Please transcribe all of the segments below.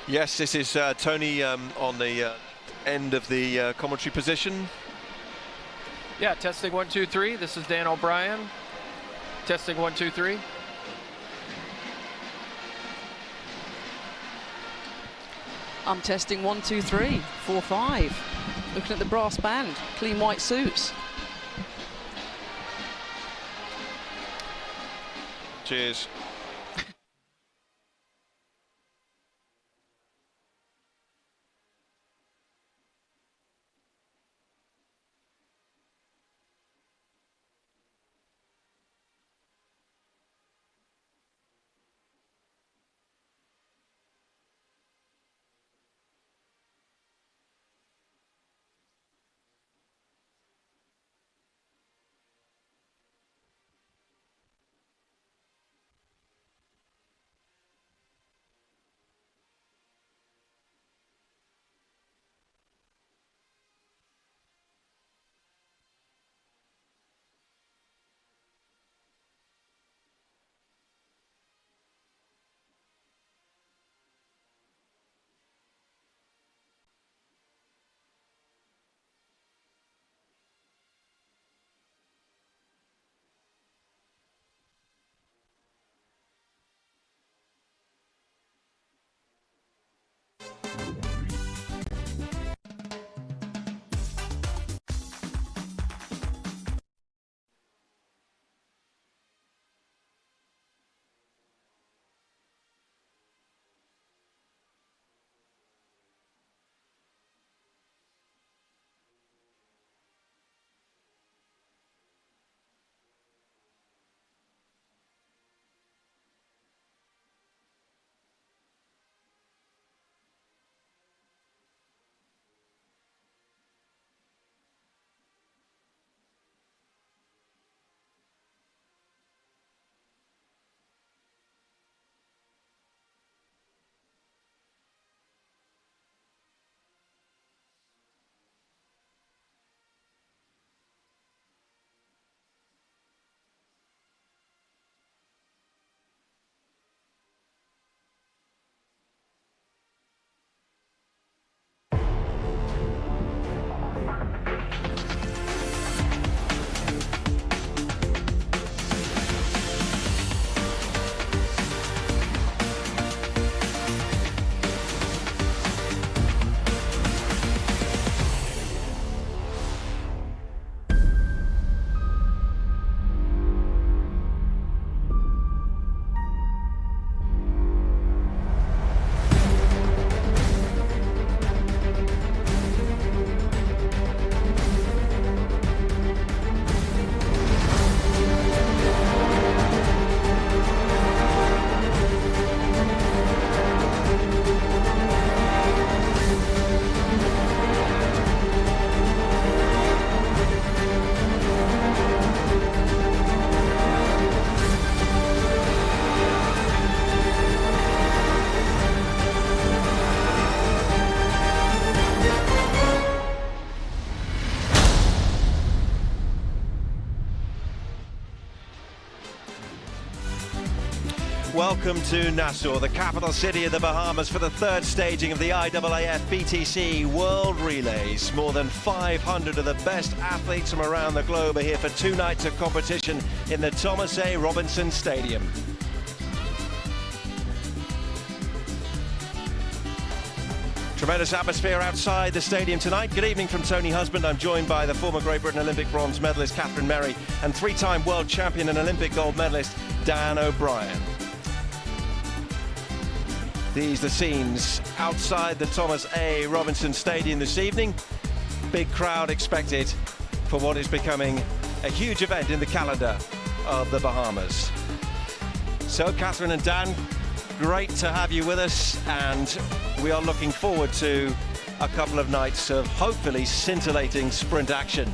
Yes, this is Tony on the end of the commentary position. Yeah, testing 1, 2, 3. This is Dan O'Brien. Testing 1, 2, 3. I'm testing 1, 2, 3, 4, 5. Looking at the brass band, clean white suits. Cheers. Welcome to Nassau, the capital city of the Bahamas, for the third staging of the IAAF BTC World Relays. More than 500 of the best athletes from around the globe are here for 2 nights of competition in the Thomas A. Robinson Stadium. Tremendous atmosphere outside the stadium tonight. Good evening from Tony Husband. I'm joined by the former Great Britain Olympic bronze medalist Catherine Merry and 3-time world champion and Olympic gold medalist Dan O'Brien. These are the scenes outside the Thomas A. Robinson Stadium this evening. Big crowd expected for what is becoming a huge event in the calendar of the Bahamas. So, Catherine and Dan, great to have you with us, and we are looking forward to a couple of nights of hopefully scintillating sprint action.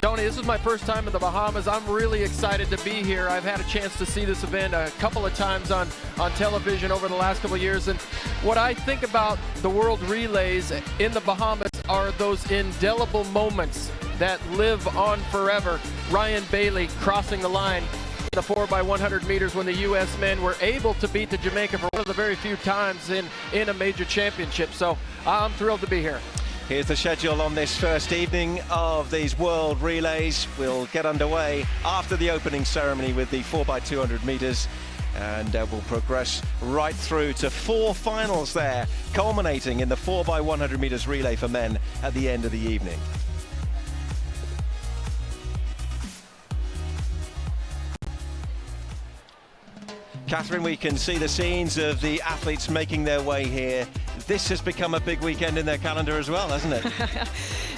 Tony, this is my first time in the Bahamas. I'm really excited to be here. I've had a chance to see this event a couple of times on television over the last couple of years. And what I think about the World Relays in the Bahamas are those indelible moments that live on forever. Ryan Bailey crossing the line in the 4x100 meters when the U.S. men were able to beat the Jamaica for one of the very few times in a major championship. So I'm thrilled to be here. Here's the schedule on this first evening of these World Relays. We'll get underway after the opening ceremony with the 4x200 meters, and we'll progress right through to 4 finals there, culminating in the 4x100 meters relay for men at the end of the evening. Catherine, we can see the scenes of the athletes making their way here. This has become a big weekend in their calendar as well, hasn't it?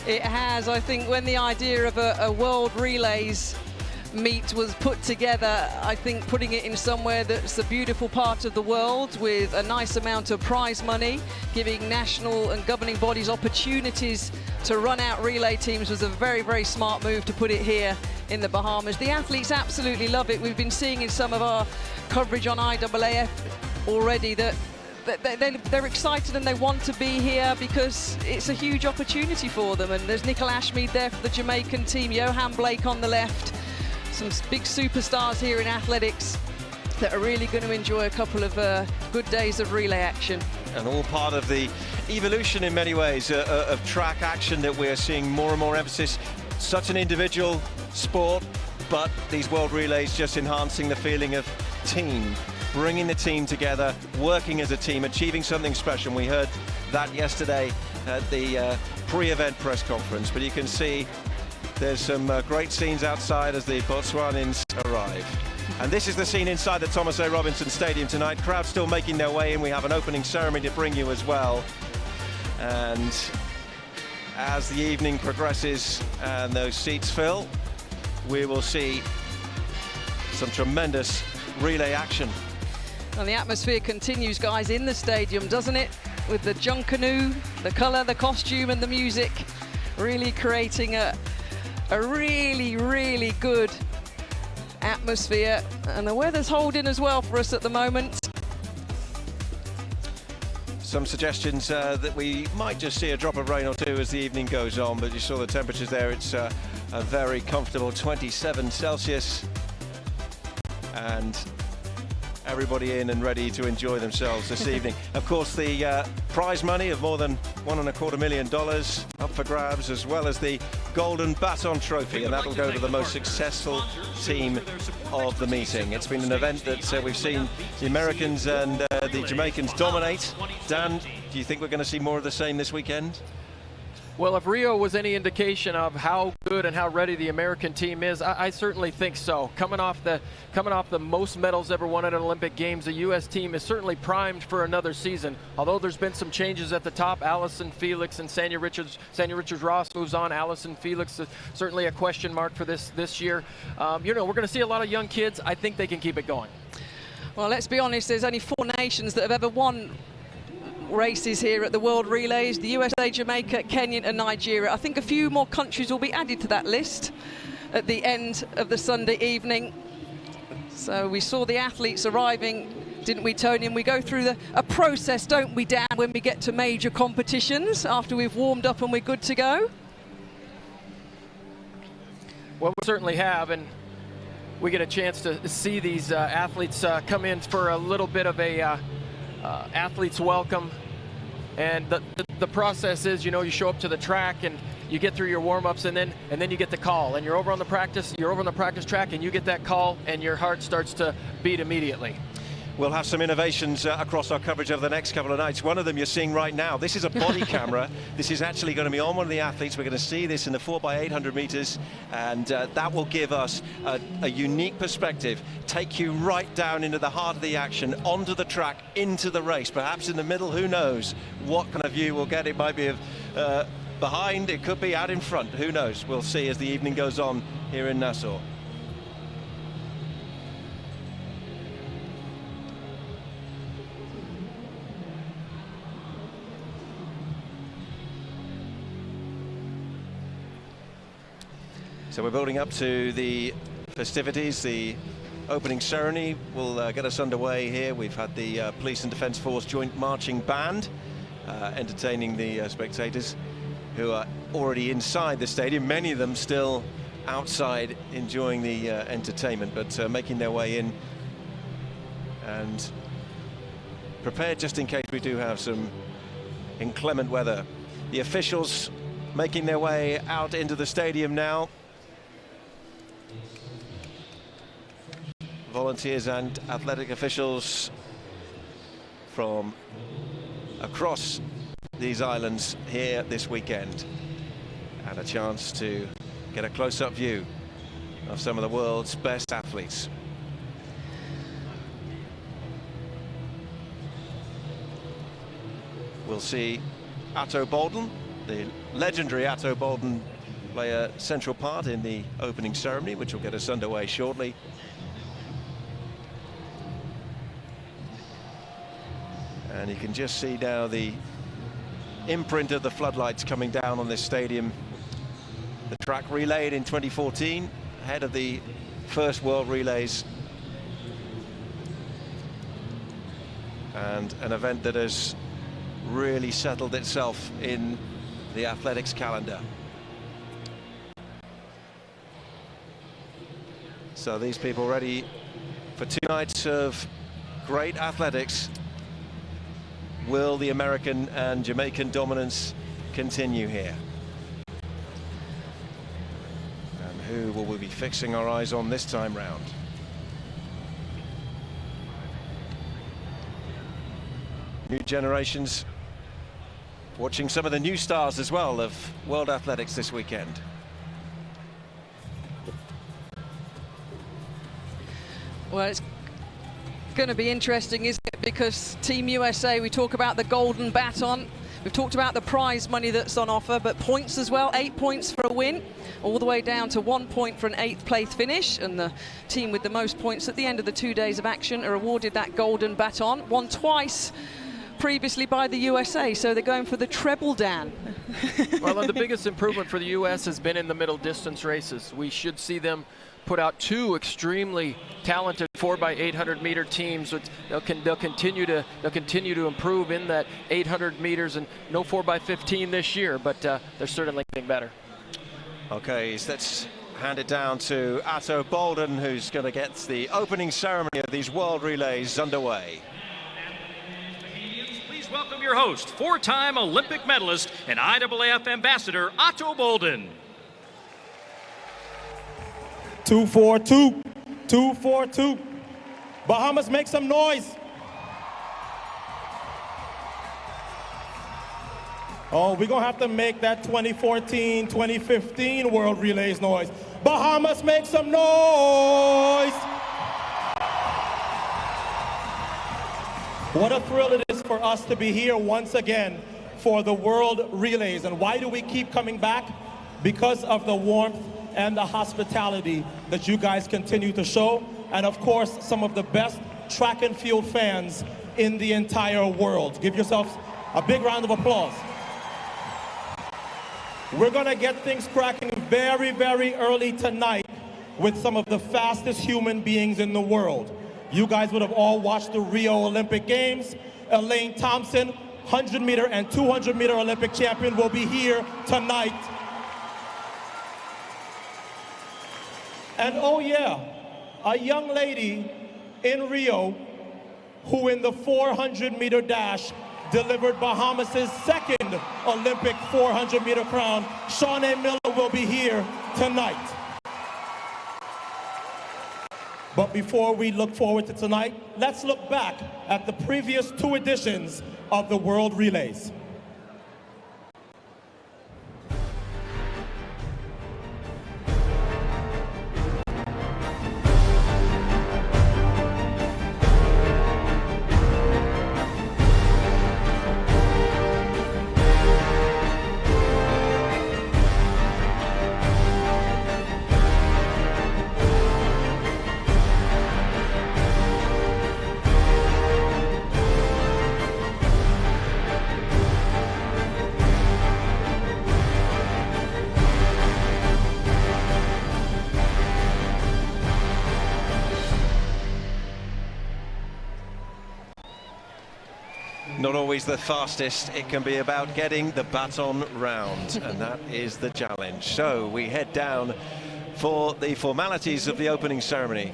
It has. I think when the idea of a World Relays meet was put together, I think putting it in somewhere that's a beautiful part of the world with a nice amount of prize money, giving national and governing bodies opportunities to run out relay teams was a very, very smart move to put it here in the Bahamas. The athletes absolutely love it. We've been seeing in some of our coverage on IAAF already that they're excited and they want to be here because it's a huge opportunity for them. And there's Nickel Ashmead there for the Jamaican team, Johan Blake on the left, some big superstars here in athletics that are really going to enjoy a couple of good days of relay action. And all part of the evolution in many ways of track action that we're seeing more and more emphasis. Such an individual sport, but these World Relays just enhancing the feeling of team, bringing the team together, working as a team, achieving something special. We heard that yesterday at the pre-event press conference, but you can see there's some great scenes outside as the Botswanans arrive. And this is the scene inside the Thomas A. Robinson Stadium tonight. Crowd still making their way in. We have an opening ceremony to bring you as well. And as the evening progresses and those seats fill, we will see some tremendous relay action. And the atmosphere continues, guys, in the stadium, doesn't it? With the Junkanoo, the colour, the costume and the music, really creating a really, really good atmosphere. And the weather's holding as well for us at the moment. Some suggestions that we might just see a drop of rain or two as the evening goes on, but you saw the temperatures there. It's a very comfortable 27 Celsius. And everybody in and ready to enjoy themselves this evening. Of course, the prize money of more than $1.25 million up for grabs, as well as the Golden Baton Trophy, and that'll go to the most successful team of the meeting. It's been an event that we've seen the Americans and the Jamaicans dominate. Dan, do you think we're going to see more of the same this weekend? Well, if Rio was any indication of how good and how ready the American team is, I certainly think so. Coming off the most medals ever won at an Olympic Games, the U.S. team is certainly primed for another season. Although there's been some changes at the top, Allison Felix and Sanya Richards-Ross moves on. Allison Felix is certainly a question mark for this year. You know, we're going to see a lot of young kids. I think they can keep it going. Well, let's be honest, there's only 4 nations that have ever won races here at the World Relays: the USA, Jamaica, Kenya and Nigeria. I think a few more countries will be added to that list at the end of the Sunday evening. So we saw the athletes arriving, didn't we, Tony? And we go through a process, don't we, Dan, when we get to major competitions after we've warmed up and we're good to go? Well, we certainly have, and we get a chance to see these athletes come in for a little bit of a athletes welcome. And the process is, you know, you show up to the track and you get through your warm-ups, and then you get the call, and you're over on the practice track, and you get that call and your heart starts to beat immediately. We'll have some innovations across our coverage over the next couple of nights. One of them you're seeing right now. This is a body camera. This is actually going to be on one of the athletes. We're going to see this in the 4x800 meters, and that will give us a unique perspective, take you right down into the heart of the action, onto the track, into the race, perhaps in the middle. Who knows what kind of view we'll get? It might be of behind, it could be out in front. Who knows? We'll see as the evening goes on here in Nassau. So we're building up to the festivities. The opening ceremony will get us underway here. We've had the Police and Defence Force Joint Marching Band entertaining the spectators who are already inside the stadium, many of them still outside enjoying the entertainment, but making their way in and prepared just in case we do have some inclement weather. The officials making their way out into the stadium now. Volunteers and athletic officials from across these islands here this weekend, and a chance to get a close-up view of some of the world's best athletes. We'll see Atto Boldon, the legendary Atto Boldon, play a central part in the opening ceremony, which will get us underway shortly. And you can just see now the imprint of the floodlights coming down on this stadium. The track relayed in 2014, ahead of the first World Relays. And an event that has really settled itself in the athletics calendar. So these people ready for 2 nights of great athletics. Will the American and Jamaican dominance continue here? And who will we be fixing our eyes on this time round? New generations watching some of the new stars as well of world athletics this weekend. Well, it's going to be interesting, isn't it? Because Team USA, we talk about the golden baton, we've talked about the prize money that's on offer, but points as well. 8 points for a win, all the way down to 1 point for an 8th place finish, and the team with the most points at the end of the 2 days of action are awarded that golden baton. Won twice previously by the USA, so they're going for the treble, Dan. Well, and the biggest improvement for the U.S. has been in the middle distance races. We should see them put out 2 extremely talented 4x800 meter teams. They'll continue to improve in that 800 meters, and no 4x15 this year, but they're certainly getting better. Okay, so let's hand it down to Atto Boldon, who's going to get the opening ceremony of these World Relays underway. Please welcome your host, 4-time Olympic medalist and IAAF ambassador, Atto Boldon. 2-4-2, 2-4-2. Bahamas, make some noise. Oh, we're gonna have to make that 2014, 2015 World Relays noise. Bahamas, make some noise. What a thrill it is for us to be here once again for the World Relays. And why do we keep coming back? Because of the warmth and the hospitality that you guys continue to show, and of course some of the best track and field fans in the entire world. Give yourselves a big round of applause. We're gonna get things cracking very, very early tonight with some of the fastest human beings in the world. You guys would have all watched the Rio Olympic Games. Elaine Thompson, 100 meter and 200 meter Olympic champion, will be here tonight. And oh yeah, a young lady in Rio who in the 400 meter dash delivered Bahamas' second Olympic 400 meter crown, Shawnee Miller, will be here tonight. But before we look forward to tonight, let's look back at the previous 2 editions of the World Relays. always the fastest. It can be about getting the baton round, and that is the challenge. So we head down for the formalities of the opening ceremony,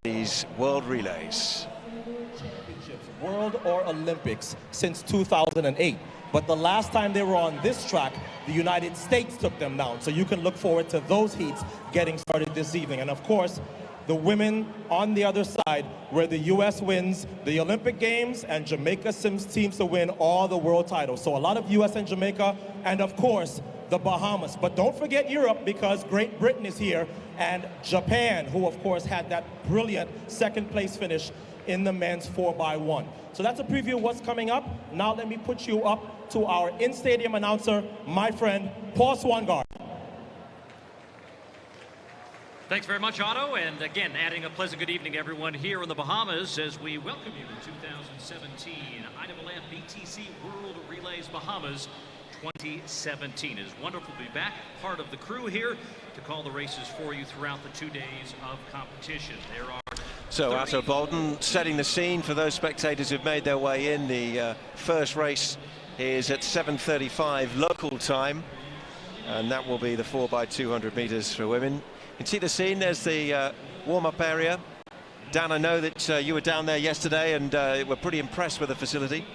these World Relays. World or Olympics since 2008. But the last time they were on this track, the United States took them down. So you can look forward to those heats getting started this evening. And of course, the women on the other side, where the U.S. wins the Olympic Games and Jamaica seems to win all the world titles. So a lot of U.S. and Jamaica, and of course, the Bahamas. But don't forget Europe, because Great Britain is here, and Japan, who of course had that brilliant second place finish in the men's 4x1. So that's a preview of what's coming up. Now let me put you up to our in-stadium announcer, my friend, Paul Swangard. Thanks very much, Otto, and again, adding a pleasant good evening, everyone, here in the Bahamas as we welcome you to 2017 IAAF BTC World Relays Bahamas 2017. It is wonderful to be back, part of the crew here, to call the races for you throughout the 2 days of competition. There are So Otto Bolden setting the scene for those spectators who've made their way in. The first race is at 7:35 local time, and that will be the 4x200 meters for women. You can see the scene. There's the warm-up area. Dan, I know that you were down there yesterday and were pretty impressed with the facility.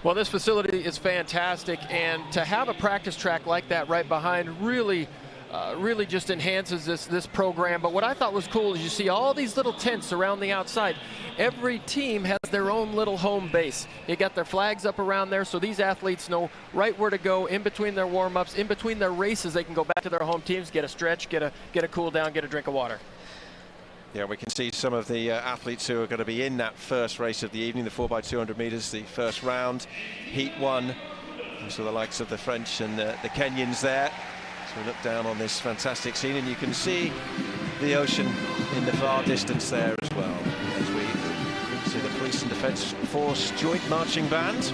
Well, this facility is fantastic, and to have a practice track like that right behind really just enhances this program. But what I thought was cool is you see all these little tents around the outside. Every team has their own little home base. They got their flags up around there, so these athletes know right where to go in between their warm-ups, in between their races. They can go back to their home teams, get a stretch, get a cool down, get a drink of water. Yeah, we can see some of the athletes who are going to be in that first race of the evening, the 4x200 meters, the first round, Heat 1. So the likes of the French and the Kenyans there. So we look down on this fantastic scene, and you can see the ocean in the far distance there as well, as we see the Police and Defence Force Joint Marching Band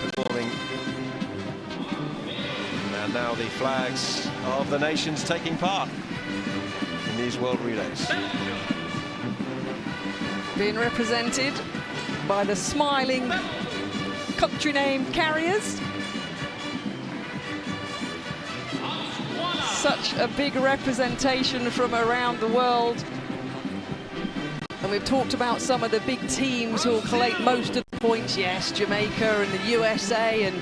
performing. And now the flags of the nations taking part in these World Relays. Being represented by the smiling country name carriers. Such a big representation from around the world. And we've talked about some of the big teams who will collate most of the points. Yes, Jamaica and the USA and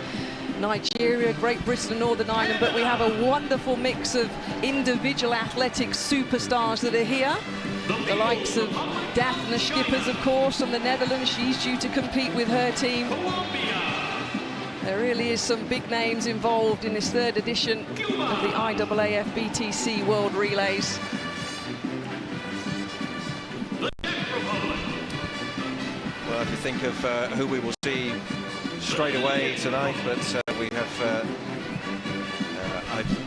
Nigeria, Great Britain and Northern Ireland, but we have a wonderful mix of individual athletic superstars that are here. The likes of Daphne Schippers, of course, from the Netherlands. She's due to compete with her team. There really is some big names involved in this third edition of the IAAF BTC World Relays. Well, if you think of who we will see straight away tonight, but we have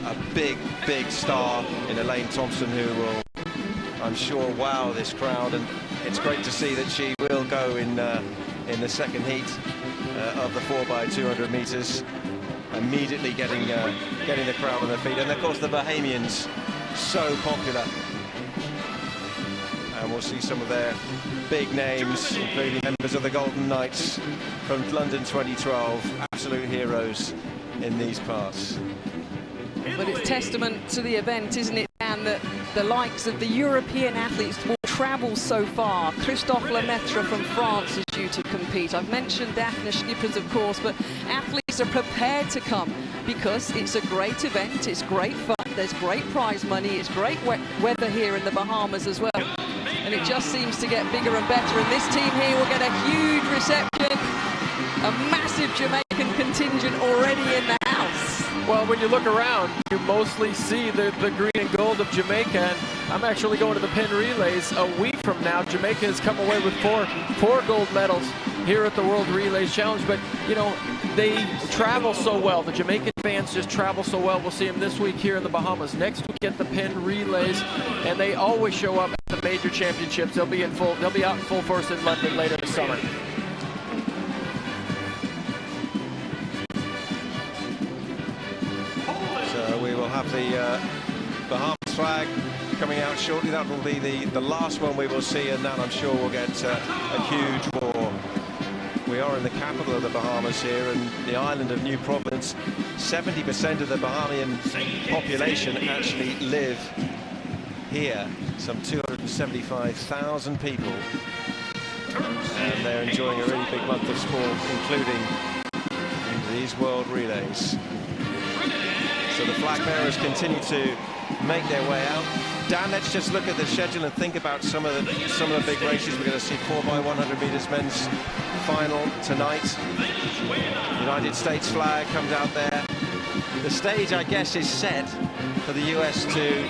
a big star in Elaine Thompson, who will, I'm sure, wow this crowd, and it's great to see that she will go in the second heat of the 4x200 meters, immediately getting the crowd on their feet. And of course the Bahamians, so popular, and we'll see some of their big names, including members of the Golden Knights from London 2012, absolute heroes in these parts. But it's testament to the event, isn't it, Dan, that the likes of the European athletes will travel so far. Christophe Lemaitre from France is due to compete. I've mentioned Daphne Schippers, of course, but athletes are prepared to come because it's a great event, it's great fun, there's great prize money, it's great weather here in the Bahamas as well. And it just seems to get bigger and better, and this team here will get a huge reception. A massive Jamaican contingent already in the house. Well, when you look around, you mostly see the green and gold of Jamaica, and I'm actually going to the pin relays a week from now. Jamaica has come away with four gold medals here at the World Relays Challenge, but you know, they travel so well. The Jamaican fans just travel so well. We'll see them this week here in the Bahamas, next week at the pin relays, and they always show up at the major championships. They'll be out in full force in London later this summer. We will have the Bahamas flag coming out shortly. That will be the last one we will see, and that I'm sure will get a huge roar We are in the capital of the Bahamas here, and the island of New Providence. 70% of the Bahamian population actually live here. Some 275,000 people. And they're enjoying a really big month of sport, including these World Relays. So the flag bearers continue to make their way out. Dan, let's just look at the schedule and think about some of the big races. We're going to see 4x100 meters men's final tonight. United States flag comes out there. The stage, I guess, is set for the US to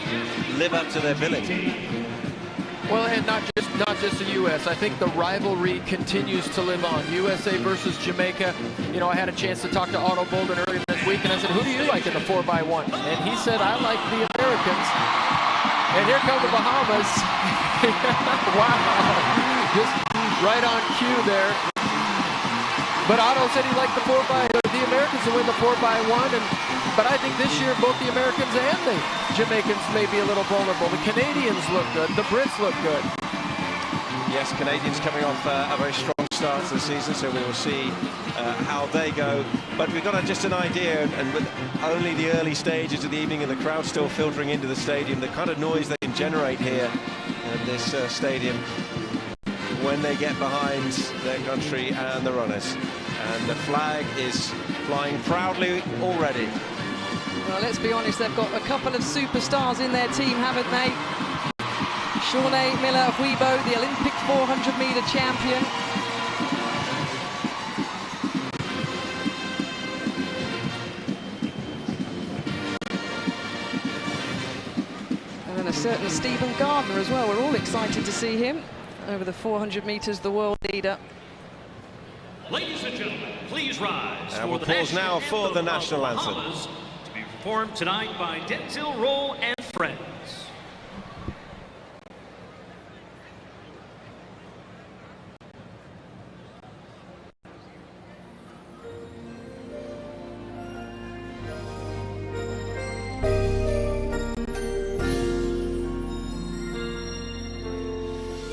live up to their billing. Well, and not just the U.S. I think the rivalry continues to live on. USA versus Jamaica. You know, I had a chance to talk to Otto Bolden earlier this week, and I said, who do you like in the 4x1? And he said, I like the Americans. And here come the Bahamas. Wow. Just right on cue there. But Otto said he liked the Americans to win the 4x1. But I think this year both the Americans and the Jamaicans may be a little vulnerable. The Canadians look good. The Brits look good. Yes, Canadians coming off a very strong start to the season, so we will see how they go. But we've got just an idea, and with only the early stages of the evening and the crowd still filtering into the stadium, the kind of noise they can generate here in this stadium when they get behind their country and the runners. And the flag is flying proudly already. Well, let's be honest, they've got a couple of superstars in their team, haven't they? Shawnee Miller of Weibo, the Olympic 400-meter champion. And then a certain Stephen Gardner as well. We're all excited to see him over the 400 meters, the world leader. Ladies and gentlemen, please rise. And we'll pause now for the national anthem. To be performed tonight by Dentil Roll and Friends.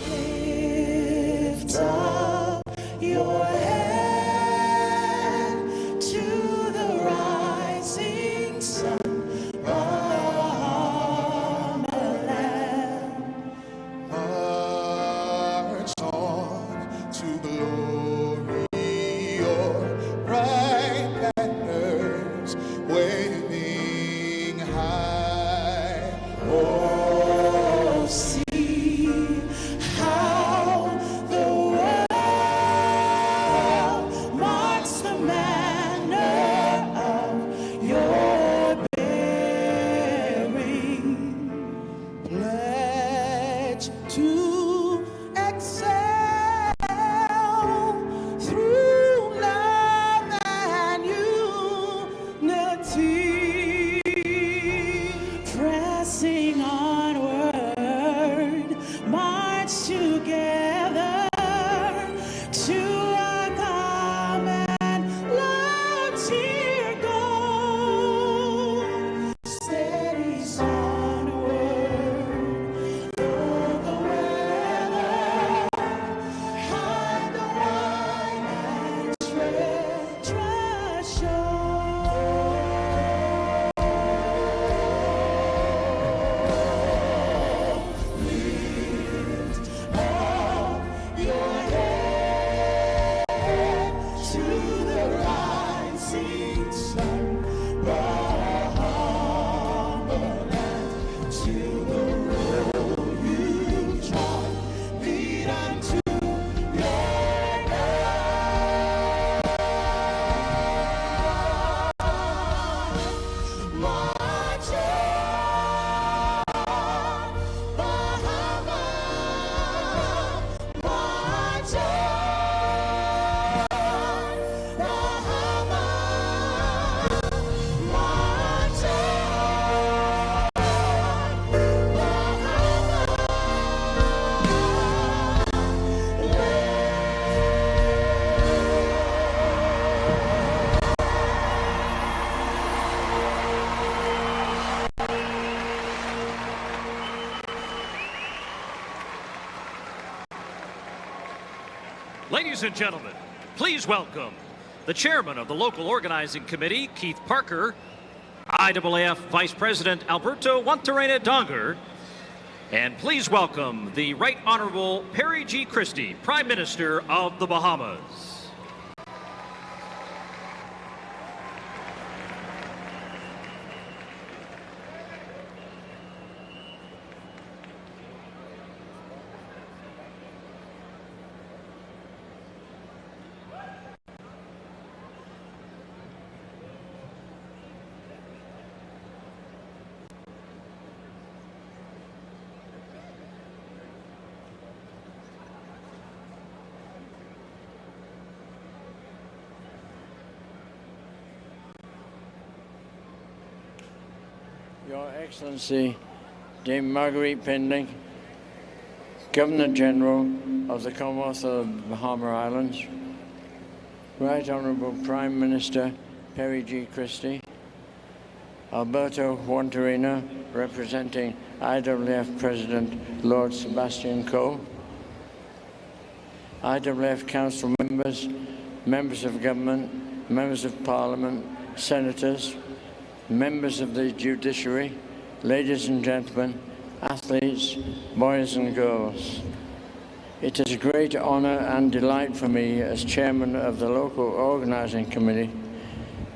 Lift up your hand to the rising sun. March on to glory, your bright banners waving high. Oh, see how the world marks the manner of your bearing. Pledge to excel through love and unity, pressing onward, march together to a common loftier goal. Steady onward, though the weather, hide the wine and treasure show. Lift up your head to the rising sun. Bahamas to the road you trod, lead unto your march on, Bahamas, march on, Bahamas, march Ladies and gentlemen, Please welcome the chairman of the local organizing committee, Keith Parker, IAAF Vice President Alberto Wantarena Donger, and please welcome the Right Honorable Perry G. Christie, Prime Minister of the Bahamas. Your Excellency, Dame Marguerite Pending, Governor-General of the Commonwealth of the Bahamas Islands, Right Honourable Prime Minister Perry G. Christie, Alberto Wantarena, representing IAAF President Lord Sebastian Coe, IAAF Council members, members of government, members of Parliament, senators, members of the judiciary, ladies and gentlemen, athletes, boys and girls. It is a great honor and delight for me as chairman of the local organizing committee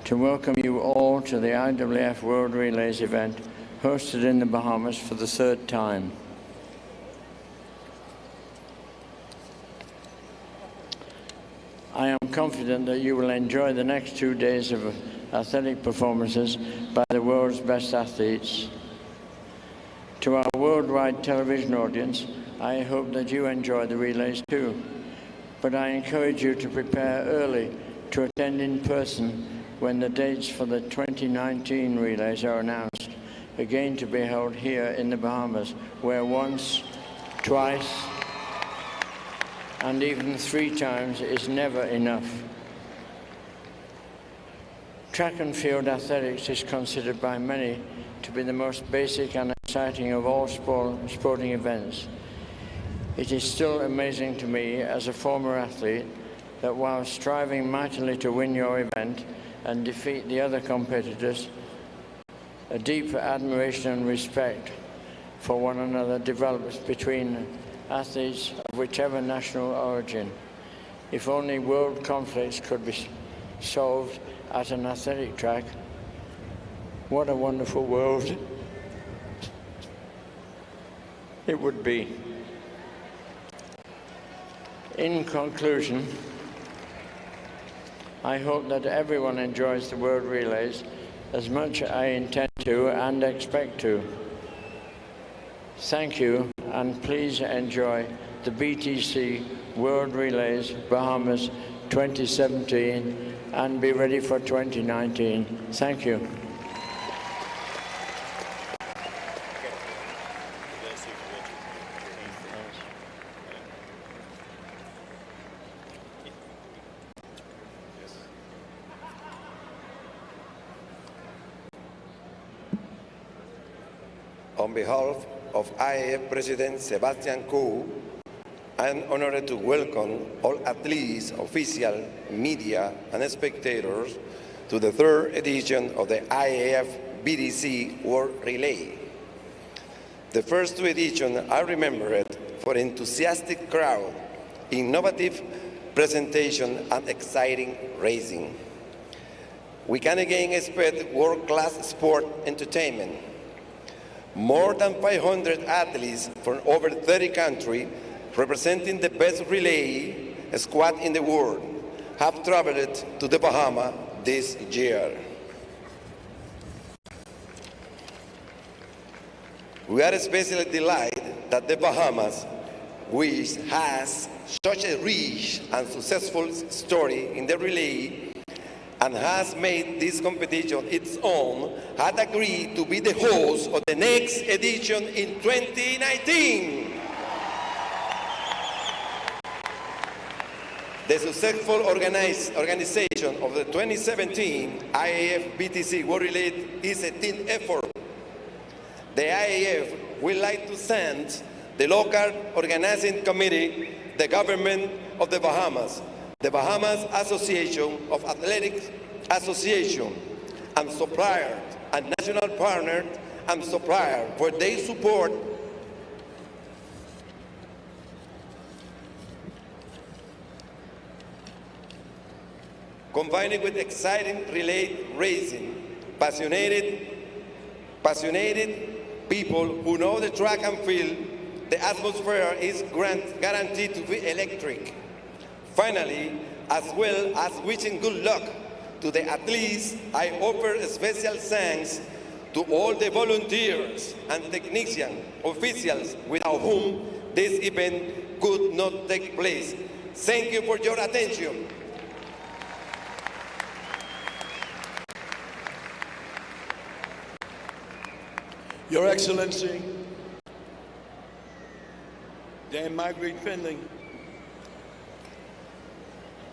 to welcome you all to the IAAF World Relays event hosted in the Bahamas for the third time. I am confident that you will enjoy the next 2 days of athletic performances by the world's best athletes. To our worldwide television audience, I hope that you enjoy the relays too, but I encourage you to prepare early to attend in person when the dates for the 2019 relays are announced, again to be held here in the Bahamas, where once, twice, and even 3 times is never enough. Track and field athletics is considered by many to be the most basic and exciting of all sporting events. It is still amazing to me as a former athlete that while striving mightily to win your event and defeat the other competitors, a deep admiration and respect for one another develops between athletes of whichever national origin. If only world conflicts could be solved at an athletic track, what a wonderful world it would be. In conclusion, I hope that everyone enjoys the World Relays as much as I intend to and expect to. Thank you, and please enjoy the BTC World Relays Bahamas 2017 and be ready for 2019. Thank you. On behalf of IAAF President Sebastian Coe, I am honored to welcome all athletes, officials, media, and spectators to the 3rd edition of the IAAF BTC World Relay. The first 2 editions are remembered for enthusiastic crowd, innovative presentation, and exciting racing. We can again expect world-class sport entertainment. More than 500 athletes from over 30 countries representing the best relay squad in the world have traveled to the Bahamas this year. We are especially delighted that the Bahamas, which has such a rich and successful story in the relay and has made this competition its own, had agreed to be the host of the next edition in 2019. The successful organization of the 2017 IAAF BTC World Relay is a team effort. The IAAF would like to thank the local organizing committee, the government of the Bahamas, the Bahamas Association of Athletics Association and suppliers and national partners and suppliers for their support combining with exciting relay racing, passionate people who know the track and field, the atmosphere is guaranteed to be electric. Finally, as well as wishing good luck to the athletes, I offer special thanks to all the volunteers and technicians, officials without whom this event could not take place. Thank you for your attention. Your Excellency, Dame Margaret Finley,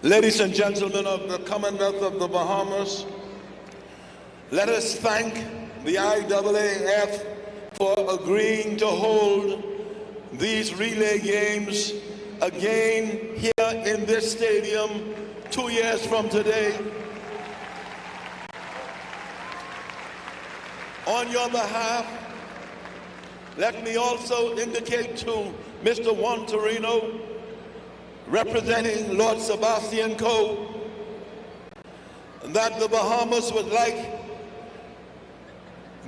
ladies and gentlemen of the Commonwealth of the Bahamas, let us thank the IAAF for agreeing to hold these relay games again here in this stadium 2 years from today. On your behalf, let me also indicate to Mr. Juan Torino, representing Lord Sebastian Coe, that the Bahamas would like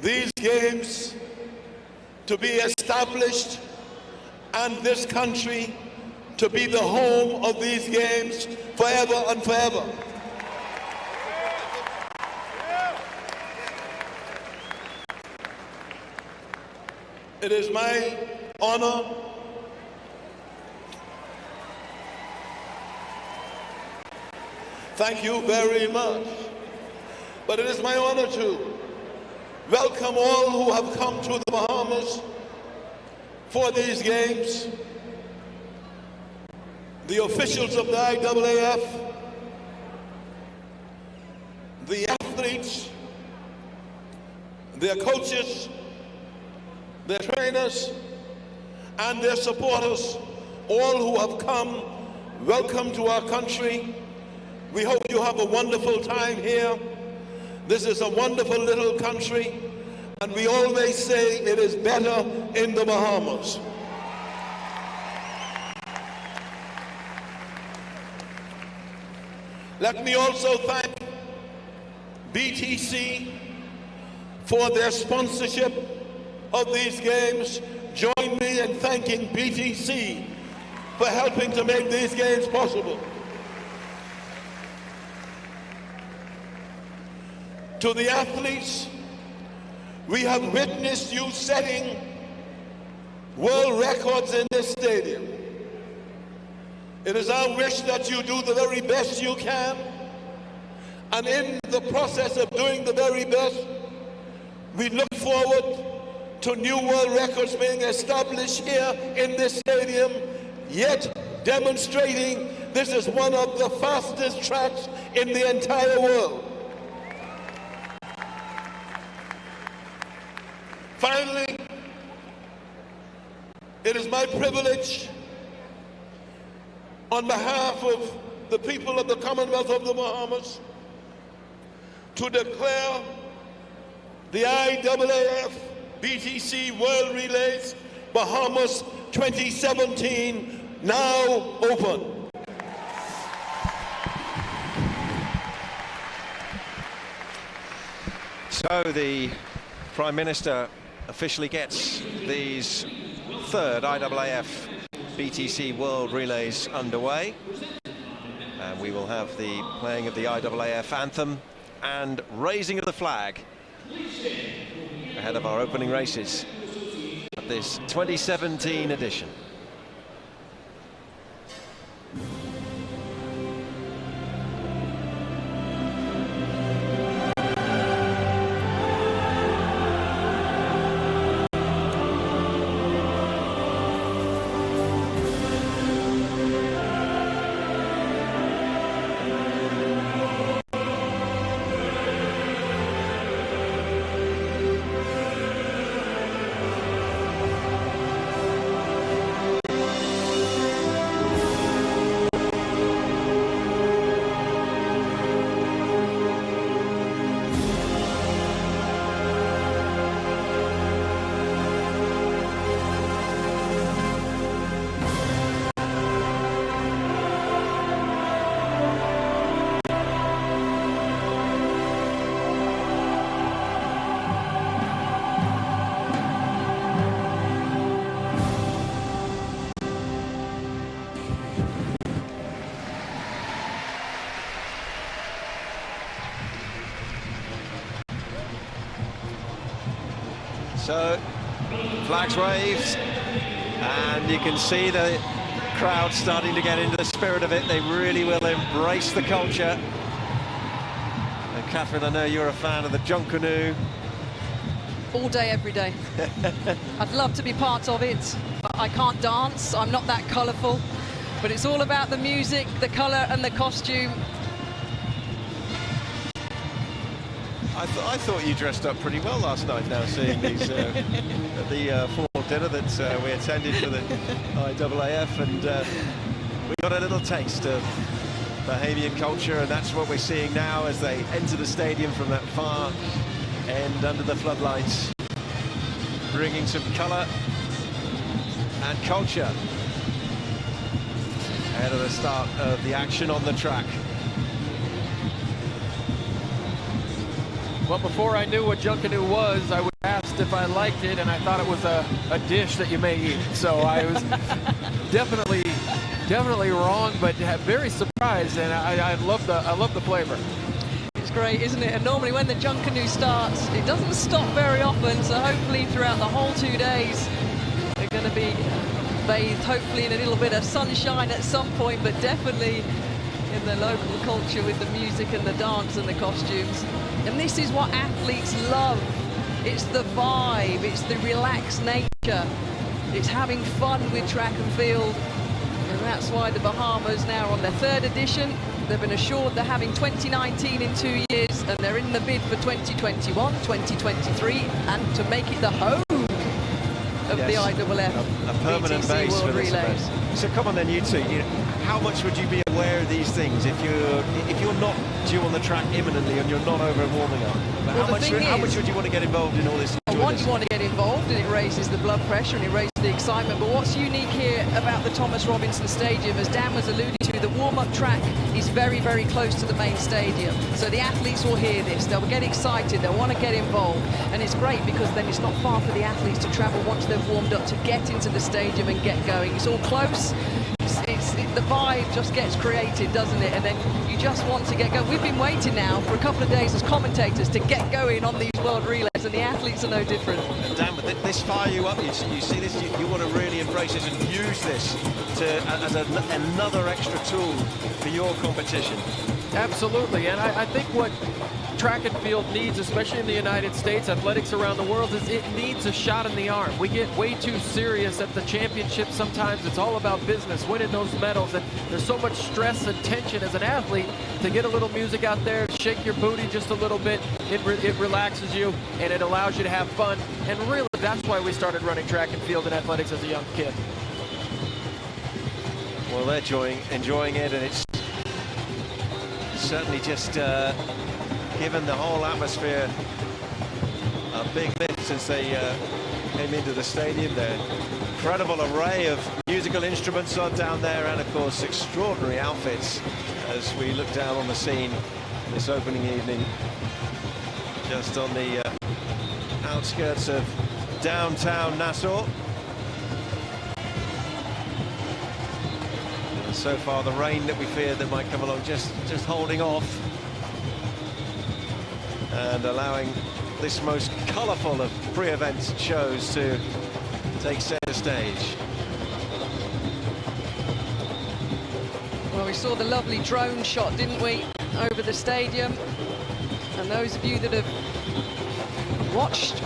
these games to be established and this country to be the home of these games forever and forever. It is my honor thank you very much. But it is my honor to welcome all who have come to the Bahamas for these games, the officials of the IAAF, the athletes, their coaches, their trainers, and their supporters, all who have come. Welcome to our country. We hope you have a wonderful time here. This is a wonderful little country, and we always say it is better in the Bahamas. Let me also thank BTC for their sponsorship of these games. Join me in thanking BTC for helping to make these games possible. To the athletes, we have witnessed you setting world records in this stadium. It is our wish that you do the very best you can, and in the process of doing the very best, we look forward to new world records being established here in this stadium, yet demonstrating this is one of the fastest tracks in the entire world. Finally, it is my privilege, on behalf of the people of the Commonwealth of the Bahamas, to declare the IAAF BTC World Relays Bahamas 2017 now open. So the Prime Minister officially gets these third IAAF BTC World Relays underway, and we will have the playing of the IAAF anthem and raising of the flag ahead of our opening races of this 2017 edition. So, flags waved, and you can see the crowd starting to get into the spirit of it. They really will embrace the culture. And Catherine, I know you're a fan of the junk canoe. All day, every day. I'd love to be part of it. I can't dance, I'm not that colourful, but it's all about the music, the colour and the costume. I thought you dressed up pretty well last night now, seeing these the formal dinner that we attended for the IAAF, and we got a little taste of Bahamian culture, and that's what we're seeing now as they enter the stadium from that far end under the floodlights, bringing some colour and culture ahead of the start of the action on the track. Well, before I knew what Junkanoo was, I was asked if I liked it, and I thought it was a dish that you may eat. So I was definitely wrong, but very surprised, and I love the flavor. It's great, isn't it? And normally when the Junkanoo starts, it doesn't stop very often, so hopefully throughout the whole 2 days, they're going to be bathed, hopefully in a little bit of sunshine at some point, but definitely in the local culture with the music and the dance and the costumes. And this is what athletes love. It's the vibe, it's the relaxed nature, it's having fun with track and field. And that's why the Bahamas now on their 3rd edition. They've been assured they're having 2019 in 2 years, and they're in the bid for 2021, 2023, and to make it the home of the IAAF a permanent BTC base World for this Relays. event. So come on then, you two. How much would you be aware of these things if you're not due on the track imminently and you're not over warming up? But Well, how much would you want to get involved in all this? One, you want to get involved, and it raises the blood pressure and it raises the excitement. But what's unique here about the Thomas Robinson Stadium, as Dan was alluding to, the warm-up track is very, very close to the main stadium. So the athletes will hear this, they'll get excited, they'll want to get involved. And it's great because then it's not far for the athletes to travel once they've warmed up to get into the stadium and get going. It's all close. The vibe just gets created, doesn't it? And then you just want to get going. We've been waiting now for a couple of days as commentators to get going on these World Relays, and the athletes are no different. Dan, but this fire you up, you see this, you want to really embrace this and use this as another extra tool for your competition. Absolutely, and I think what track and field needs, especially in the United States, athletics around the world, is it needs a shot in the arm. We get way too serious at the championship sometimes. It's all about business, winning those medals, and there's so much stress and tension as an athlete. To get a little music out there, shake your booty just a little bit, it relaxes you and it allows you to have fun. And really, that's why we started running track and field and athletics as a young kid. Well, they're enjoying it, and it's certainly just given the whole atmosphere a big lift since they came into the stadium. The incredible array of musical instruments are down there, and of course extraordinary outfits as we look down on the scene this opening evening, just on the outskirts of downtown Nassau. And so far the rain that we feared that might come along just holding off and allowing this most colourful of pre-event shows to take centre stage. Well, we saw the lovely drone shot, didn't we, over the stadium. And those of you that have watched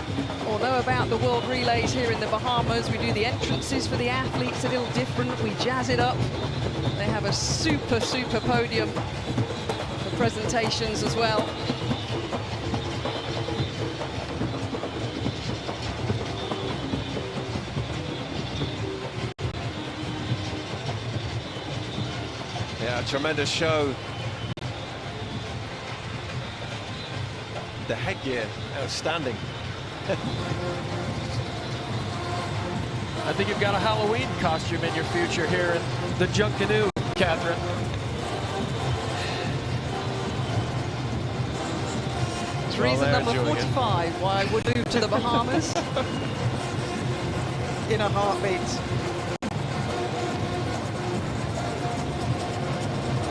or know about the World Relays here in the Bahamas, we do the entrances for the athletes a little different. We jazz it up. They have a super podium for presentations as well. Yeah, a tremendous show. The headgear, outstanding. I think you've got a Halloween costume in your future here in the Junkanoo, Catherine. It's reason number 45 why I would move to the Bahamas. In a heartbeat.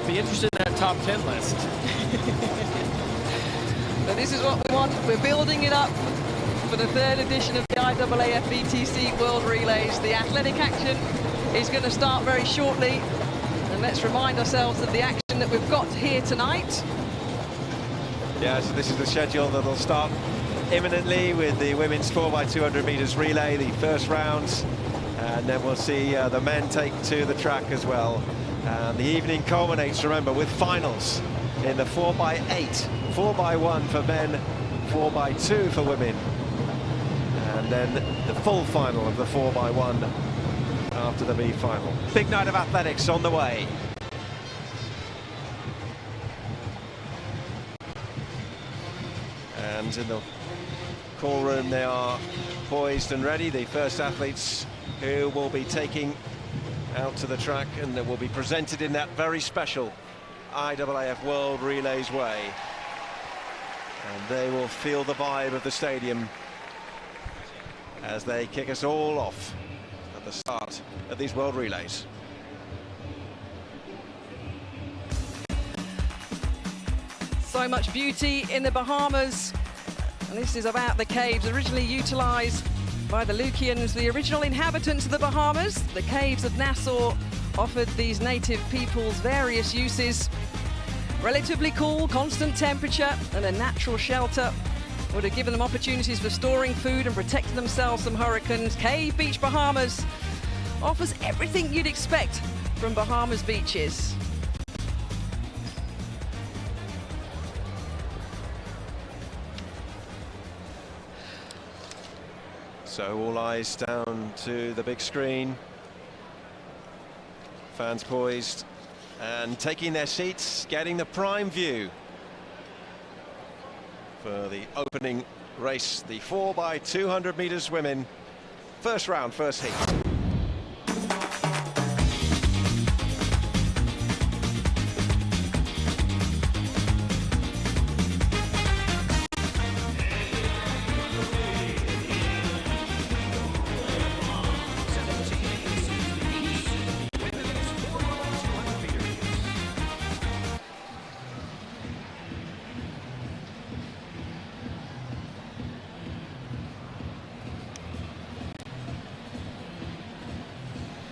Be interested in that top 10 list. But this is what we want. We're building it up. for the third edition of the IAAF BTC World Relays. The athletic action is going to start very shortly. And let's remind ourselves of the action that we've got here tonight. Yeah, so this is the schedule that'll start imminently with the women's 4x200 meters relay, the first rounds. And then we'll see the men take to the track as well. And the evening culminates, remember, with finals in the 4x8, 4x1 for men, 4x2 for women. And then the full final of the 4x1 after the B final. Big night of athletics on the way. And in the call room they are poised and ready, the first athletes who will be taking out to the track and that will be presented in that very special IAAF World Relays way. And they will feel the vibe of the stadium as they kick us all off at the start of these World Relays. So much beauty in the Bahamas, and this is about the caves originally utilised by the Lucians, the original inhabitants of the Bahamas. The caves of Nassau offered these native peoples various uses. Relatively cool, constant temperature, and a natural shelter would have given them opportunities for storing food and protecting themselves from hurricanes. Cave Beach Bahamas offers everything you'd expect from Bahamas beaches. So all eyes down to the big screen. Fans poised and taking their seats, getting the prime view for the opening race, the 4x200 meters women. First round, first heat.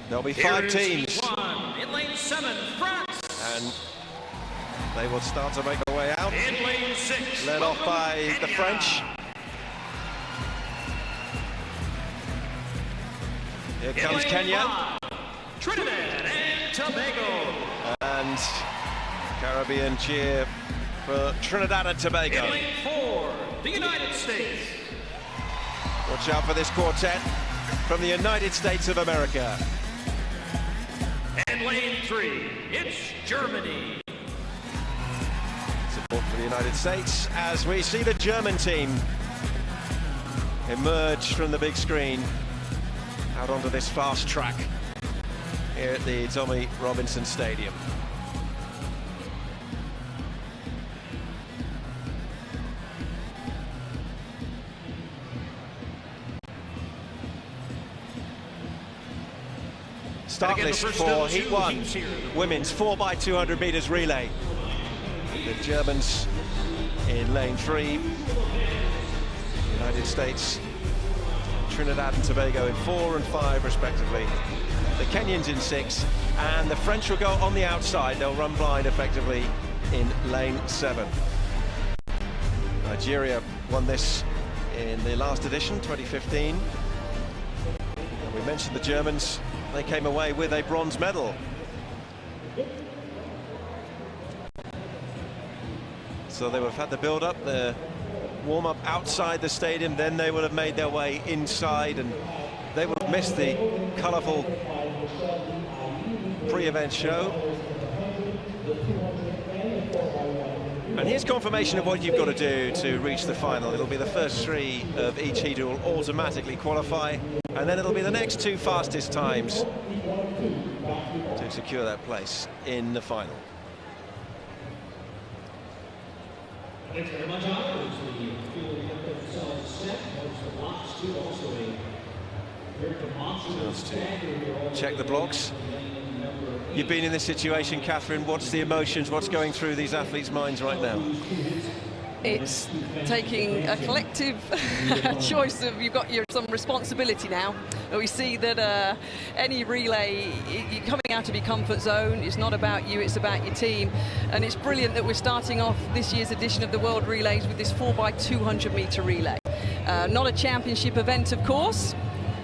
There'll be 5 teams. In lane 7, France. And they will start to make their way out. In lane 6, led off by the French. Here comes Kenya. 5, Trinidad and Tobago. And Caribbean cheer for Trinidad and Tobago. In lane 4, the United States. Watch out for this quartet from the United States of America. And lane 3, it's Germany. Support for the United States as we see the German team emerge from the big screen out onto this fast track here at the Tommy Robinson Stadium. Start list for Heat 1, women's 4x200 meters relay. The Germans in lane 3, United States, Trinidad and Tobago in 4 and 5 respectively. The Kenyans in 6, and the French will go on the outside. They'll run blind effectively in lane 7. Nigeria won this in the last edition, 2015. And we mentioned the Germans. They came away with a bronze medal. So they would have had the build-up, the warm-up outside the stadium, then they would have made their way inside, and they would have missed the colourful pre-event show. And here's confirmation of what you've got to do to reach the final. It'll be the first 3 of each heat who will automatically qualify, and then it'll be the next 2 fastest times to secure that place in the final. Thanks very much, Otto. Chance to check the blocks. You've been in this situation, Catherine. What's the emotions? What's going through these athletes' minds right now? it's taking a collective choice of you've got some responsibility now. We see that any relay, you're coming out of your comfort zone. It's not about you, it's about your team. And it's brilliant that we're starting off this year's edition of the World Relays with this 4x200 meter relay. Not a championship event, of course.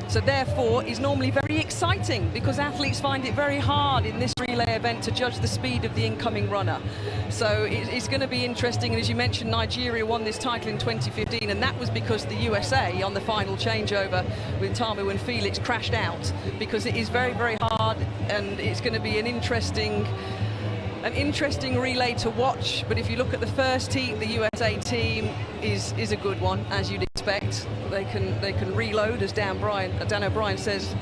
So therefore, it's normally very exciting because athletes find it very hard in this relay event to judge the speed of the incoming runner. So it's going to be interesting. And as you mentioned, Nigeria won this title in 2015, and that was because the USA on the final changeover with Tamu and Felix crashed out, because it is very, very hard, and it's going to be an interesting relay to watch. But if you look at the first heat, the USA team is a good one, as you'd expect. They can reload, as Dan O'Brien says.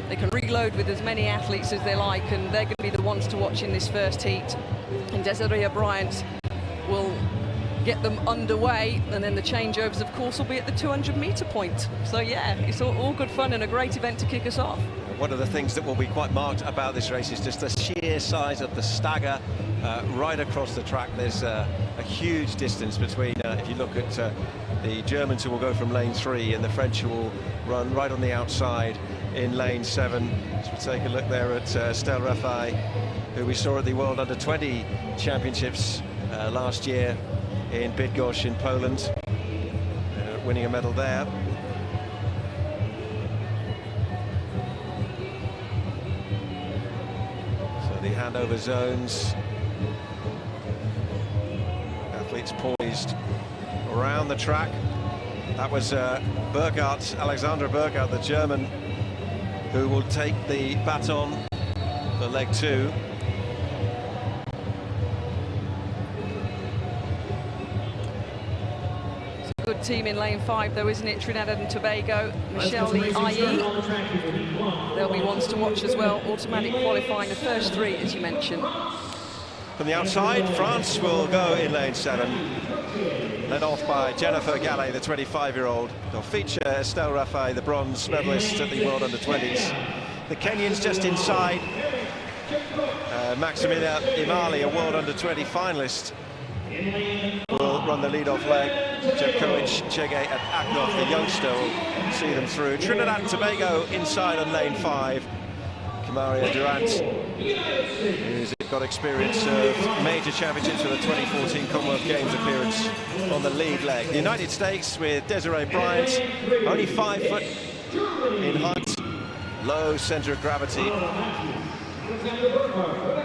They can reload with as many athletes as they like, and they're going to be the ones to watch in this first heat. And Desiree Bryant will get them underway, and then the changeovers, of course, will be at the 200-meter point. So yeah, it's all good fun and a great event to kick us off. One of the things that will be quite marked about this race is just the sheer size of the stagger right across the track. There's a huge distance between, if you look at the Germans who will go from lane 3 and the French who will run right on the outside in lane 7. So we take a look there at Estelle Rafai, who we saw at the World Under-20 Championships last year in Bydgoszcz in Poland, winning a medal there. The handover zones, athletes poised around the track. That was Alexandra Burkhardt, the German, who will take the baton for leg 2. It's a good team in lane 5 though, isn't it? Trinidad and Tobago, Michelle Lee IE. There'll be ones to watch as well. Automatic qualifying, the first 3, as you mentioned. From the outside, France will go in lane 7, led off by Jennifer Gallet, the 25-year-old. They'll feature Estelle Rafai, the bronze medalist at the World Under-20s. The Kenyans just inside. Maximilia Imali, a World Under-20 finalist, will run the lead-off leg. Jepkovic, Chege and Aknov, the youngster, will see them through. Trinidad and Tobago inside on lane 5. Kamaria Durant, who's got experience of major championships with a 2014 Commonwealth Games appearance on the lead leg. The United States with Desiree Bryant, only 5 foot in height, low centre of gravity.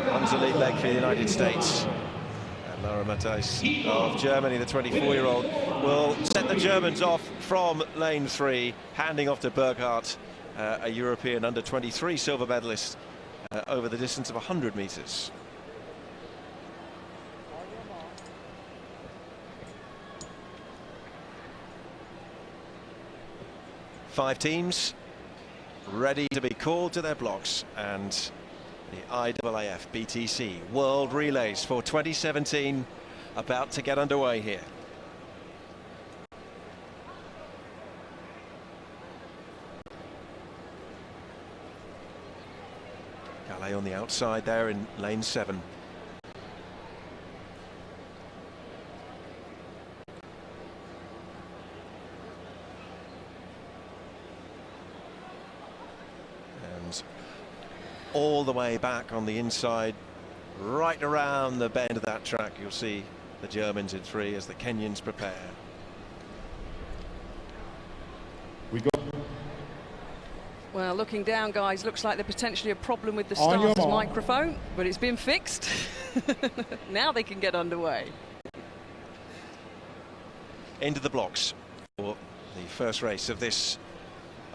Runs the lead leg for the United States. And Laura Matthijs of Germany, the 24-year-old, will set the Germans off from lane 3, handing off to Burkhardt, a European under-23 silver medalist over the distance of 100 meters. Five teams ready to be called to their blocks, and the IAAF BTC World Relays for 2017 about to get underway here. Gallet on the outside there in lane 7. And all the way back on the inside, right around the bend of that track, you'll see the Germans in 3 as the Kenyans prepare. Well, looking down, guys, looks like there's potentially a problem with the starter's microphone, but it's been fixed. Now they can get underway. Into the blocks for the first race of this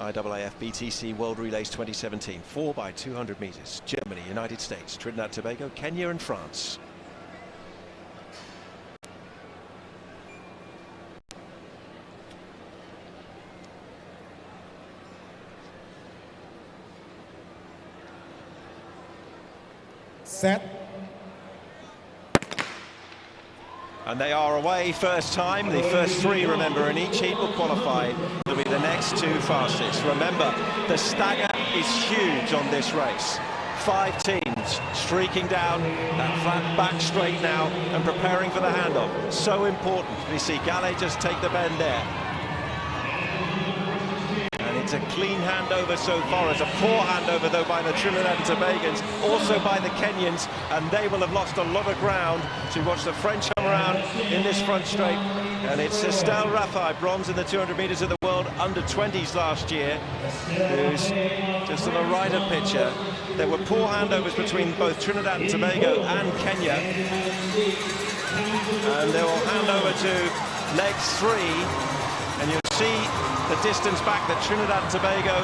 IAAF BTC World Relays 2017. 4x200 meters. Germany, United States, Trinidad, Tobago, Kenya and France. Set. And they are away first time. The first 3, remember, in each heat will qualify to be the next 2 fastest. Remember, the stagger is huge on this race. 5 teams streaking down that flat back straight now and preparing for the handoff. So important. We see Grasse just take the bend there. And it's a clean handover so far. It's a poor handover though by the Trinidad and Tobagans, also by the Kenyans, and they will have lost a lot of ground. So you watch the French come around in this front straight, and it's Estelle Raffay, bronze in the 200 meters of the world under 20s last year, who's just on the right of picture. There were poor handovers between both Trinidad and Tobago and Kenya, and they will hand over to leg 3, and you'll see the distance back that Trinidad and Tobago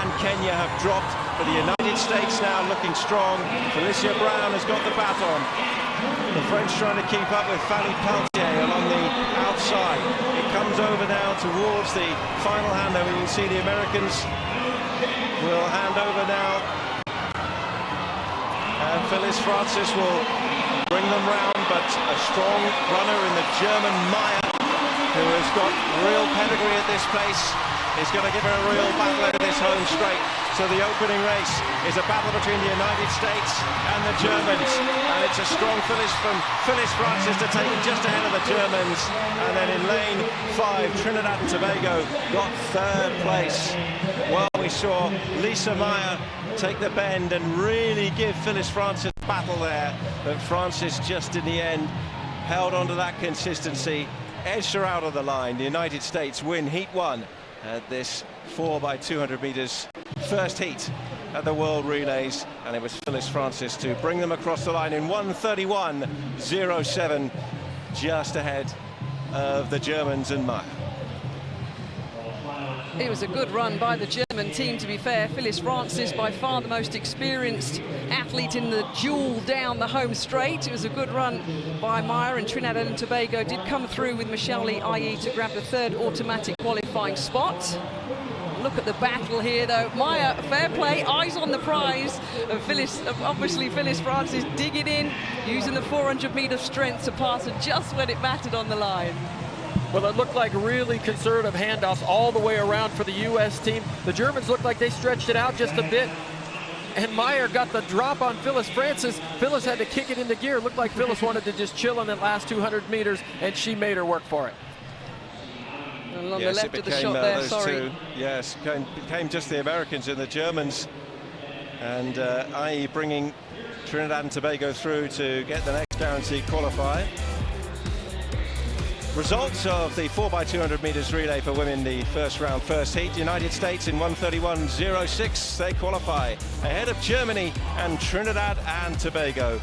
and Kenya have dropped, but the United States now looking strong. Felicia Brown has got the baton. The French trying to keep up with Fanny Peltier along the outside. It comes over now towards the final handover. You can see the Americans will hand over now, and Phyllis Francis will bring them round, but a strong runner in the German Meyer, who has got real pedigree at this place, is going to give her a real battle at this home straight. So the opening race is a battle between the United States and the Germans, and it's a strong finish from Phyllis Francis to take it just ahead of the Germans. And then in lane 5, Trinidad and Tobago got 3rd place. Well, we saw Lisa Meyer take the bend and really give Phyllis Francis a battle there, but Francis just in the end held on to that consistency, edged her out of the line. The United States win heat 1 at this 4x200 meters first heat at the World Relays, and it was Phyllis Francis to bring them across the line in 1:31.07, just ahead of the Germans and Meyer. It was a good run by the German team, to be fair. Phyllis Francis, by far the most experienced athlete in the duel down the home straight. It was a good run by Meyer, and Trinidad and Tobago did come through with Michelle Lee IE to grab the 3rd automatic qualifying spot. Look at the battle here, though. Meyer, fair play, eyes on the prize. And obviously Phyllis Francis digging in, using the 400-meter strength to pass it just when it mattered on the line. Well, it looked like really conservative handoffs all the way around for the U.S. team. The Germans looked like they stretched it out just a bit, and Meyer got the drop on Phyllis Francis. Phyllis had to kick it into gear. Looked like Phyllis wanted to just chill in that last 200 meters, and she made her work for it. Along the left of the shot there, those sorry. two. Yes, became just the Americans and the Germans, and IE bringing Trinidad and Tobago through to get the next guaranteed qualifier. Results of the 4x200 meters relay for women, the first round, first heat. United States in 1:31.06, they qualify ahead of Germany and Trinidad and Tobago.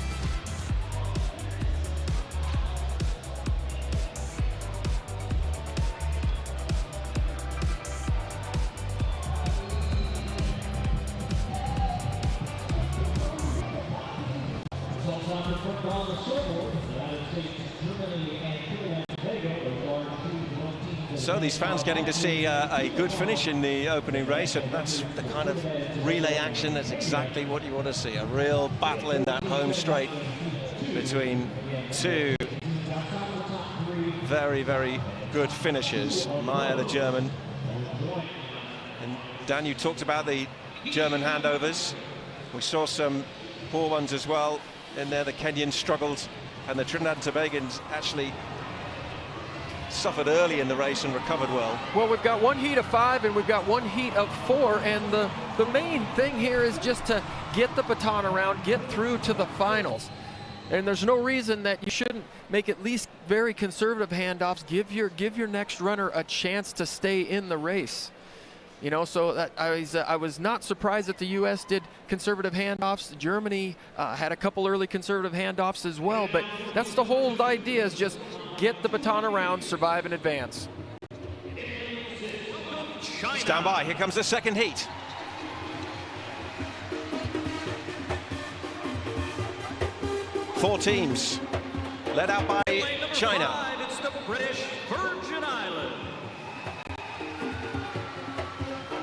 So these fans getting to see a good finish in the opening race, and that's the kind of relay action that's exactly what you want to see. A real battle in that home straight between two very, very good finishers. Meyer, the German. And Dan, you talked about the German handovers. We saw some poor ones as well in there. The Kenyans struggled, and the Trinidad and Tobagans actually suffered early in the race and recovered well. Well, we've got 1 heat of 5 and we've got 1 heat of 4, and the main thing here is just to get the baton around, get through to the finals. And there's no reason that you shouldn't make at least very conservative handoffs. Give your next runner a chance to stay in the race. You know, so that I was not surprised that the U.S. did conservative handoffs. Germany had a couple early conservative handoffs as well, but that's the whole idea, is just get the baton around, survive and advance. Stand by, here comes the second heat. Four teams, led out by China. It's the British Virgin Islands.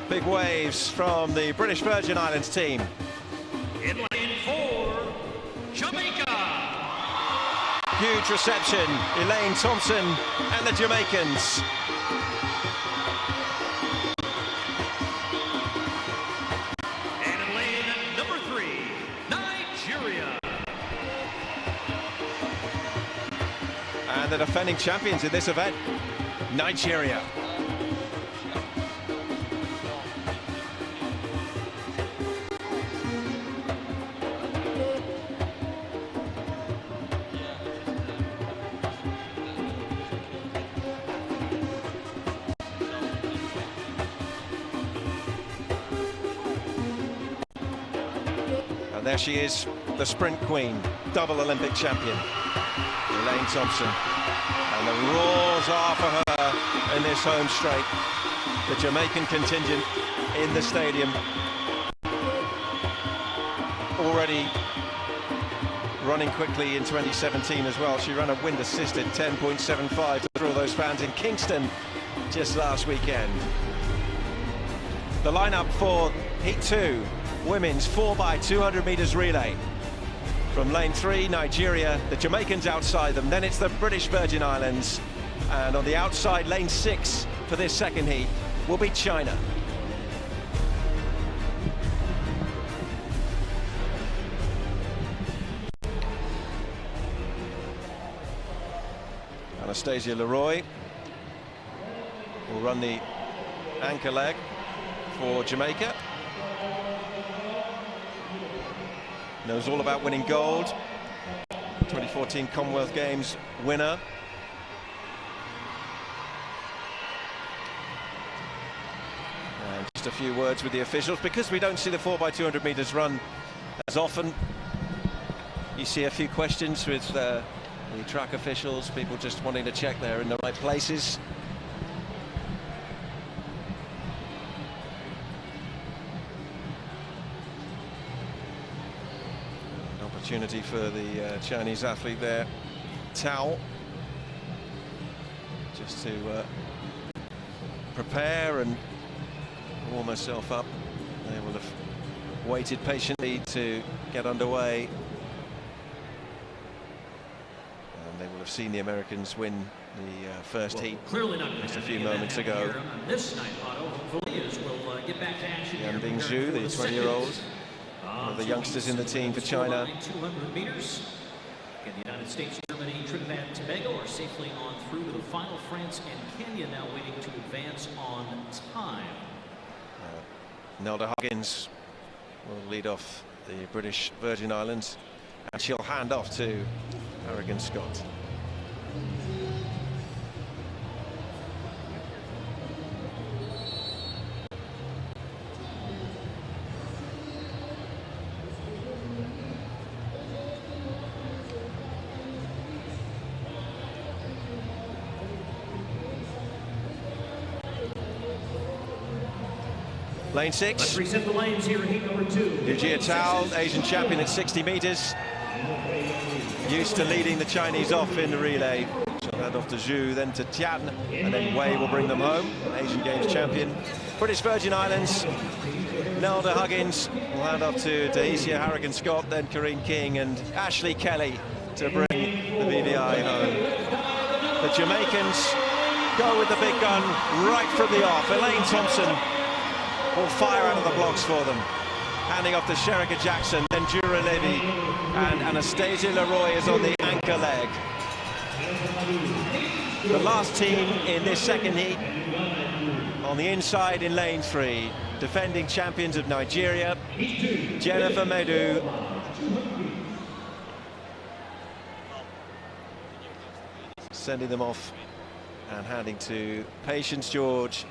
Big waves from the British Virgin Islands team. In lane 4, Jamaica. Huge reception, Elaine Thompson and the Jamaicans. And in lane number 3, And the defending champions in this event, Nigeria. And there she is, the sprint queen, double Olympic champion, Elaine Thompson. And the roars are for her in this home straight. The Jamaican contingent in the stadium already running quickly in 2017 as well. She ran a wind-assisted 10.75 to thrill those fans in Kingston just last weekend. The lineup for Heat 2, women's 4x200 meters relay. From lane 3, Nigeria, the Jamaicans outside them, then it's the British Virgin Islands, and on the outside, lane 6 for this second heat will be China. Anastasia Leroy will run the anchor leg for Jamaica. Knows all about winning gold. 2014 Commonwealth Games winner. And just a few words with the officials, because we don't see the 4x200 meters run as often. You see a few questions with the track officials, people just wanting to check they're in the right places. Opportunity for the Chinese athlete there, Tao, just to prepare and warm herself up. They will have waited patiently to get underway, and they will have seen the Americans win the first heat just a few moments ago. This night, Otto, hopefully, as we'll get back to action. Yan Bingzhu, the 20-year-old. One of the youngsters in the team for China. 200 meters. In the United States, Germany, Trinidad and Tobago are safely on through to the final. France and Kenya now waiting to advance on time. Nelda Huggins will lead off the British Virgin Islands, and she'll hand off to Harrigan Scott. Lane 6. Let's reset the lanes here in heat number 2. Yujia Tao, Asian champion at 60 meters. Used to leading the Chinese off in the relay. She'll hand off to Zhu, then to Tian, and then Wei will bring them home. Asian Games champion. British Virgin Islands, Nelda Huggins will hand off to Daisy Harrigan Scott, then Corinne King and Ashley Kelly to bring the VVI home. The Jamaicans go with the big gun right from the off. Elaine Thompson will fire out of the blocks for them. Handing off to Sherika Jackson, then Jura Levy, and Anastasia Leroy is on the anchor leg. The last team in this second heat on the inside in lane 3, defending champions of Nigeria, Jennifer Medu. Sending them off and handing to Patience George,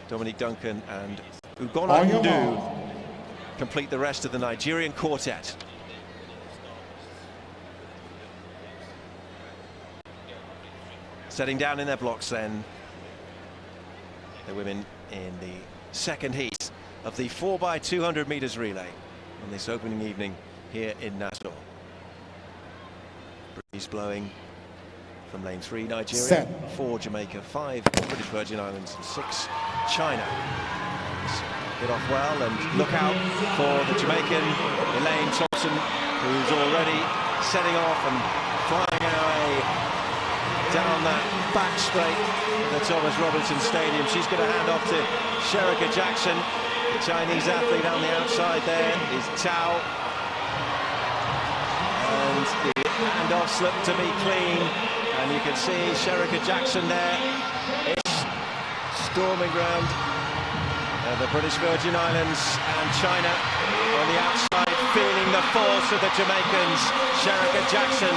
Dominique Duncan and Ugonna Ndu complete the rest of the Nigerian quartet. Setting down in their blocks then, the women in the second heat of the 4x200 meters relay on this opening evening here in Nassau. Breeze blowing from lane 3, Nigeria, 4 Jamaica, 5 British Virgin Islands, and 6 China. Get off well and look out for the Jamaican Elaine Thompson, who's already setting off and flying away down that back straight at the Thomas Robinson Stadium. She's going to hand off to Sherika Jackson. The Chinese athlete on the outside there is Tao. And the handoff slipped to be clean, and you can see Sherika Jackson there. It's storming round the British Virgin Islands and China on the outside, feeling the force of the Jamaicans. Sherika Jackson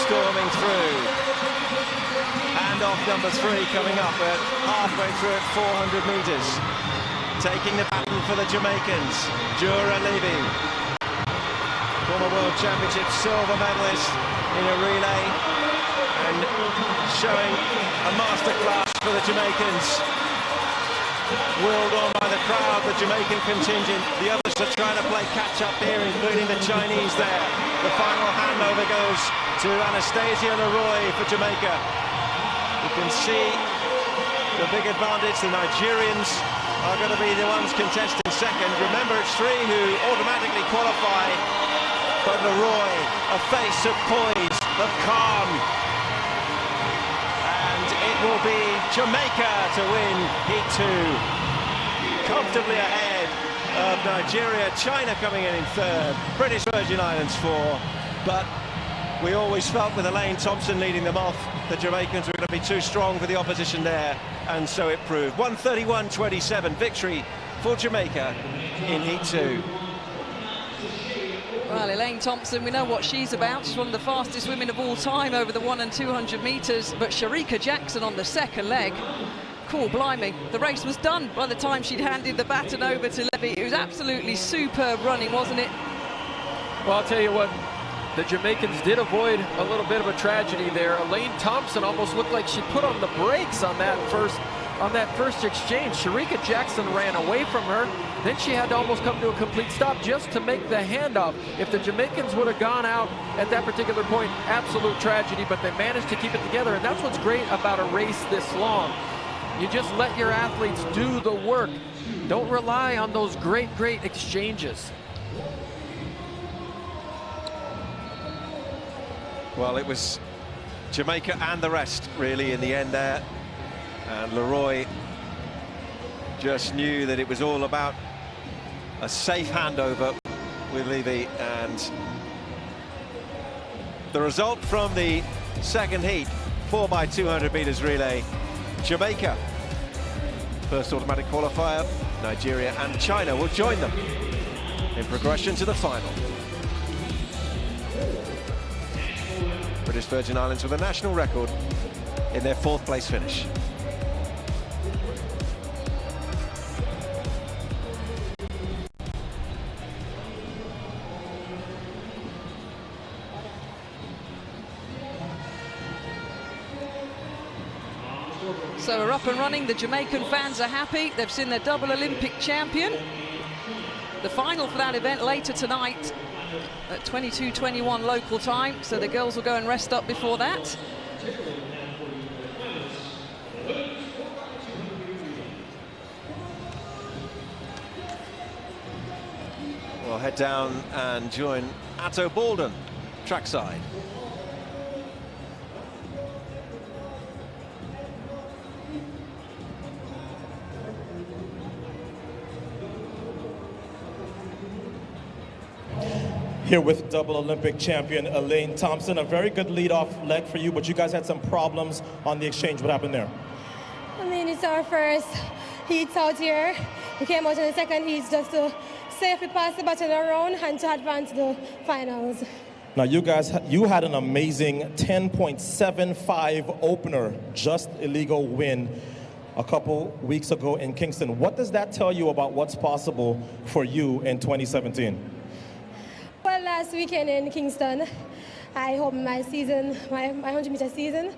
storming through. Handoff number 3 coming up at halfway through at 400 metres. Taking the baton for the Jamaicans, Jura Levy, former World Championship silver medalist in a relay, and showing a masterclass for the Jamaicans. Whirled on by the crowd, the Jamaican contingent. The others are trying to play catch-up here, including the Chinese there. The final handover goes to Anastasia Leroy for Jamaica. You can see the big advantage. The Nigerians are going to be the ones contesting second. Remember, it's 3 who automatically qualify, but Leroy, a face of poise, of calm. And it will be Jamaica to win Heat 2. Comfortably ahead of Nigeria. China coming in 3rd. British Virgin Islands 4. But we always felt with Elaine Thompson leading them off, the Jamaicans were going to be too strong for the opposition there, and so it proved. 131-27 victory for Jamaica in Heat 2. Well, Elaine Thompson, we know what she's about. She's one of the fastest women of all time over the 100 and 200 metres. But Sherika Jackson on the second leg, cool, blimey. The race was done by the time she'd handed the baton over to Levy. It was absolutely superb running, wasn't it? Well, I'll tell you what, the Jamaicans did avoid a little bit of a tragedy there. Elaine Thompson almost looked like she put on the brakes on that first exchange. Sherika Jackson ran away from her. Then she had to almost come to a complete stop just to make the handoff. If the Jamaicans would have gone out at that particular point, absolute tragedy, but they managed to keep it together. And that's what's great about a race this long. You just let your athletes do the work. Don't rely on those great exchanges. Well, it was Jamaica and the rest, really, in the end there. And Leroy just knew that it was all about a safe handover with Levy. And the result from the second heat, 4x200 meters relay, Jamaica, first automatic qualifier. Nigeria and China will join them in progression to the final. British Virgin Islands with a national record in their 4th place finish. So we're up and running. The Jamaican fans are happy. They've seen their double Olympic champion. The final for that event later tonight at 22:21 local time. So the girls will go and rest up before that. We'll head down and join Atto Baldwin trackside. Here with double Olympic champion Elaine Thompson. A very good lead-off leg for you, but you guys had some problems on the exchange. What happened there? I mean, it's our first heats out here. We came out in the second heats just to safely pass the baton around and to advance the finals. Now, you had an amazing 10.75 opener, just illegal win a couple weeks ago in Kingston. What does that tell you about what's possible for you in 2017? Well, last weekend in Kingston, I opened my 100-meter season.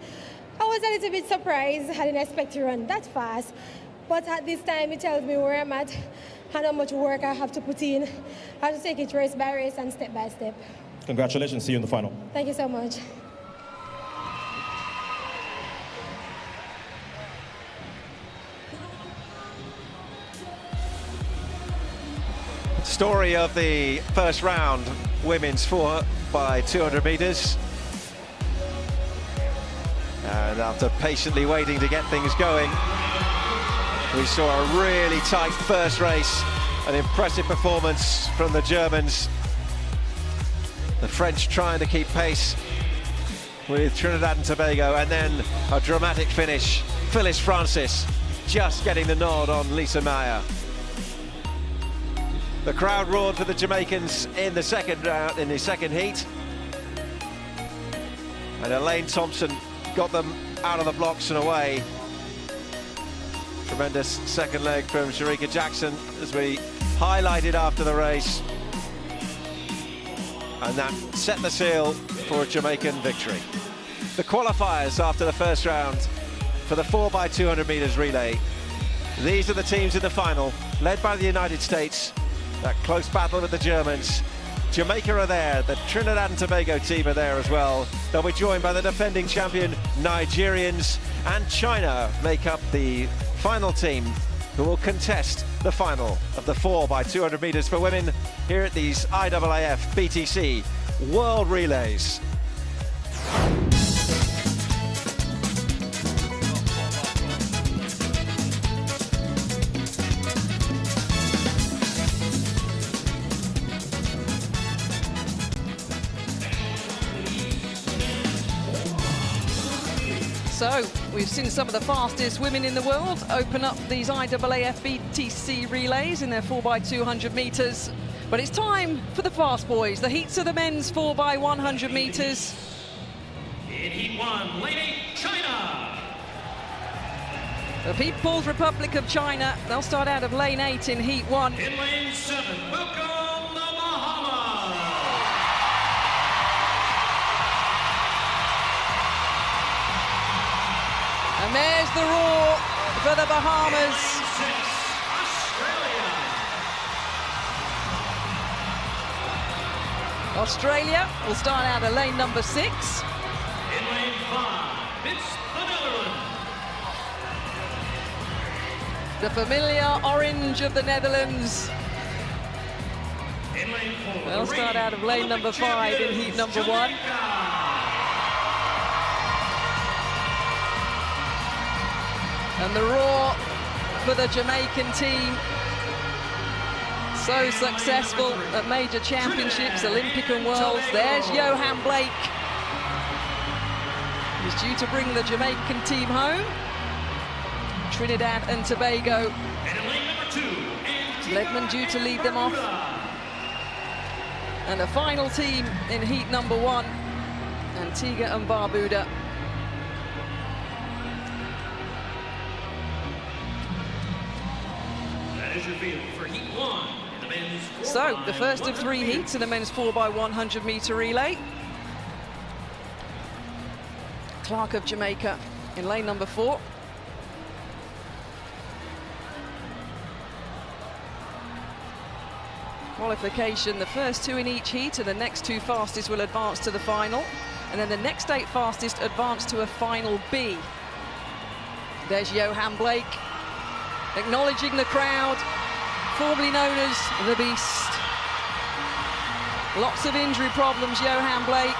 I was a little bit surprised. I didn't expect to run that fast. But at this time, it tells me where I'm at and how much work I have to put in. I have to take it race by race and step by step. Congratulations. See you in the final. Thank you so much. Story of the first round, women's 4x200 meters. And after patiently waiting to get things going, we saw a really tight first race, an impressive performance from the Germans. The French trying to keep pace with Trinidad and Tobago, and then a dramatic finish. Phyllis Francis just getting the nod on Lisa Meyer. The crowd roared for the Jamaicans in the second round, in the second heat. And Elaine Thompson got them out of the blocks and away. Tremendous second leg from Sharika Jackson, as we highlighted after the race. And that set the seal for a Jamaican victory. The qualifiers after the first round for the 4x200 meters relay. These are the teams in the final, led by the United States. That close battle with the Germans. Jamaica are there, the Trinidad and Tobago team are there as well. They'll be joined by the defending champion Nigerians, and China make up the final team who will contest the final of the 4x200 meters for women here at these IAAF BTC World Relays. So, we've seen some of the fastest women in the world open up these IAAF BTC relays in their 4x200 meters. But it's time for the fast boys. The heats of the men's 4x100 meters. In Heat 1, Lane 8, China. The People's Republic of China. They'll start out of lane 8 in Heat 1. In lane 7, welcome the Bahamas. And there's the roar for the Bahamas. Australia will start out at lane number 6. In lane 5, it's the Netherlands. The familiar orange of the Netherlands. In lane 4, they'll start out of lane number 5 in heat number 1. And the roar for the Jamaican team. So successful at major championships, Olympic and Worlds. There's Johan Blake. He's due to bring the Jamaican team home. Trinidad and Tobago. And in lane number 2, Ledman due to lead them off. And the final team in heat number 1, Antigua and Barbuda. That is your field for Heat 1 in the men's 4x100. So, the first of 3 heats in the men's 4x100 meter relay. Clark of Jamaica in lane number 4. Qualification, the first 2 in each heat, and the next 2 fastest will advance to the final. And then the next 8 fastest advance to a final B. There's Johan Blake, acknowledging the crowd, formerly known as the Beast. Lots of injury problems, Johan Blake,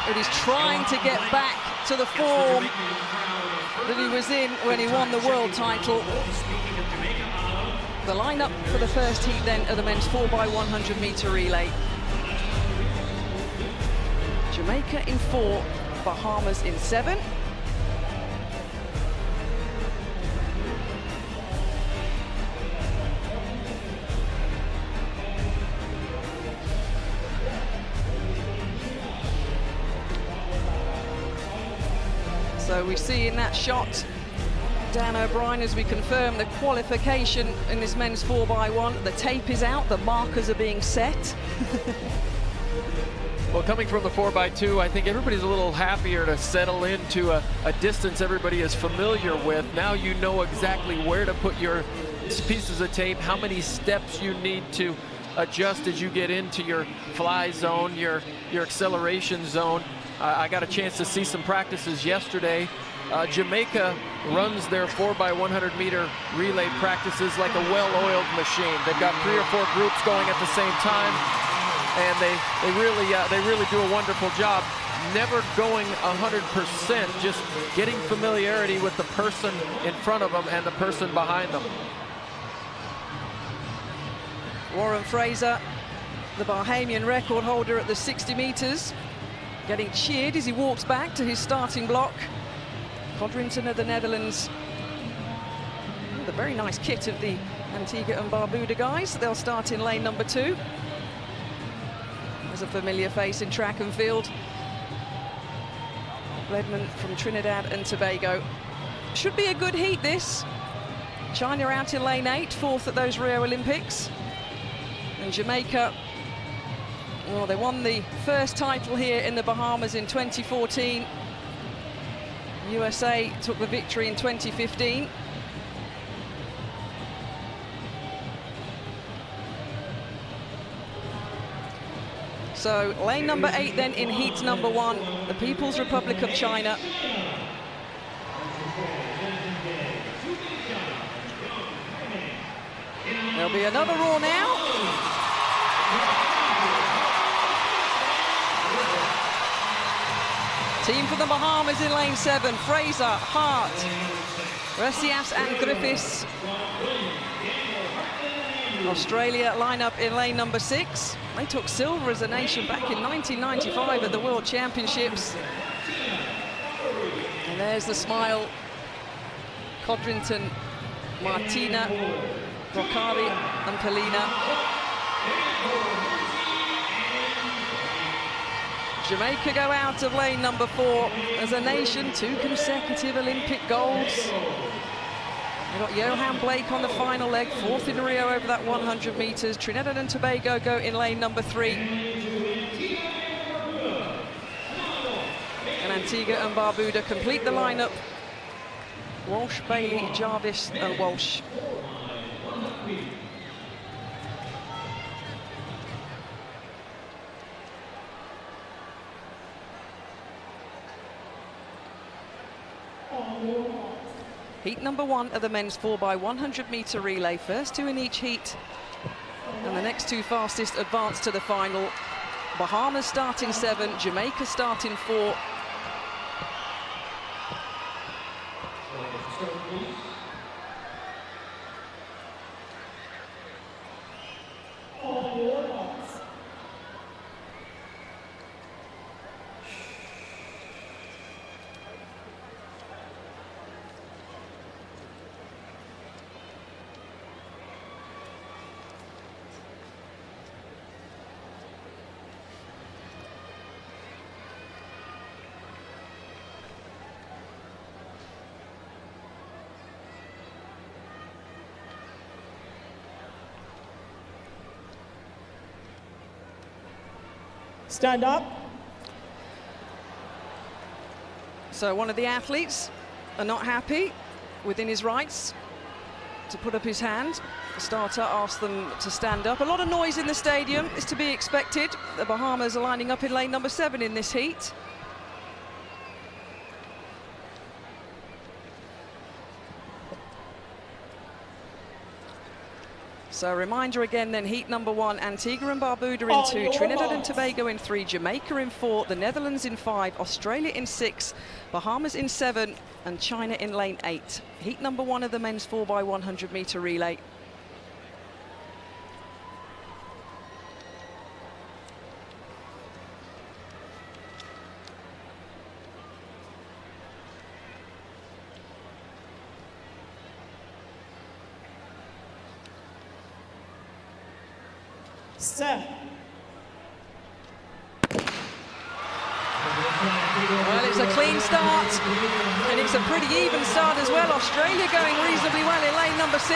but he's trying to get back to the form that he was in when he won the world title. The lineup for the first heat then of the men's 4x100 meter relay. Jamaica in 4, Bahamas in 7. So we see in that shot Dan O'Brien as we confirm the qualification in this men's 4x1. The tape is out, the markers are being set. Well, coming from the 4x2, I think everybody's a little happier to settle into a distance everybody is familiar with. Now you know exactly where to put your pieces of tape, how many steps you need to adjust as you get into your fly zone, your acceleration zone. I got a chance to see some practices yesterday. Jamaica runs their 4x100 meter relay practices like a well-oiled machine. They've got 3 or 4 groups going at the same time, and they really do a wonderful job. Never going 100%, just getting familiarity with the person in front of them and the person behind them. Warren Fraser, the Bahamian record holder at the 60 meters. getting cheered as he walks back to his starting block. Codrington of the Netherlands. The very nice kit of the Antigua and Barbuda guys. They'll start in lane number 2. There's a familiar face in track and field. Bledman from Trinidad and Tobago. Should be a good heat, this. China out in lane 8, 4th at those Rio Olympics. And Jamaica, well, they won the first title here in the Bahamas in 2014. USA took the victory in 2015. So lane number 8 then in heat number 1, the People's Republic of China. There'll be another roar now. Team from the Bahamas in lane 7, Fraser, Hart, Grasse and Griffiths. Australia line up in lane number 6. They took silver as a nation back in 1995 at the World Championships. And there's the smile. Codrington, Martina, Brocari and Polina. Jamaica go out of lane number 4 as a nation, 2 consecutive Olympic golds. We've got Johan Blake on the final leg, 4th in Rio over that 100 meters. Trinidad and Tobago go in lane number 3. And Antigua and Barbuda complete the lineup. Walsh, Bailey, Jarvis and Walsh. Heat number 1 of the men's 4x100 meter relay. First 2 in each heat. And the next 2 fastest advance to the final. Bahamas starting 7, Jamaica starting 4. Stand up. So one of the athletes are not happy, within his rights to put up his hand. The starter asked them to stand up. A lot of noise in the stadium is to be expected. The Bahamas are lining up in lane number 7 in this heat. So a reminder again then, heat number 1, Antigua and Barbuda in 2, Trinidad and Tobago in 3, Jamaica in 4, the Netherlands in 5, Australia in 6, Bahamas in 7 and China in lane 8. Heat number 1 of the men's 4x100 meter relay. Set. Well, it's a clean start, and it's a pretty even start as well. Australia going reasonably well in lane number 6. The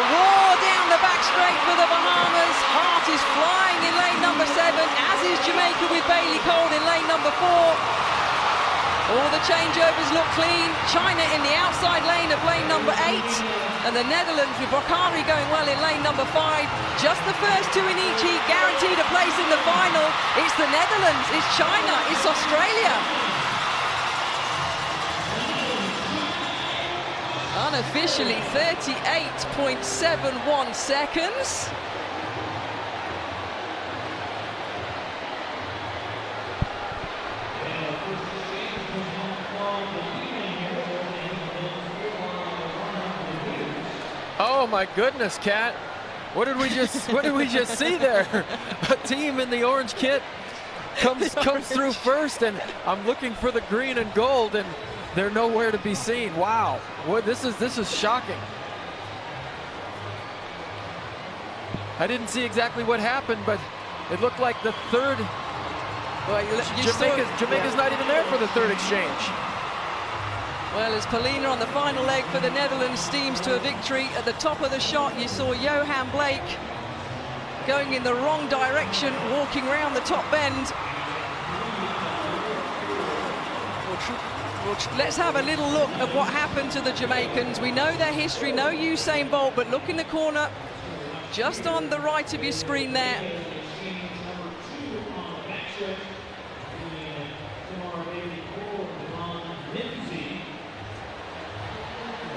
roar down the back straight for the Bahamas. Hart is flying in lane number 7, as is Jamaica with Bailey Cole in lane number 4. All the changeovers look clean. China in the outside lane of lane number 8. And the Netherlands with Brocari going well in lane number 5. Just the first 2 in each heat, guaranteed a place in the final. It's the Netherlands, it's China, it's Australia. Unofficially 38.71 seconds. Oh my goodness, Kat. What did we just see there? A team in the orange kit comes through first, and I'm looking for the green and gold, and they're nowhere to be seen. Wow, this is shocking. I didn't see exactly what happened, but it looked like the third. Well, Jamaica's not even there for the third exchange. Well, as Polina on the final leg for the Netherlands steams to a victory, at the top of the shot you saw Johan Blake going in the wrong direction, walking around the top bend. Let's have a little look at what happened to the Jamaicans. We know their history, no Usain Bolt, but look in the corner, just on the right of your screen there.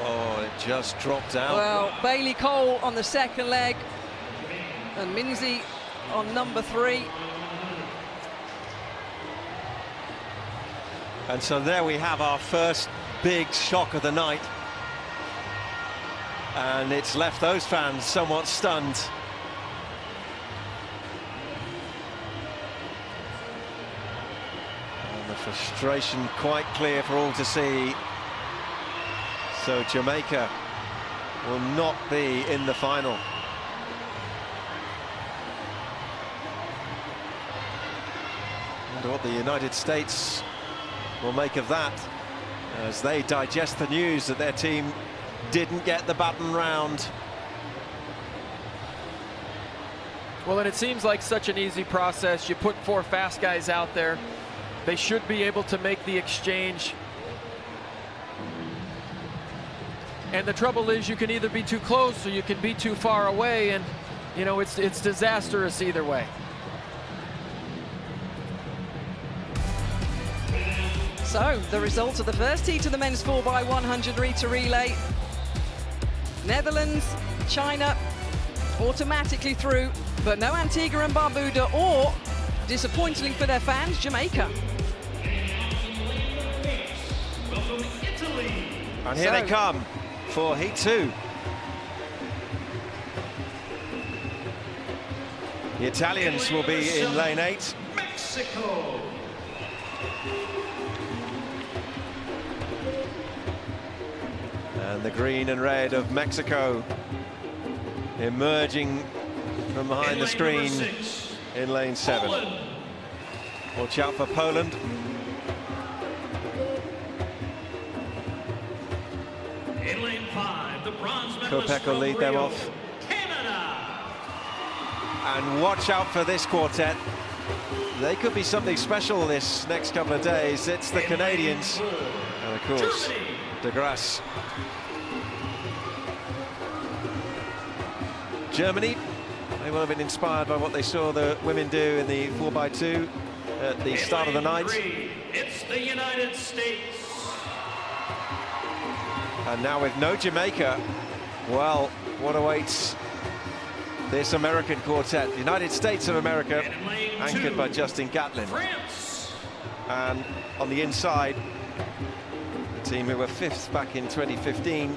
Oh, it just dropped out. Well, Bailey Cole on the second leg, and Minzy on number 3. And so there we have our first big shock of the night. And it's left those fans somewhat stunned. And the frustration quite clear for all to see. So Jamaica will not be in the final. I wonder what the United States will make of that as they digest the news that their team didn't get the button round. Well, and it seems like such an easy process. You put 4 fast guys out there. They should be able to make the exchange. And the trouble is, you can either be too close or you can be too far away, and you know it's disastrous either way. So the results of the first heat of the men's 4x100 meter relay: Netherlands, China automatically through, but no Antigua and Barbuda, or disappointingly for their fans, Jamaica. And here they come for heat 2. The Italians will be in lane 8. Mexico. And the green and red of Mexico emerging from behind the screen in lane 7. Poland. Watch out for Poland. In lane 5, the bronze medalist Kopek will from lead them Rio, off. Canada. And watch out for this quartet. They could be something special this next couple of days. It's the Canadians. And of course, Germany. Grasse. Germany, they will have been inspired by what they saw the women do in the 4x2 at the start of the night. It's the United States. And now with no Jamaica, well, what awaits this American quartet? The United States of America, anchored by Justin Gatlin. France. And on the inside, the team who were 5th back in 2015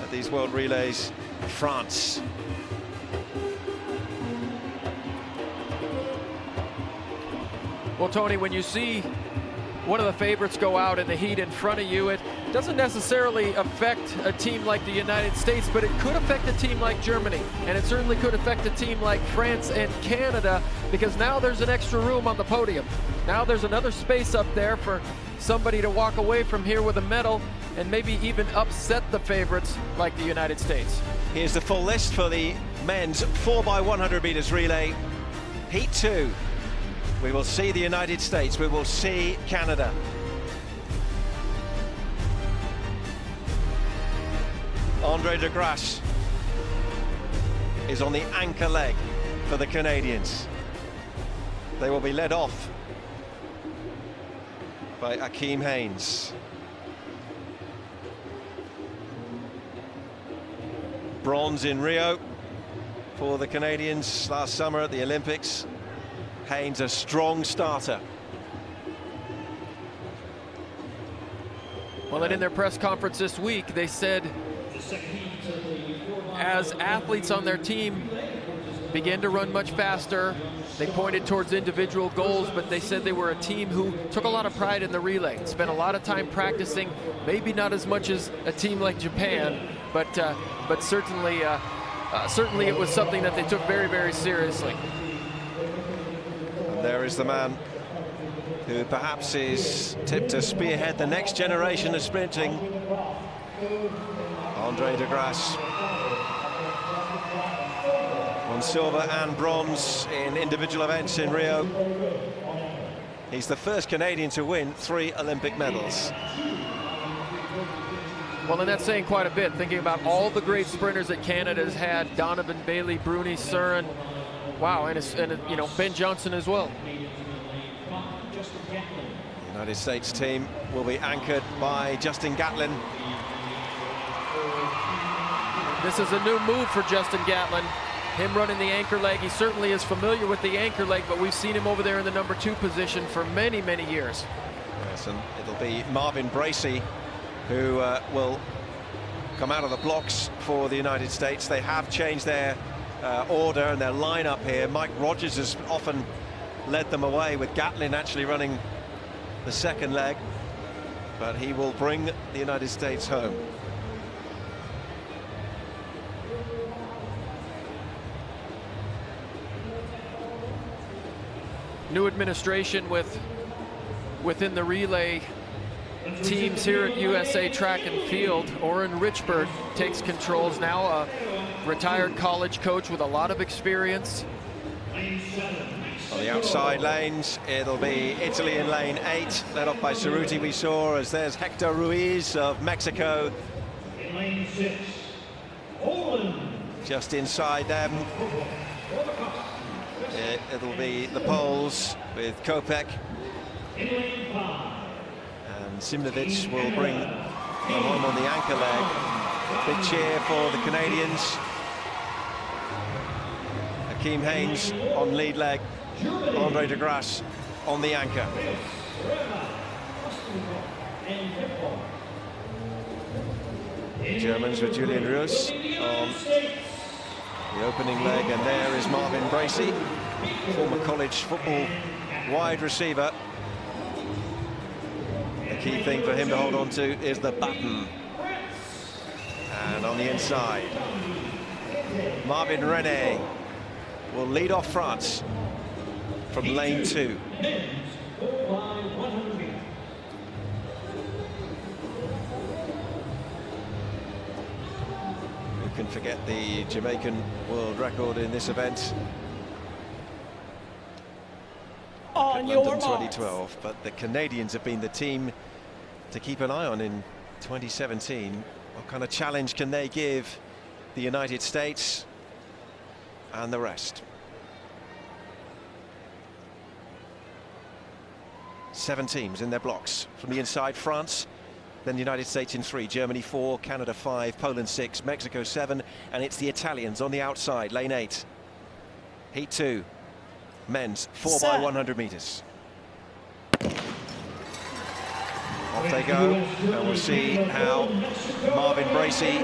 at these World Relays, France. Well, Tony, when you see one of the favorites go out in the heat in front of you, it doesn't necessarily affect a team like the United States, but it could affect a team like Germany, and it certainly could affect a team like France and Canada, because now there's an extra room on the podium. Now there's another space up there for somebody to walk away from here with a medal and maybe even upset the favorites like the United States. Here's the full list for the men's 4x100 meters relay. Heat 2. We will see the United States, we will see Canada. Andre de Grasse is on the anchor leg for the Canadians. They will be led off by Akeem Haynes. Bronze in Rio for the Canadians last summer at the Olympics. Haynes, a strong starter. Well, and in their press conference this week, they said as athletes on their team, began to run much faster. They pointed towards individual goals, but they said they were a team who took a lot of pride in the relay, spent a lot of time practicing, maybe not as much as a team like Japan, but certainly it was something that they took very, very seriously. And there is the man who perhaps is tipped to spearhead the next generation of sprinting, Andre de Grasse. Won silver and bronze in individual events in Rio. He's the first Canadian to win 3 Olympic medals. Well, and that's saying quite a bit, thinking about all the great sprinters that Canada has had: Donovan Bailey, Bruni Surin, wow, and you know, Ben Johnson as well. The United States team will be anchored by Justin Gatlin. This is a new move for Justin Gatlin. Him running the anchor leg. He certainly is familiar with the anchor leg, but we've seen him over there in the number 2 position for many, many years. Yes, and it'll be Marvin Bracy who will come out of the blocks for the United States. They have changed their order and their lineup here. Mike Rogers has often led them away, with Gatlin actually running the second leg, but he will bring the United States home. New administration within the relay teams here at USA Track and Field. Oren Richburg takes controls now, a retired college coach with a lot of experience. On the outside lanes, it'll be Italy in lane 8, led up by Cerruti, we saw, as there's Hector Ruiz of Mexico. Just inside them. It'll be the Poles with Kopek. And Simnovic will bring them home on the anchor leg. Big cheer for the Canadians. Hakeem Haynes on lead leg. Andre de Grasse on the anchor. The Germans with Julian Roos on the opening leg, and there is Marvin Bracy, former college football wide receiver. The key thing for him to hold on to is the button. And on the inside, Marvin René will lead off France from lane 2. Who can forget the Jamaican world record in this event? On your London marks. 2012, but the Canadians have been the team to keep an eye on in 2017. What kind of challenge can they give the United States and the rest? 7 teams in their blocks. From the inside, France, then the United States in 3, Germany 4, Canada 5, Poland 6, Mexico 7, and it's the Italians on the outside, lane 8. Heat 2, men's 4x100 meters. Off they go, and we'll see how Marvin Bracy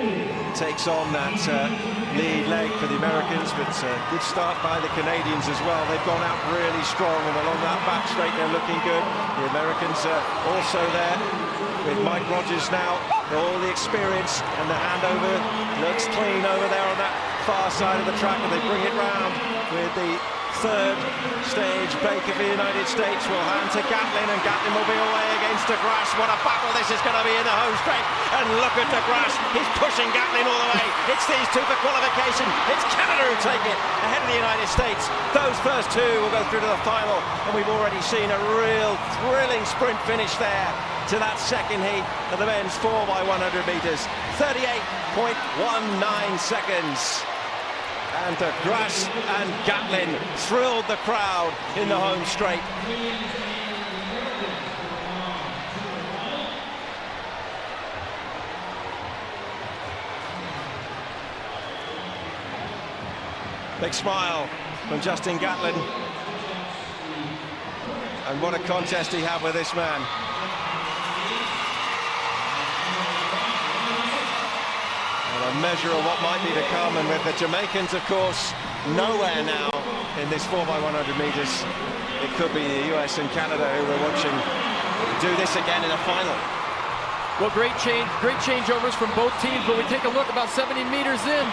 takes on that lead leg for the Americans, but good start by the Canadians as well. They've gone out really strong, and along that back straight they're looking good. The Americans are also there with Mike Rogers now. All the experience, and the handover looks clean over there on that far side of the track, and they bring it round with the third stage. Baker for the United States will hand to Gatlin, and Gatlin will be away against de Grasse. What a battle this is going to be in the home straight. And look at de Grasse, he's pushing Gatlin all the way. It's these two for qualification. It's Canada who take it ahead of the United States. Those first 2 will go through to the final, and we've already seen a real thrilling sprint finish there to that second heat of the men's 4x100 meters. 38.19 seconds. And de Grasse and Gatlin thrilled the crowd in the home straight. Big smile from Justin Gatlin. And what a contest he had with this man. And a a measure of what might be to come, and with the Jamaicans, of course, nowhere now in this 4x100 meters. It could be the US and Canada who we're watching do this again in a final. Well, great changeovers from both teams, but we take a look about 70 meters in.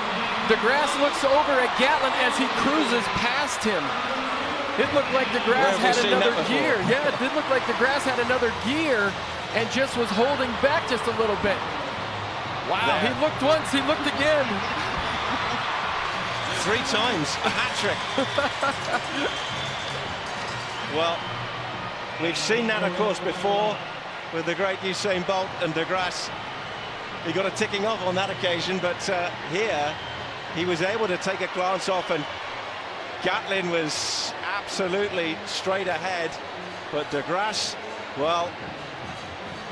Grasse looks over at Gatlin as he cruises past him. It looked like Grasse had another gear. Yeah, it did look like Grasse had another gear and just was holding back just a little bit. Wow, there. He looked once, he looked again. 3 times, a hat-trick. Well, we've seen that, of course, before with the great Usain Bolt and Grasse. He got a ticking off on that occasion, but here he was able to take a glance off, and Gatlin was absolutely straight ahead, but Grasse, well,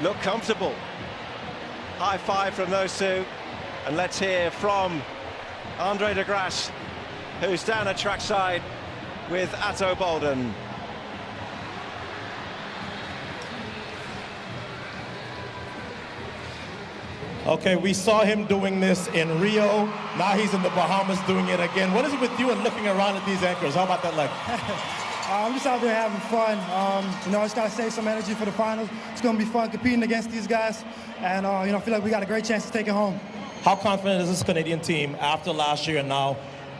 looked comfortable. High five from those two, and let's hear from Andre Grasse, who's down at trackside with Atto Bolden. Okay, we saw him doing this in Rio. Now he's in the Bahamas doing it again. What is it with you and looking around at these anchors? How about that leg? I'm just out there having fun. You know, I just got to save some energy for the finals. It's going to be fun competing against these guys. And, you know, I feel like we got a great chance to take it home. How confident is this Canadian team after last year and now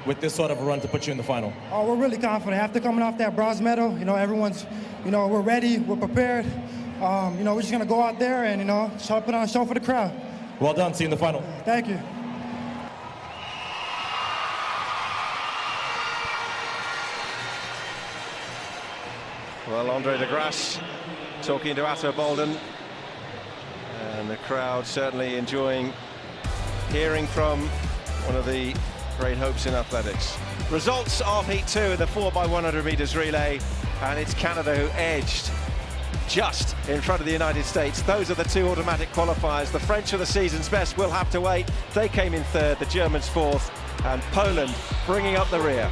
with this sort of a run to put you in the final? Oh, we're really confident. After coming off that bronze medal, you know, everyone's, you know, we're ready, we're prepared. You know, we're just going to go out there and, you know, try to put on a show for the crowd. Well done. See you in the final. Thank you. Well, Andre Grasse talking to Atto Bolden, and the crowd certainly enjoying hearing from one of the great hopes in athletics. Results of Heat 2 in the 4x100 meters relay, and it's Canada who edged just in front of the United States. Those are the 2 automatic qualifiers. The French are the season's best. We'll have to wait. They came in 3rd, the Germans 4th, and Poland bringing up the rear.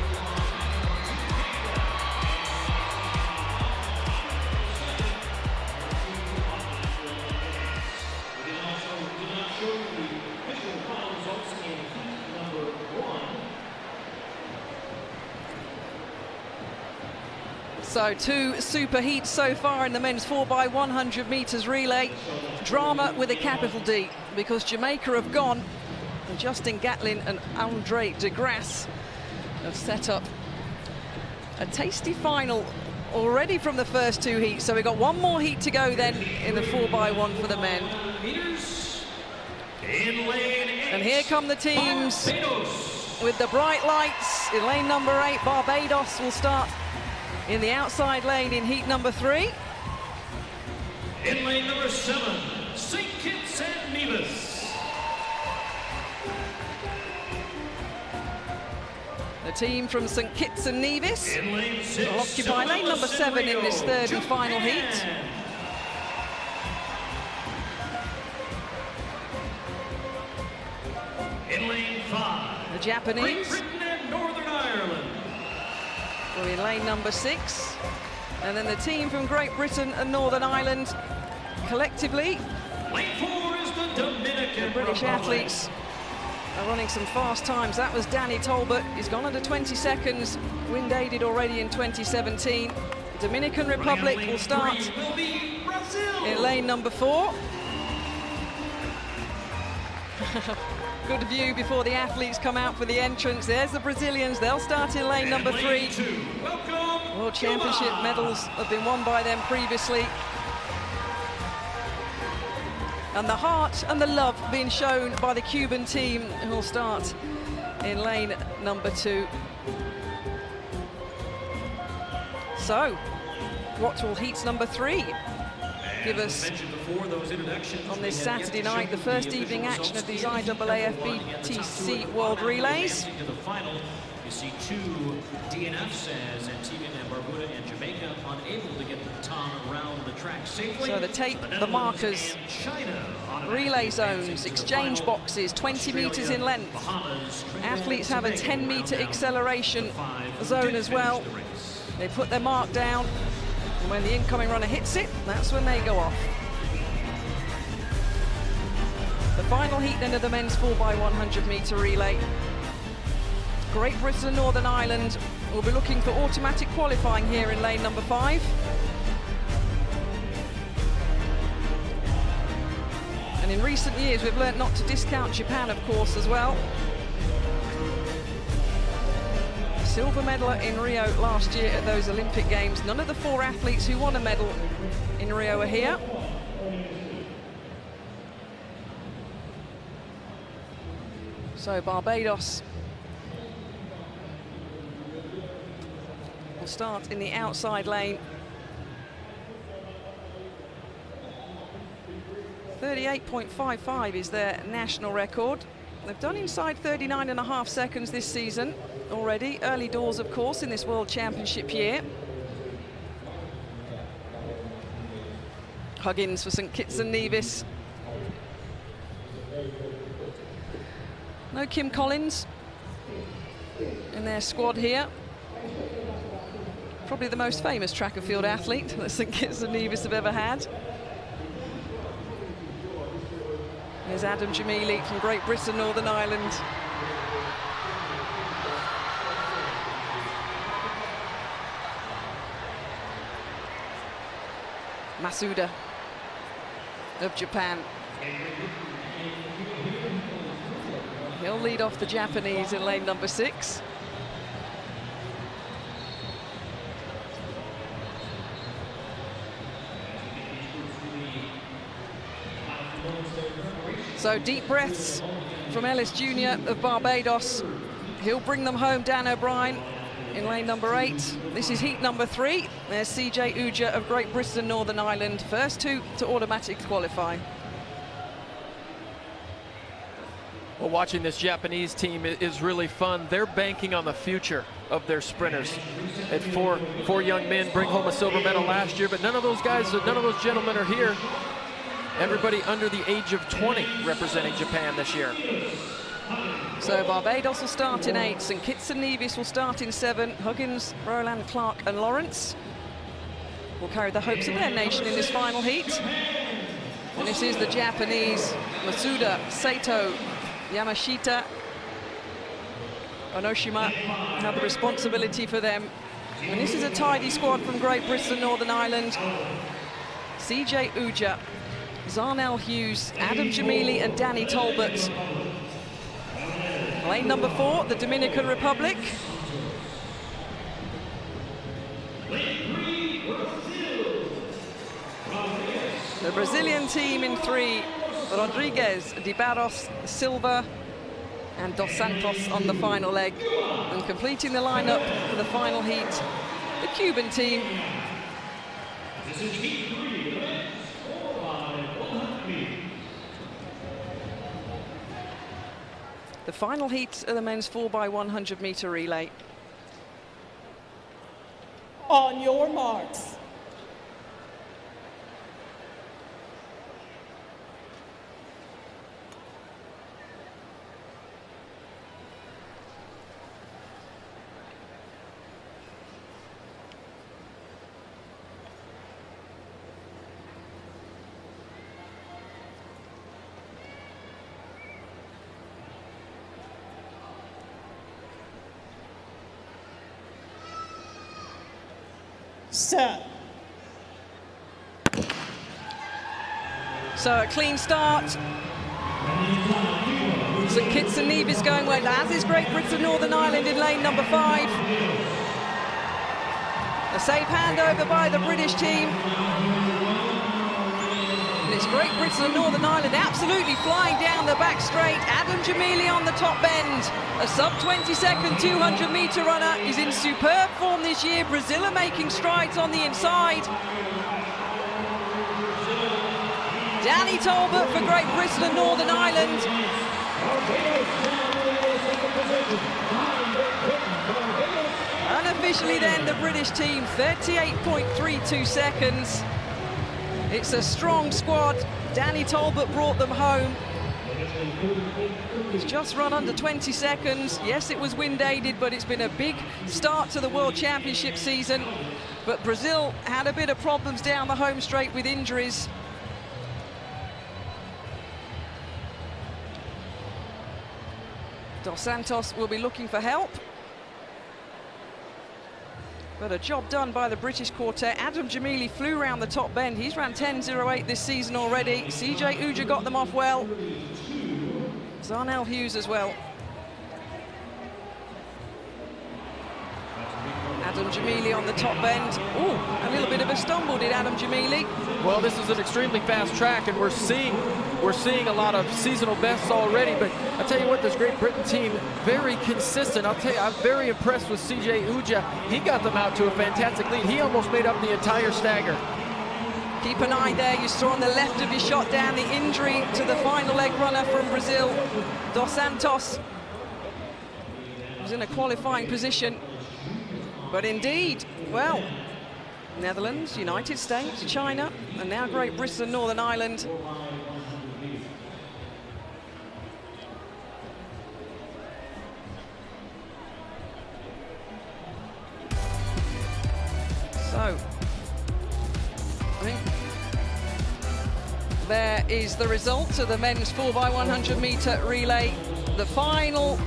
So 2 super heats so far in the men's 4x100 meters relay. Drama with a capital D, because Jamaica have gone, and Justin Gatlin and Andre Grasse have set up a tasty final already from the first 2 heats. So we've got 1 more heat to go then in the 4x1 for the men. And here come the teams with the bright lights. In lane number 8, Barbados will start in the outside lane in heat number 3. In lane number 7, St. Kitts and Nevis. The team from St. Kitts and Nevis In lane 6, will occupy lane number 7 in this 3rd and final heat. In lane 5, The Japanese Great Britain and Northern Ireland. will be in lane number 6. And then the team from Great Britain and Northern Ireland, collectively, Lane 4 is the Dominican the British Republic. athletes are running some fast times. That was Danny Talbot. He's gone under 20 seconds, wind aided already in 2017. The Dominican Republic will start will be Brazil. in lane number 4. Good view before the athletes come out for the entrance. There's the Brazilians. They'll start in lane number 3. Welcome, World Championship Cuba. medals have been won by them previously. And the heart and the love being shown by the Cuban team, who will start in lane number 2. So, what will heats number 3 give us on this Saturday night, the first evening action of these IAAF BTC World Relays? To the final, you see 2 DNFs as Antigua and Barbuda and Jamaica unable to get the baton around the track safely. So the tape, the markers, relay zones, exchange boxes, 20 meters in length. Athletes have a 10-meter acceleration zone as well. They put their mark down, and when the incoming runner hits it, that's when they go off. The The final heat then of the men's 4x100 metre relay. Great Britain and Northern Ireland will be looking for automatic qualifying here in lane number 5. And in recent years, we've learnt not to discount Japan, of course, as well. Silver medaler in Rio last year at those Olympic Games. None of the 4 athletes who won a medal in Rio are here. So Barbados will start in the outside lane. 38.55 is their national record. They've done inside 39.5 seconds this season already. Early doors, of course, in this World Championship year. Huggins for St Kitts and Nevis. No Kim Collins in their squad here. Probably the most famous track and field athlete that St Kitts and Nevis have ever had. There's Adam Jamili from Great Britain, Northern Ireland. Masuda of Japan. He'll lead off the Japanese in lane number 6. So deep breaths from Ellis Jr. of Barbados. He'll bring them home, Dan O'Brien, in lane number 8. This is heat number 3. There's CJ Uja of Great Britain, Northern Ireland. First 2 to automatically qualify. Well, watching this Japanese team is really fun. They're banking on the future of their sprinters. Had four young men bring home a silver medal last year, but none of those guys, none of those gentlemen are here. Everybody under the age of 20 representing Japan this year. So Barbados will start in 8. St Kitts and Nevis will start in 7. Huggins, Roland, Clark and Lawrence will carry the hopes of their nation in this final heat. And this is the Japanese. Masuda, Saito, Yamashita, Onoshima have the responsibility for them. And this is a tidy squad from Great Britain, Northern Ireland. CJ Uja, Zarnell Hughes, Adam Jamili and Danny Talbot. Lane number 4, the Dominican Republic. The Brazilian team in 3, Rodriguez, Di Barros, Silva and Dos Santos on the final leg. And completing the lineup for the final heat, the Cuban team. The final heat of the men's 4x100 metre relay. On your marks. Set. So a clean start. St Kitts and Nevis going well, as is Great Britain, Northern Ireland in lane number 5. A safe handover by the British team. And it's Great Britain and Northern Ireland absolutely flying down the back straight. Adam Jamili on the top bend. A sub-20-second 200-metre runner. He's in superb form this year. Brazil are making strides on the inside. Danny Talbot for Great Britain and Northern Ireland. Unofficially then, the British team, 38.32 seconds. It's a strong squad. Danny Talbot brought them home. He's just run under 20 seconds. Yes, it was wind-aided, but it's been a big start to the World Championship season. But Brazil had a bit of problems down the home straight with injuries. Dos Santos will be looking for help. But a job done by the British quartet. Adam Jamili flew round the top bend. He's ran 10.08 this season already. CJ Uja got them off well. Zarnell Hughes as well. Adam Jamili on the top bend. Ooh, a little bit of a stumble, did Adam Jamili. Well, this is an extremely fast track, and we're seeing a lot of seasonal bests already. But I'll tell you what, this Great Britain team, very consistent. I'll tell you, I'm very impressed with CJ Uja. He got them out to a fantastic lead. He almost made up the entire stagger. Keep an eye there. You saw on the left of your shot down the injury to the final leg runner from Brazil, Dos Santos. Was in a qualifying position. But indeed, well, Netherlands, United States, China, and now Great Britain, Northern Ireland. So, I think there is the result of the men's 4x100 meter relay. The final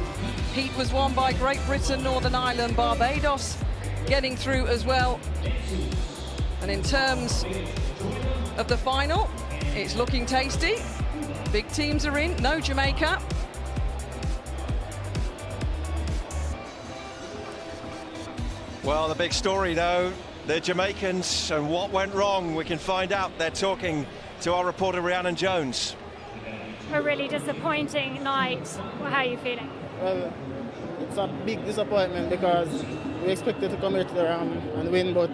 heat was won by Great Britain, Northern Ireland, Barbados getting through as well. And in terms of the final, it's looking tasty. Big teams are in, no Jamaica. Well, the big story though, the Jamaicans and what went wrong, we can find out. They're talking to our reporter Rhiannon Jones. A really disappointing night. Well, how are you feeling? Well, it's a big disappointment because we expected to come here to the Ram and win, but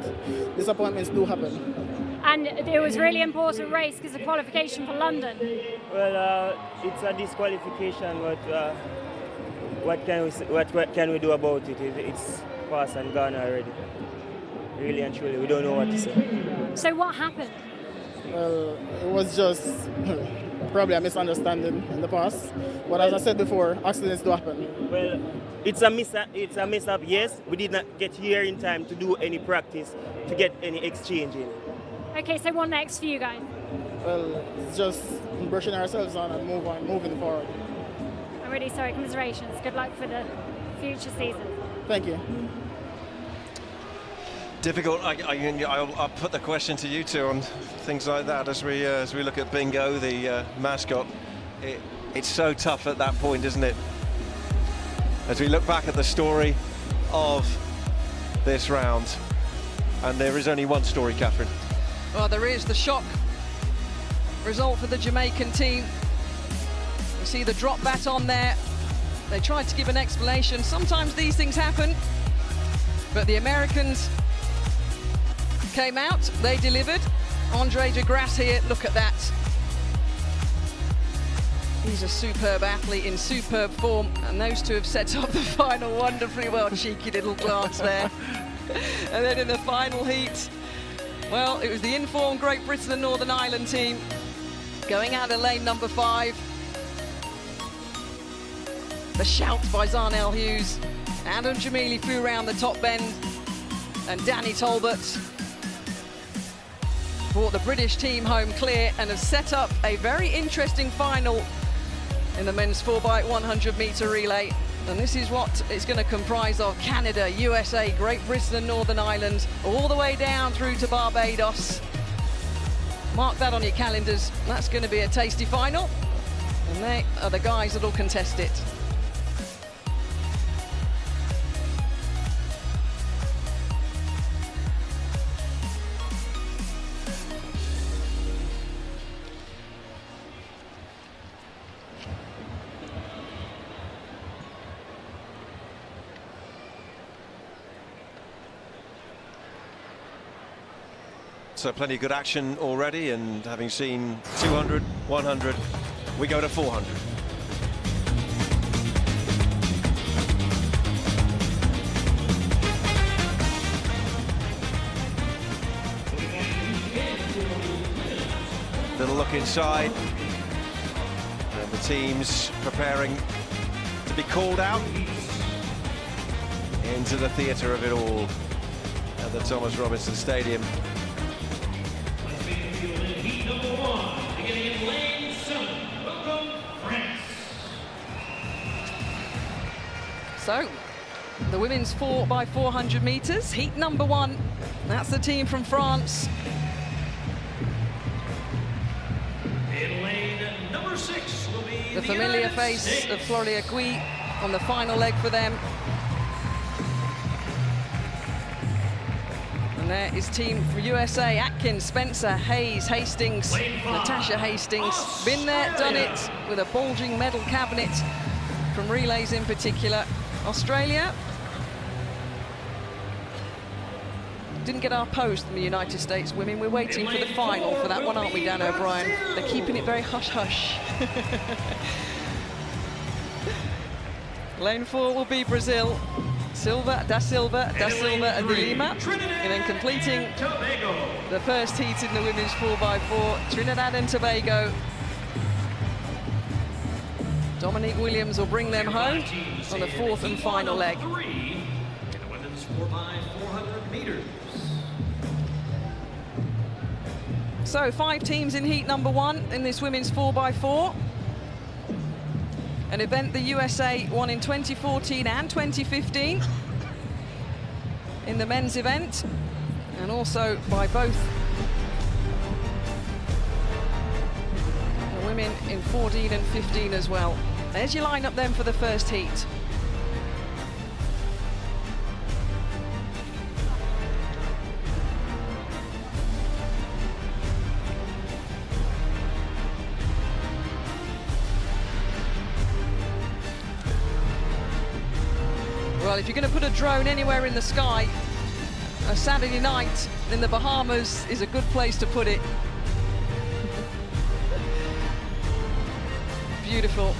disappointments do happen. And it was a really important race because of qualification for London. Well, it's a disqualification, but what can we do about it? It's past and gone already. Really and truly, we don't know what to say. So what happened? Well, it was just probably a misunderstanding in the past. But as I said before, accidents do happen. Well, it's a mishap, yes. We did not get here in time to do any practice, to get any exchange in. Okay, so what next for you guys? Well, it's just brushing ourselves on and moving forward. I'm really sorry, commiserations. Good luck for the future season. Thank you. Difficult. I'll put the question to you two on things like that as we look at Bingo, the mascot. It's so tough at that point, isn't it? As we look back at the story of this round, and there is only one story, Catherine. Well, there is the shock result for the Jamaican team. You see the drop baton there. They tried to give an explanation. Sometimes these things happen, but the Americans came out, they delivered. Andre de Grasse here, look at that. He's a superb athlete in superb form, and those two have set up the final wonderfully well. Cheeky little glance there. And then in the final heat, well, it was the informed Great Britain and Northern Ireland team going out of lane number 5. The shout by Zarnell Hughes. Adam Jamili flew around the top bend, and Danny Talbot brought the British team home clear and has set up a very interesting final in the men's 4x100 meter relay. And this is what it's going to comprise of: Canada, USA, Great Britain and Northern Ireland, all the way down through to Barbados. Mark that on your calendars. That's going to be a tasty final. And they are the guys that will contest it. So plenty of good action already, and having seen 200, 100, we go to 400. Little look inside, and the teams preparing to be called out into the theatre of it all at the Thomas Robinson Stadium. Heat number 1, beginning in lane 7. Welcome, France. So, the women's 4x400 meters, heat number 1. That's the team from France. In lane number 6 will be The familiar United face States. of Florida Gui on the final leg for them. And there is team for USA, Atkins, Spencer, Hayes, Hastings, Natasha Hastings. Been there, done it, with a bulging medal cabinet from relays in particular. Australia didn't get our post from the United States women. We're waiting for the final for that one, aren't we, Dan O'Brien? They're keeping it very hush-hush. Lane 4 will be Brazil. Da Silva, and De Lima. And then completing the first heat in the women's 4x4, Trinidad and Tobago. Dominique Williams will bring them home on the 4th and final leg. In the women's 4x400 meters. So 5 teams in heat number 1 in this women's 4x4. An event the USA won in 2014 and 2015 in the men's event, and also by both the women in 14 and 15 as well. There's your lineup then for the first heat. Well, if you're going to put a drone anywhere in the sky, a Saturday night in the Bahamas is a good place to put it. Beautiful.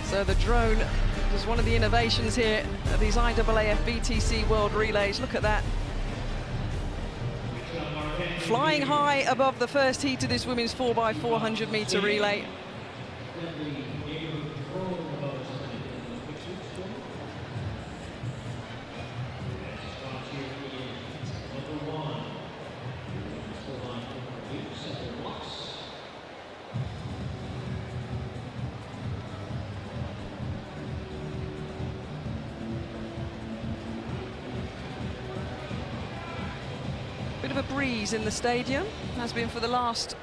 So the drone is one of the innovations here at these IAAF BTC World Relays. Look at that. Flying high above the first heat of this women's 4x400 meter relay. Bit of a breeze in the stadium, has been for the last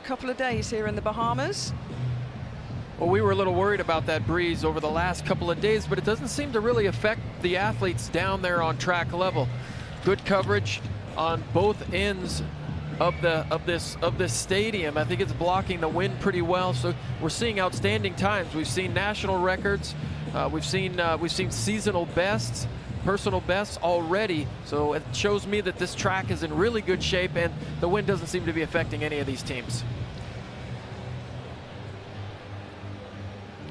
couple of days here in the Bahamas. Well, we were a little worried about that breeze over the last couple of days, but it doesn't seem to really affect the athletes down there on track level. Good coverage on both ends of this stadium. I think it's blocking the wind pretty well, so we're seeing outstanding times. We've seen national records, we've seen seasonal bests, personal bests already, so it shows me that this track is in really good shape, and the wind doesn't seem to be affecting any of these teams.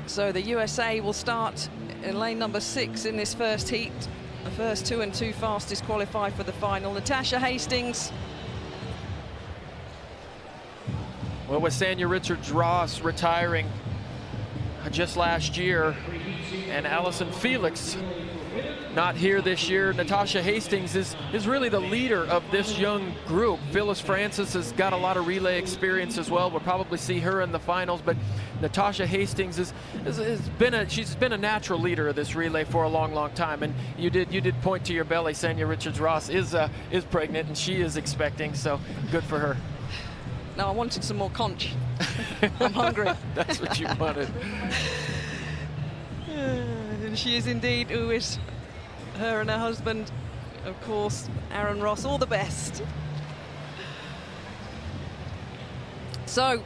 So the USA will start in lane number 6 in this first heat. The first 2 and 2 fastest qualify for the final. Natasha Hastings. Well, with Sanya Richards-Ross retiring just last year, and Allison Felix not here this year, Natasha Hastings is really the leader of this young group. Phyllis Francis has got a lot of relay experience as well. We'll probably see her in the finals, but Natasha Hastings she's been a natural leader of this relay for a long time. And you did point to your belly. Sanya Richards-Ross is pregnant, and she is expecting, so good for her. No, I wanted some more conch. I'm hungry. That's what you wanted. And she is indeed, who is her and her husband, of course, Aaron Ross, all the best. So,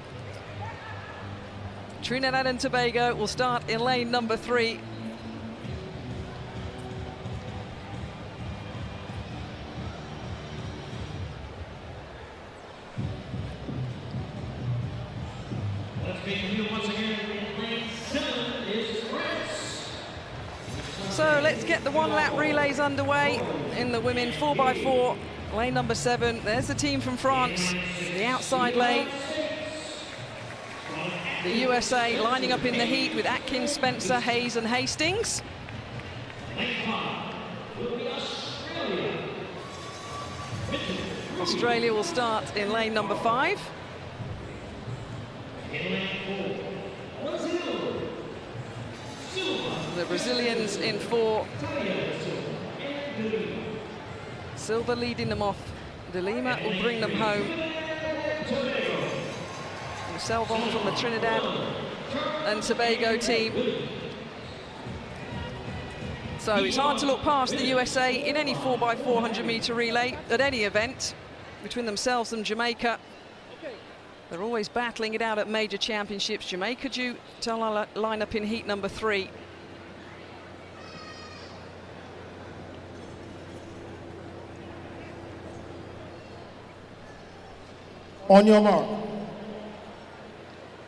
Trinidad and Tobago will start in lane number 3. So let's get the one-lap relays underway in the women 4x4, lane number 7. There's the team from France, the outside lane. The USA lining up in the heat with Atkins, Spencer, Hayes and Hastings. Australia will start in lane number 5. The Brazilians in 4. Silva leading them off. De Lima will bring them home. And Selvon from the Trinidad and Tobago team. So it's hard to look past the USA in any 4x400 metre relay at any event. Between themselves and Jamaica, they're always battling it out at major championships. Jamaica due to line up in heat number 3. On your mark.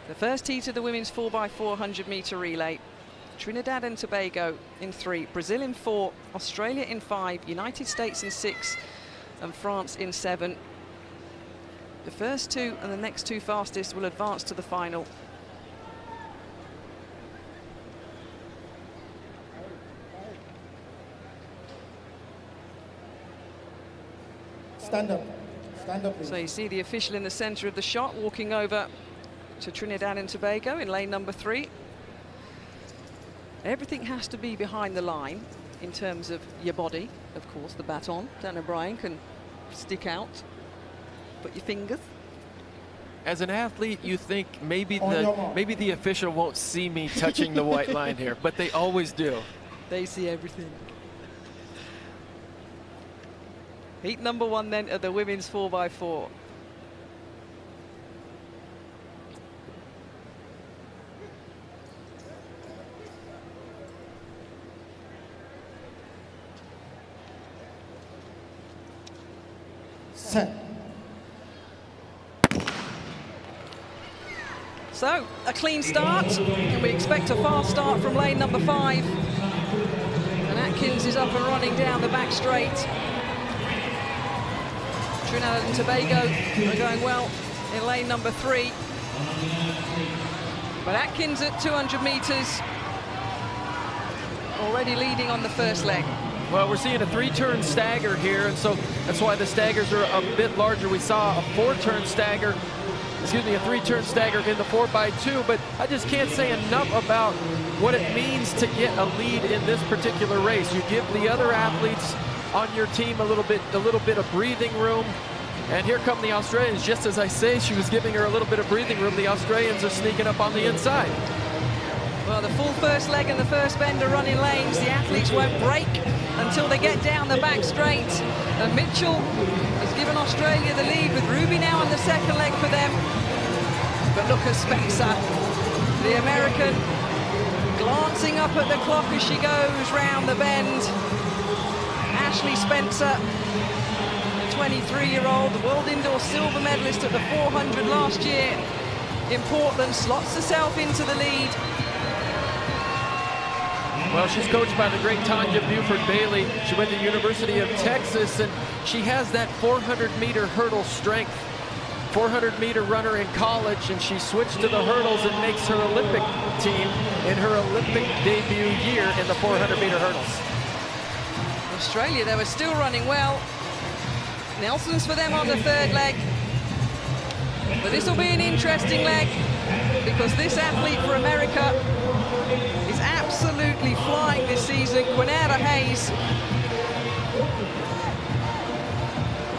The first heat of the women's 4x400 metre relay. Trinidad and Tobago in 3, Brazil in 4, Australia in 5, United States in 6, and France in 7. The first 2 and the next 2 fastest will advance to the final. Stand up. Stand up, please. So you see the official in the centre of the shot walking over to Trinidad and Tobago in lane number 3. Everything has to be behind the line in terms of your body, of course. The baton, Dan O'Brien, can stick out. Put your fingers. As an athlete, you think maybe the official won't see me touching the white line here, but they always do. They see everything. Heat number 1 then of the women's 4x4. Set. So, a clean start, and we expect a fast start from lane number 5. And Atkins is up and running down the back straight. Trinidad and Tobago are going well in lane number 3. But Atkins at 200 metres, already leading on the first leg. Well, we're seeing a 3-turn stagger here, and so that's why the staggers are a bit larger. We saw a 4-turn stagger, excuse me, a 3-turn stagger in the 4x2, but I just can't say enough about what it means to get a lead in this particular race. You give the other athletes on your team a little bit of breathing room. And here come the Australians. Just as I say, she was giving her a little bit of breathing room. The Australians are sneaking up on the inside. Well, the full first leg and the first bend are running lanes. The athletes won't break until they get down the back straight. And Mitchell has given Australia the lead with Ruby now on the second leg for them. But look at Spencer, the American, glancing up at the clock as she goes round the bend. Ashley Spencer, the 23-year-old, the world indoor silver medalist at the 400 last year in Portland, slots herself into the lead. Well, she's coached by the great Tanya Buford-Bailey. She went to the University of Texas, and she has that 400-meter hurdle strength. 400-meter runner in college, and she switched to the hurdles and makes her Olympic team in her Olympic debut year in the 400-meter hurdles. Australia, they were still running well. Nelson's for them on the third leg. But this will be an interesting leg because this athlete for America is absolutely flying this season, Quinera Hayes.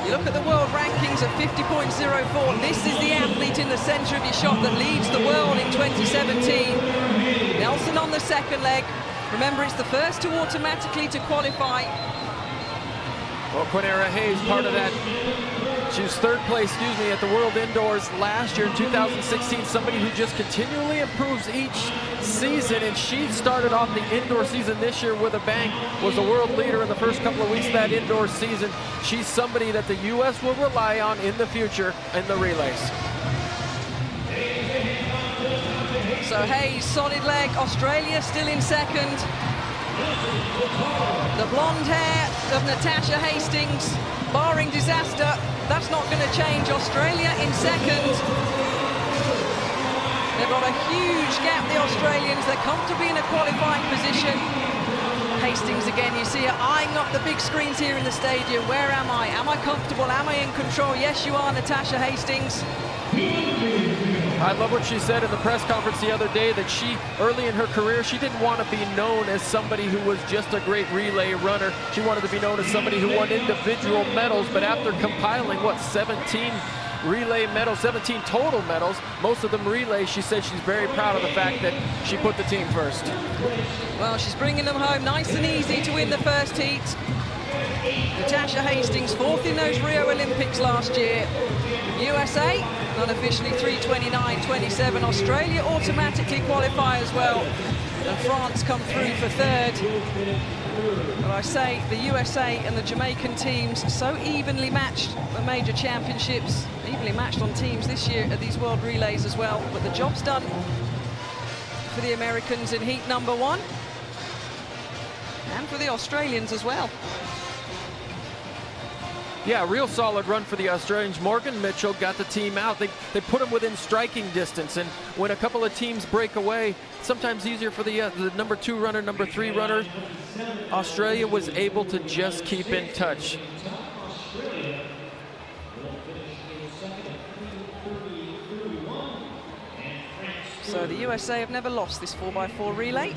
You look at the world rankings at 50.04. This is the athlete in the center of your shot that leads the world in 2017. Nelson on the second leg. Remember, it's the first two automatically to qualify. Well, Quinera Hayes, part of that. She was third place, at the World Indoors last year in 2016. Somebody who just continually improves each season, and she started off the indoor season this year with a bang, was the world leader in the first couple of weeks of that indoor season. She's somebody that the U.S. will rely on in the future in the relays. So Hayes, solid leg. Australia still in second. The blonde hair of Natasha Hastings, barring disaster, that's not going to change. Australia in second. They've got a huge gap, the Australians. They're comfortably in a qualifying position. Hastings again, you see her eyeing up the big screens here in the stadium. Where am I? Am I comfortable? Am I in control? Yes, you are, Natasha Hastings. I love what she said in the press conference the other day, that she, early in her career, she didn't want to be known as somebody who was just a great relay runner. She wanted to be known as somebody who won individual medals, but after compiling, 17 relay medals, 17 total medals, most of them relay, she said she's very proud of the fact that she put the team first. Well, she's bringing them home nice and easy to win the first heat. Natasha Hastings, 4th in those Rio Olympics last year. USA, unofficially 3:29.27. Australia automatically qualify as well. And France come through for 3rd. But I say the USA and the Jamaican teams so evenly matched the major championships, evenly matched on teams this year at these World Relays as well. But the job's done for the Americans in heat number 1. And for the Australians as well. Yeah, real solid run for the Australians. Morgan Mitchell got the team out. They put them within striking distance, and when a couple of teams break away, sometimes easier for the number 2 runner, number 3 runner. Australia was able to just keep in touch. So the USA have never lost this 4x4 relay.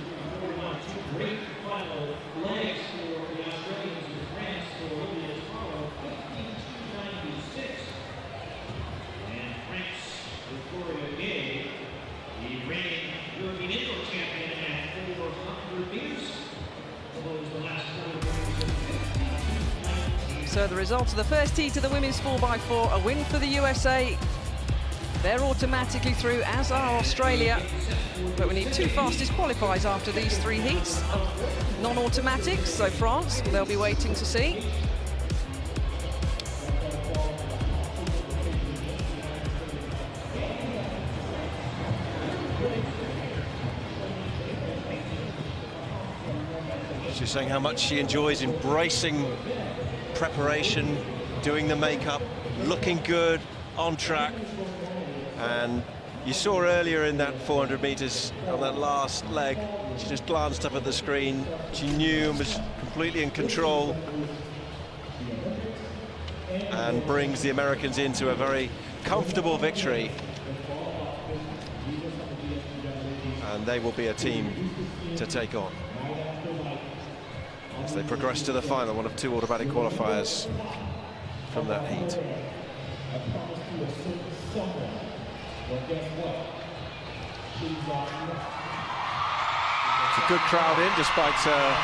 So the result of the first heat of the women's 4x4, a win for the USA. They're automatically through, as are Australia. But we need 2 fastest qualifiers after these 3 heats. Non-automatics, so France, they'll be waiting to see. She's saying how much she enjoys embracing preparation, doing the makeup, looking good, on track. And you saw earlier in that 400 meters on that last leg, she just glanced up at the screen. She knew and was completely in control, and brings the Americans into a very comfortable victory. And they will be a team to take on as they progress to the final, one of 2 automatic qualifiers from that heat. It's a good crowd in, despite a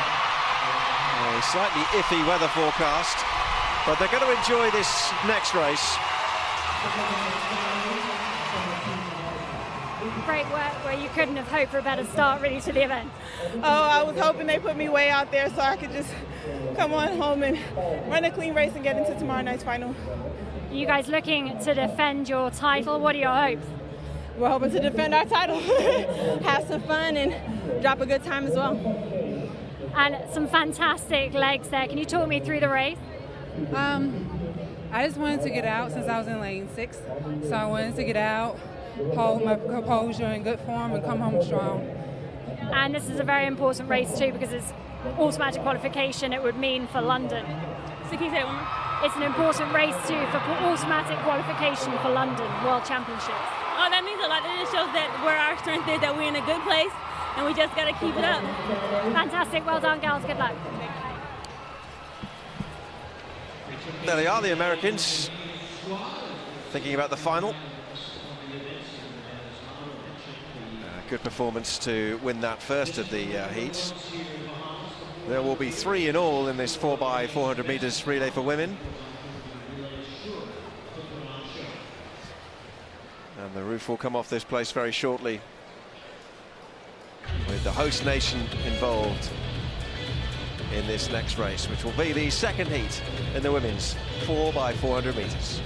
slightly iffy weather forecast, but they're going to enjoy this next race. Great work, where you couldn't have hoped for a better start really to the event. Oh, I was hoping they put me way out there so I could just come on home and run a clean race and get into tomorrow night's final. You guys looking to defend your title? What are your hopes? We're hoping to defend our title, have some fun, and drop a good time as well. And some fantastic legs there. Can you talk me through the race? I just wanted to get out since I was in lane 6. So I wanted to get out, hold my composure in good form, and come home strong. And this is a very important race too, because it's automatic qualification. It would mean for London. So can you say it one more? It's an important race too for automatic qualification for London World Championships. Oh, that means a lot. It just shows that where our strength is, that we're in a good place, and we just got to keep it up. Fantastic. Well done, gals. Good luck. There they are, the Americans, thinking about the final. Good performance to win that first of the heats. There will be 3 in all in this 4x400 meters relay for women. And the roof will come off this place very shortly, with the host nation involved in this next race, which will be the second heat in the women's 4x400 meters.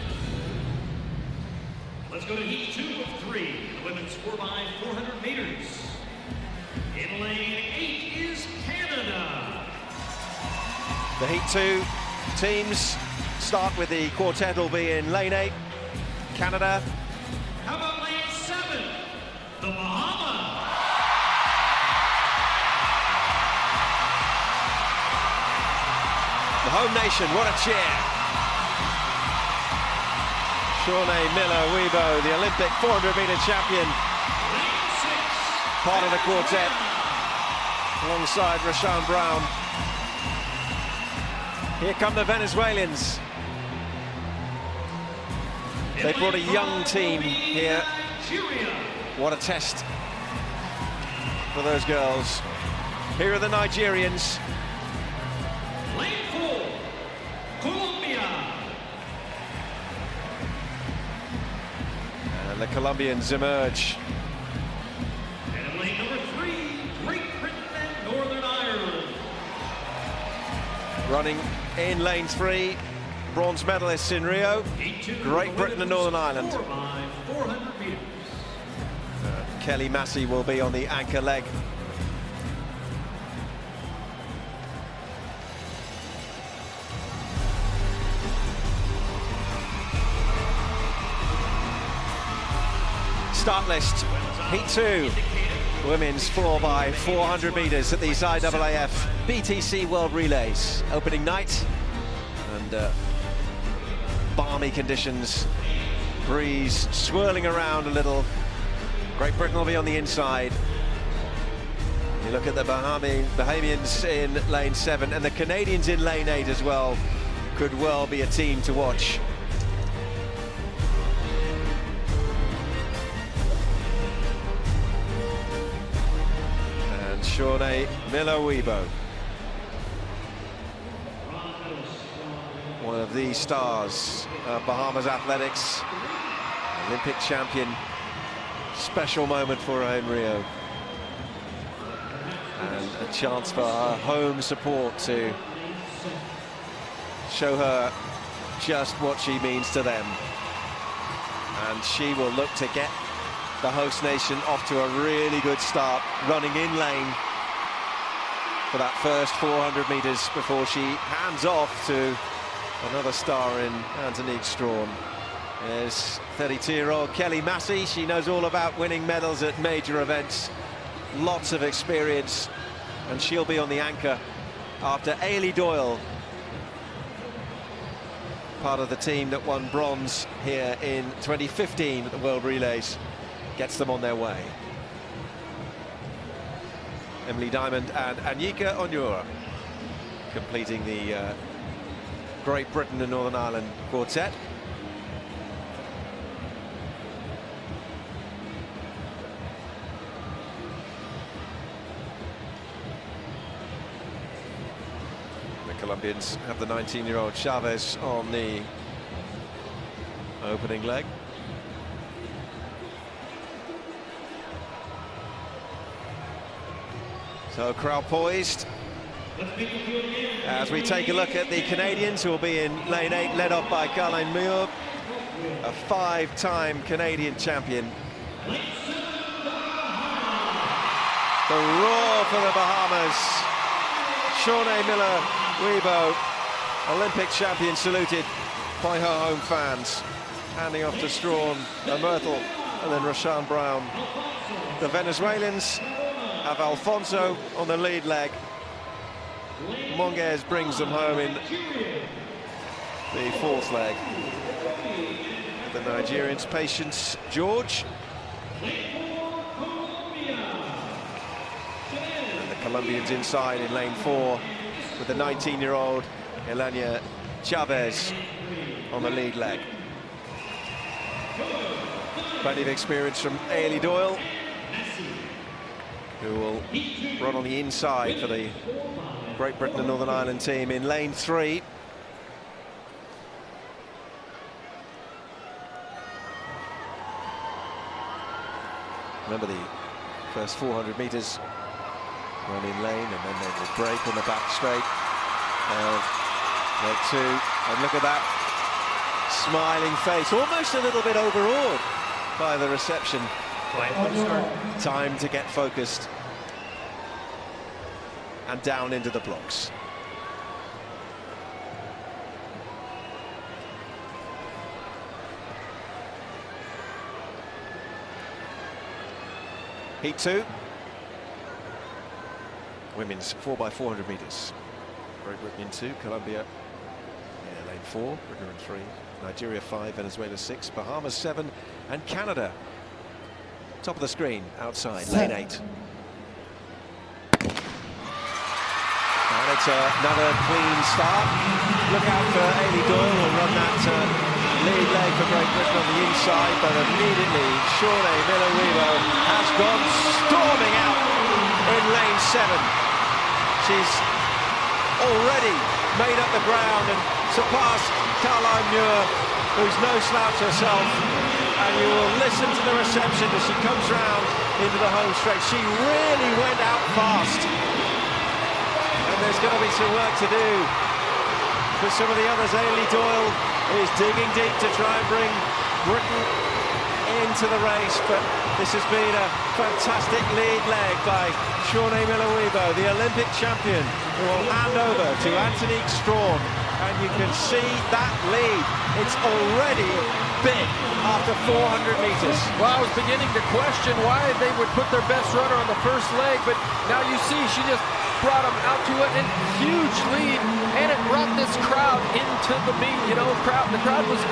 Let's go to heat 2 of 3, the women's 4x400 meters. In lane 8 is Canada. The heat 2 teams start with the quartet will be in lane 8, Canada. How about lane 7, the Bahamas? The home nation, what a cheer. Shawnee Miller-Uibo, the Olympic 400-meter champion, part of the quartet, alongside Rashawn Brown. Here come the Venezuelans. They brought a young team here. What a test for those girls. Here are the Nigerians. Lane 4, Colombia. And the Colombians emerge. And in lane number 3, Great Britain and Northern Ireland. Running in lane 3, bronze medalists in Rio, Great Britain and Northern Ireland. 4x400 meters. Kelly Massey will be on the anchor leg. Start list, heat 2, women's 4x400 meters at these IAAF BTC World Relays. Opening night, and balmy conditions, breeze swirling around a little. Great Britain will be on the inside. You look at the Bahamians in lane 7 and the Canadians in lane 8 as well. Could well be a team to watch. And Shawnee Miller-Uibo, one of the stars of Bahamas athletics, Olympic champion. Special moment for her in Rio, and a chance for her home support to show her just what she means to them. And she will look to get the host nation off to a really good start, running in lane for that first 400 meters before she hands off to another star in Antonique Strawn. There's 32-year-old Kelly Massey. She knows all about winning medals at major events, lots of experience, and she'll be on the anchor after Ailey Doyle, part of the team that won bronze here in 2015 at the World Relays, gets them on their way. Emily Diamond and Anyika Onyura completing the Great Britain and Northern Ireland quartet. Colombians have the 19-year-old Chavez on the opening leg. So crowd poised as we take a look at the Canadians, who will be in lane 8, led off by Caroline Muir, a 5-time Canadian champion. The roar for the Bahamas. Shawnee Miller-Uibo, Olympic champion, saluted by her home fans, handing off to Strawn, Myrtle, and then Rashawn Brown. The Venezuelans have Alfonso on the lead leg. Monges brings them home in the 4th leg. The Nigerians, Patience George. Colombians inside in lane 4 with the 19-year-old Elaine Chavez on the lead leg. Plenty of experience from Ailey Doyle, who will run on the inside for the Great Britain and Northern Ireland team in lane 3. Remember, the first 400 meters run in lane, and then they will break on the back straight of leg 2. And look at that smiling face, almost a little bit overawed by the reception. Time to get focused and down into the blocks. Heat 2. Women's 4x400 meters. Great Britain in 2, Colombia, lane 4, Britain in 3, Nigeria 5, Venezuela 6, Bahamas 7, and Canada. Top of the screen, outside, lane 8. And it's another clean start. Look out for Elaine Thompson, who'll run that lead leg for Great Britain on the inside, but immediately Shawnee Miller-Weebo has gone storming out in lane 7. She's already made up the ground and surpassed Caroline Muir, who's no slouch herself. And you will listen to the reception as she comes round into the home straight. She really went out fast. And there's going to be some work to do for some of the others. Elaine Doyle is digging deep to try and bring Britain into the race, but this has been a fantastic lead leg by Shawnee Miller-Weebo, the Olympic champion, who will hand over to Antonique Strawn. And you can see that lead. It's already big after 400 meters. Well, I was beginning to question why they would put their best runner on the first leg, but now you see she just brought them out to a huge lead, and it brought this crowd into the meet. You know, the crowd was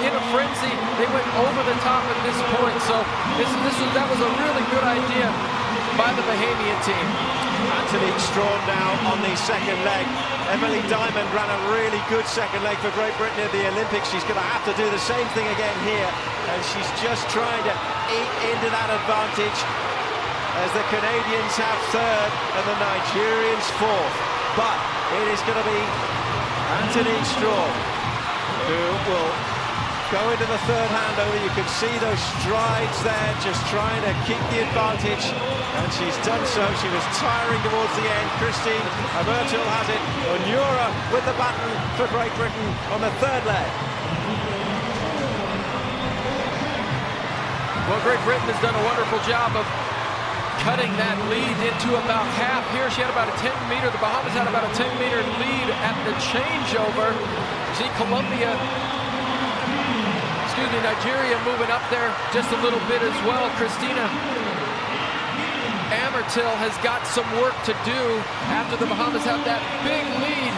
in a frenzy. They went over the top at this point, so that was a really good idea by the Bahamian team. Antonique Strawn now on the second leg. Emily Diamond ran a really good second leg for Great Britain at the Olympics. She's going to have to do the same thing again here, and she's just trying to eat into that advantage as the Canadians have third and the Nigerians fourth. But it is going to be Antonique Strawn who will go into the third handover. You can see those strides there, just trying to keep the advantage, and she's done so. She was tiring towards the end. Christine Abertil has it. Onyura with the baton for Great Britain on the third leg. Well, Great Britain has done a wonderful job of cutting that lead into about half. Here she had about a 10-meter. The Bahamas had about a 10-meter lead at the changeover. See Nigeria moving up there just a little bit as well. Christina Abertil has got some work to do after the Bahamas have that big lead.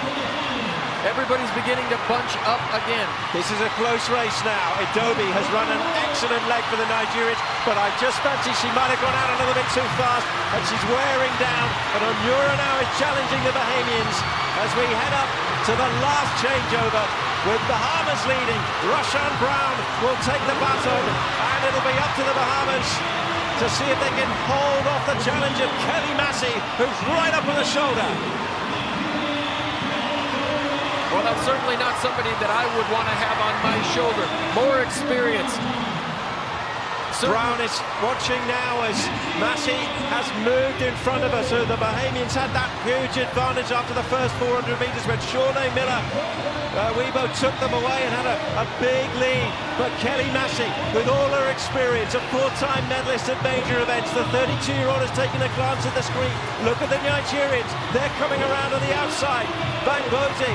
Everybody's beginning to bunch up again. This is a close race now. Idobi has run an excellent leg for the Nigerians, but I just fancy she might have gone out a little bit too fast, and she's wearing down. And Onyura now is challenging the Bahamians as we head up to the last changeover, with Bahamas leading. Roshan Brown will take the baton, and it'll be up to the Bahamas to see if they can hold off the challenge of Kelly Massey, who's right up on the shoulder. Well, that's certainly not somebody that I would want to have on my shoulder. More experience. Brown is watching now as Massey has moved in front of her, so the Bahamians had that huge advantage after the first 400 meters when Shawnee Miller-Weebo took them away and had a big lead. But Kelly Massey, with all her experience, a 4-time medalist at major events, the 32-year-old has taken a glance at the screen. Look at the Nigerians, they're coming around on the outside. Bangbozi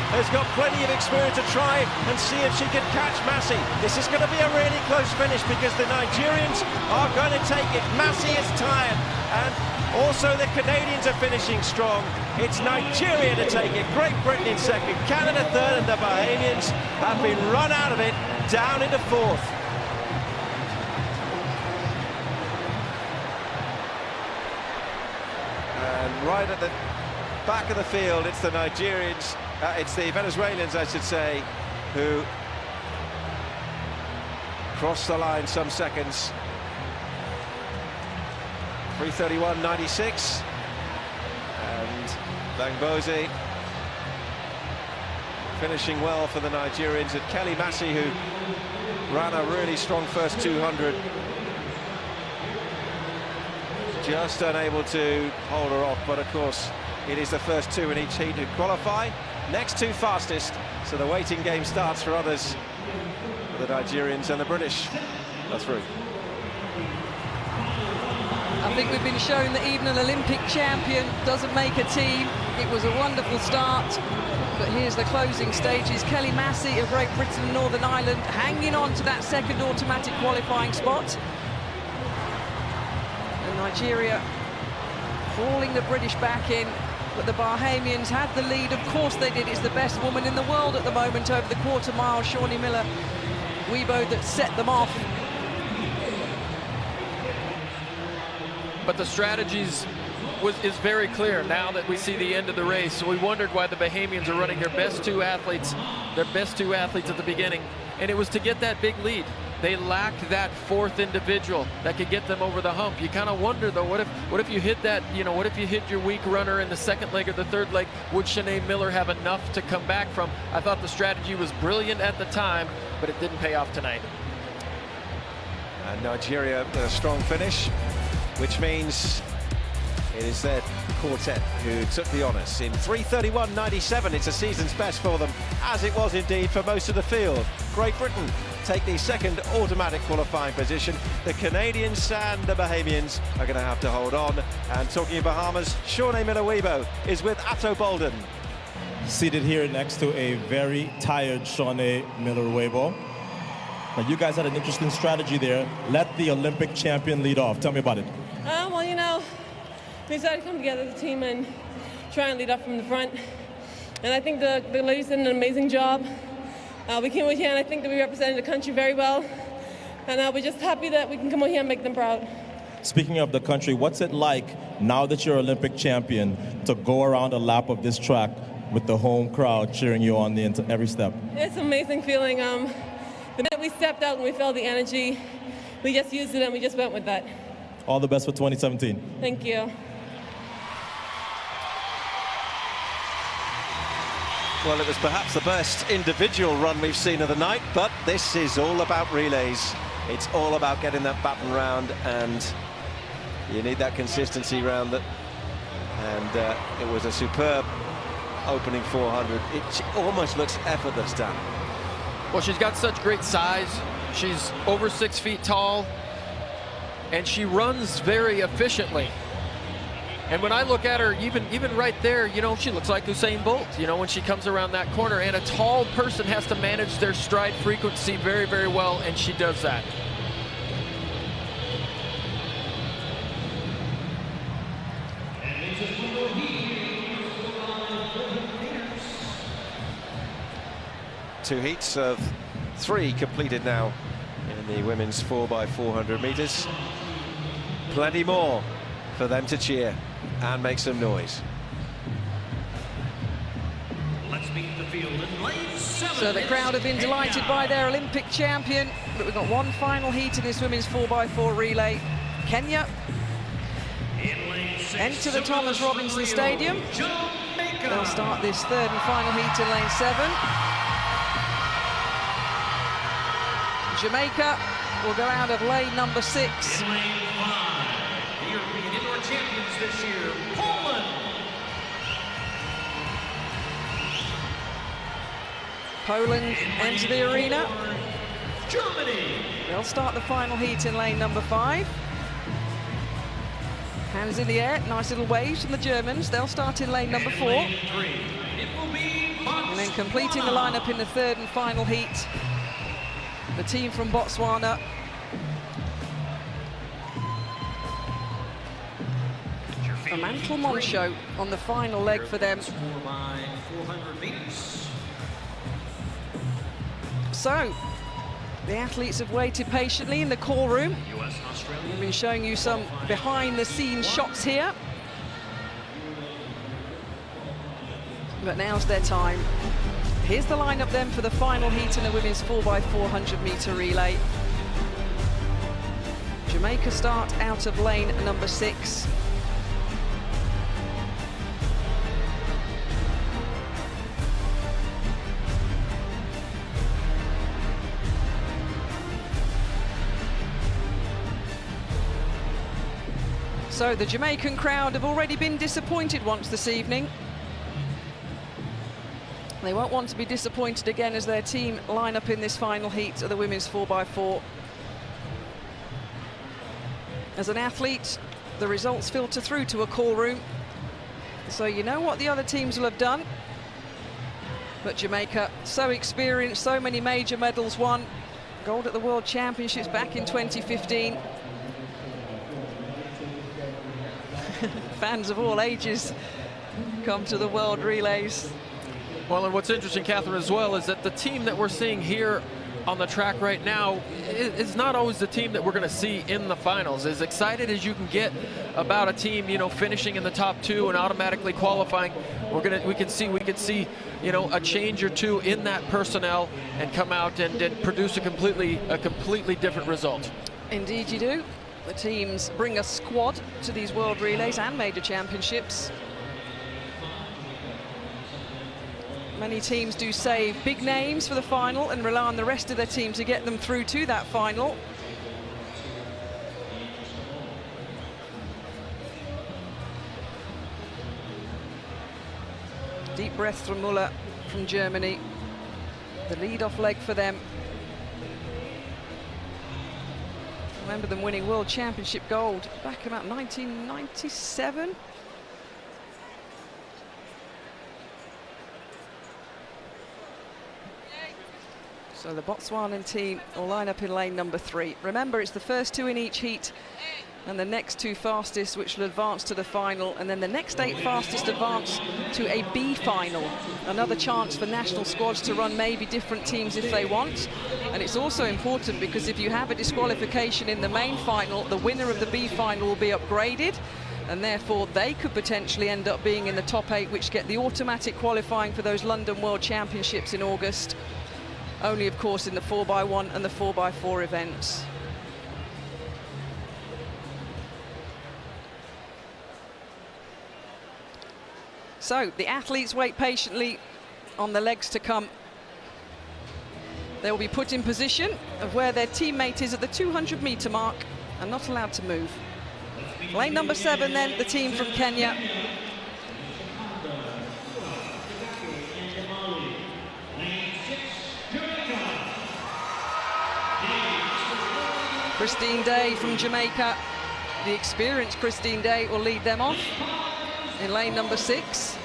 has got plenty of experience to try and see if she can catch Massey. This is going to be a really close finish because the Nigerians are going to take it. Massey is tired, and also the Canadians are finishing strong. It's Nigeria to take it. Great Britain in second, Canada third, and the Bahamians have been run out of it, down into fourth. And right at the back of the field, it's the Nigerians, it's the Venezuelans, I should say, who crossed the line some seconds. 3:31.96, and Bangbozi finishing well for the Nigerians, and Kelly Massey, who ran a really strong first 200, just unable to hold her off. But of course, it is the first two in each heat to qualify. Next two fastest, so the waiting game starts for others. The Nigerians and the British are through. I think we've been shown that even an Olympic champion doesn't make a team. It was a wonderful start, but here's the closing stages. Kelly Massey of Great Britain and Northern Ireland hanging on to that second automatic qualifying spot. And Nigeria hauling the British back in but the Bahamians had the lead. Of course they did. It's the best woman in the world at the moment over the quarter mile, Shawnee Miller-Weibo, that set them off. But the strategies is very clear now that we see the end of the race. So we wondered why the Bahamians are running their best two athletes at the beginning, and it was to get that big lead. They lacked that fourth individual that could get them over the hump. You kind of wonder though, what if you hit that, you know, what if you hit your weak runner in the second leg or the third leg? Would Shanae Miller have enough to come back from? I thought the strategy was brilliant at the time, but it didn't pay off tonight. And Nigeria with a strong finish, which means it is their quartet who took the honours in 3:31.97. It's a season's best for them, as it was indeed for most of the field. Great Britain take the second automatic qualifying position. The Canadians and the Bahamians are going to have to hold on. And talking of Bahamas, Shawnee Miller-Weibo is with Atto Bolden. Seated here next to a very tired Shawnee Miller-Weibo. Now, you guys had an interesting strategy there. Let the Olympic champion lead off. Tell me about it. Well, you know, we decided to come together as a team and try and lead up from the front. And I think the ladies did an amazing job. We came over here and I think that we represented the country very well. And we're just happy that we can come over here and make them proud. Speaking of the country, what's it like now that you're Olympic champion to go around a lap of this track with the home crowd cheering you on every step? It's an amazing feeling. The minute we stepped out and we felt the energy, we just used it and we just went with that. All the best for 2017. Thank you. Well, it was perhaps the best individual run we've seen of the night, but this is all about relays. It's all about getting that baton round, and you need that consistency round that. And it was a superb opening 400. It almost looks effortless, Dan. Well, she's got such great size. She's over 6 feet tall, and she runs very efficiently. And when I look at her, even right there, you know, she looks like Usain Bolt, you know, when she comes around that corner. And a tall person has to manage their stride frequency very, very well, and she does that. Two heats of 3 completed now in the women's 4x400 meters. Plenty more for them to cheer and make some noise. Let's meet the field in lane 7. So the crowd have been delighted by their Olympic champion, but we've got one final heat in this women's 4x4 relay. Kenya enter the Thomas Robinson Stadium. They'll start this third and final heat in lane 7. Jamaica will go out of lane number 6. In lane 5, the European indoor champions this year, Poland. Poland enter the arena. Germany. They'll start the final heat in lane number 5. Hands in the air, nice little waves from the Germans. They'll start in lane number 4. Lane 3, it will be Botswana. And then completing the lineup in the third and final heat, the team from Botswana. A Mantle Moncho on the final leg for them. 4x400 meters. So, the athletes have waited patiently in the call room. US, Australia. We've been showing you some behind-the-scenes shots here. But now's their time. Here's the lineup then for the final heat in the women's 4x400 meter relay. Jamaica start out of lane number 6. So the Jamaican crowd have already been disappointed once this evening. They won't want to be disappointed again as their team line up in this final heat of the women's 4x4. As an athlete, the results filter through to a call room, so you know what the other teams will have done. But Jamaica, so experienced, so many major medals won. Gold at the World Championships back in 2015. Fans of all ages come to the World Relays. Well, and what's interesting, Catherine, as well, is that the team that we're seeing here on the track right now is not always the team that we're going to see in the finals. As excited as you can get about a team, you know, finishing in the top 2 and automatically qualifying, we can see, you know, a change or two in that personnel and come out and produce a completely different result. Indeed you do. The teams bring a squad to these World Relays and Major Championships. Many teams do save big names for the final and rely on the rest of their team to get them through to that final. Deep breath from Müller from Germany. The lead-off leg for them. Remember them winning World Championship gold back about 1997. So the Botswanan team will line up in lane number 3. Remember, it's the first 2 in each heat and the next 2 fastest which will advance to the final, and then the next 8 fastest advance to a B final. Another chance for national squads to run maybe different teams if they want. And it's also important because if you have a disqualification in the main final, the winner of the B final will be upgraded, and therefore they could potentially end up being in the top 8, which get the automatic qualifying for those London World Championships in August. Only, of course, in the 4x1 and the 4x4 events. So the athletes wait patiently on the legs to come. They will be put in position of where their teammate is at the 200-meter mark and not allowed to move. Lane number 7 then, the team from Kenya. Christine Day from Jamaica. The experienced Christine Day will lead them off in lane number 6.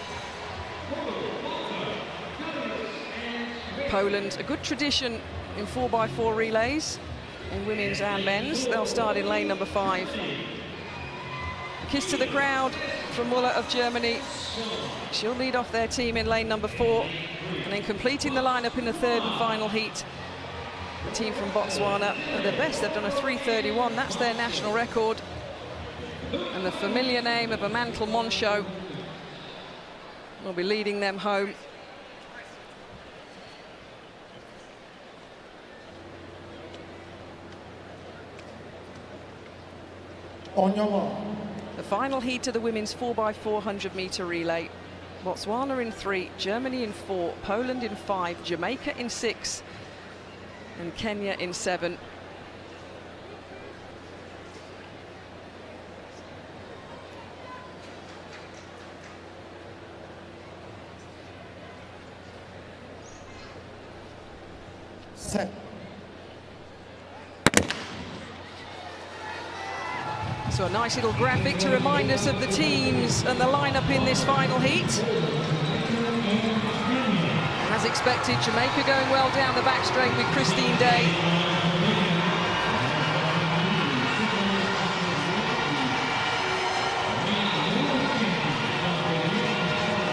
Poland, a good tradition in 4x4 relays, in women's and men's. They'll start in lane number 5. A kiss to the crowd from Müller of Germany. She'll lead off their team in lane number 4. And then completing the lineup in the 3rd and final heat, the team from Botswana. At their best, they've done a 3:31. That's their national record. And the familiar name of Amantle Moncho will be leading them home. On your mark. The final heat of the women's 4x400 meter relay. Botswana in 3, Germany in 4, Poland in 5, Jamaica in 6, and Kenya in 7. Set. So a nice little graphic to remind us of the teams and the lineup in this final heat. As expected, Jamaica going well down the back straight with Christine Day.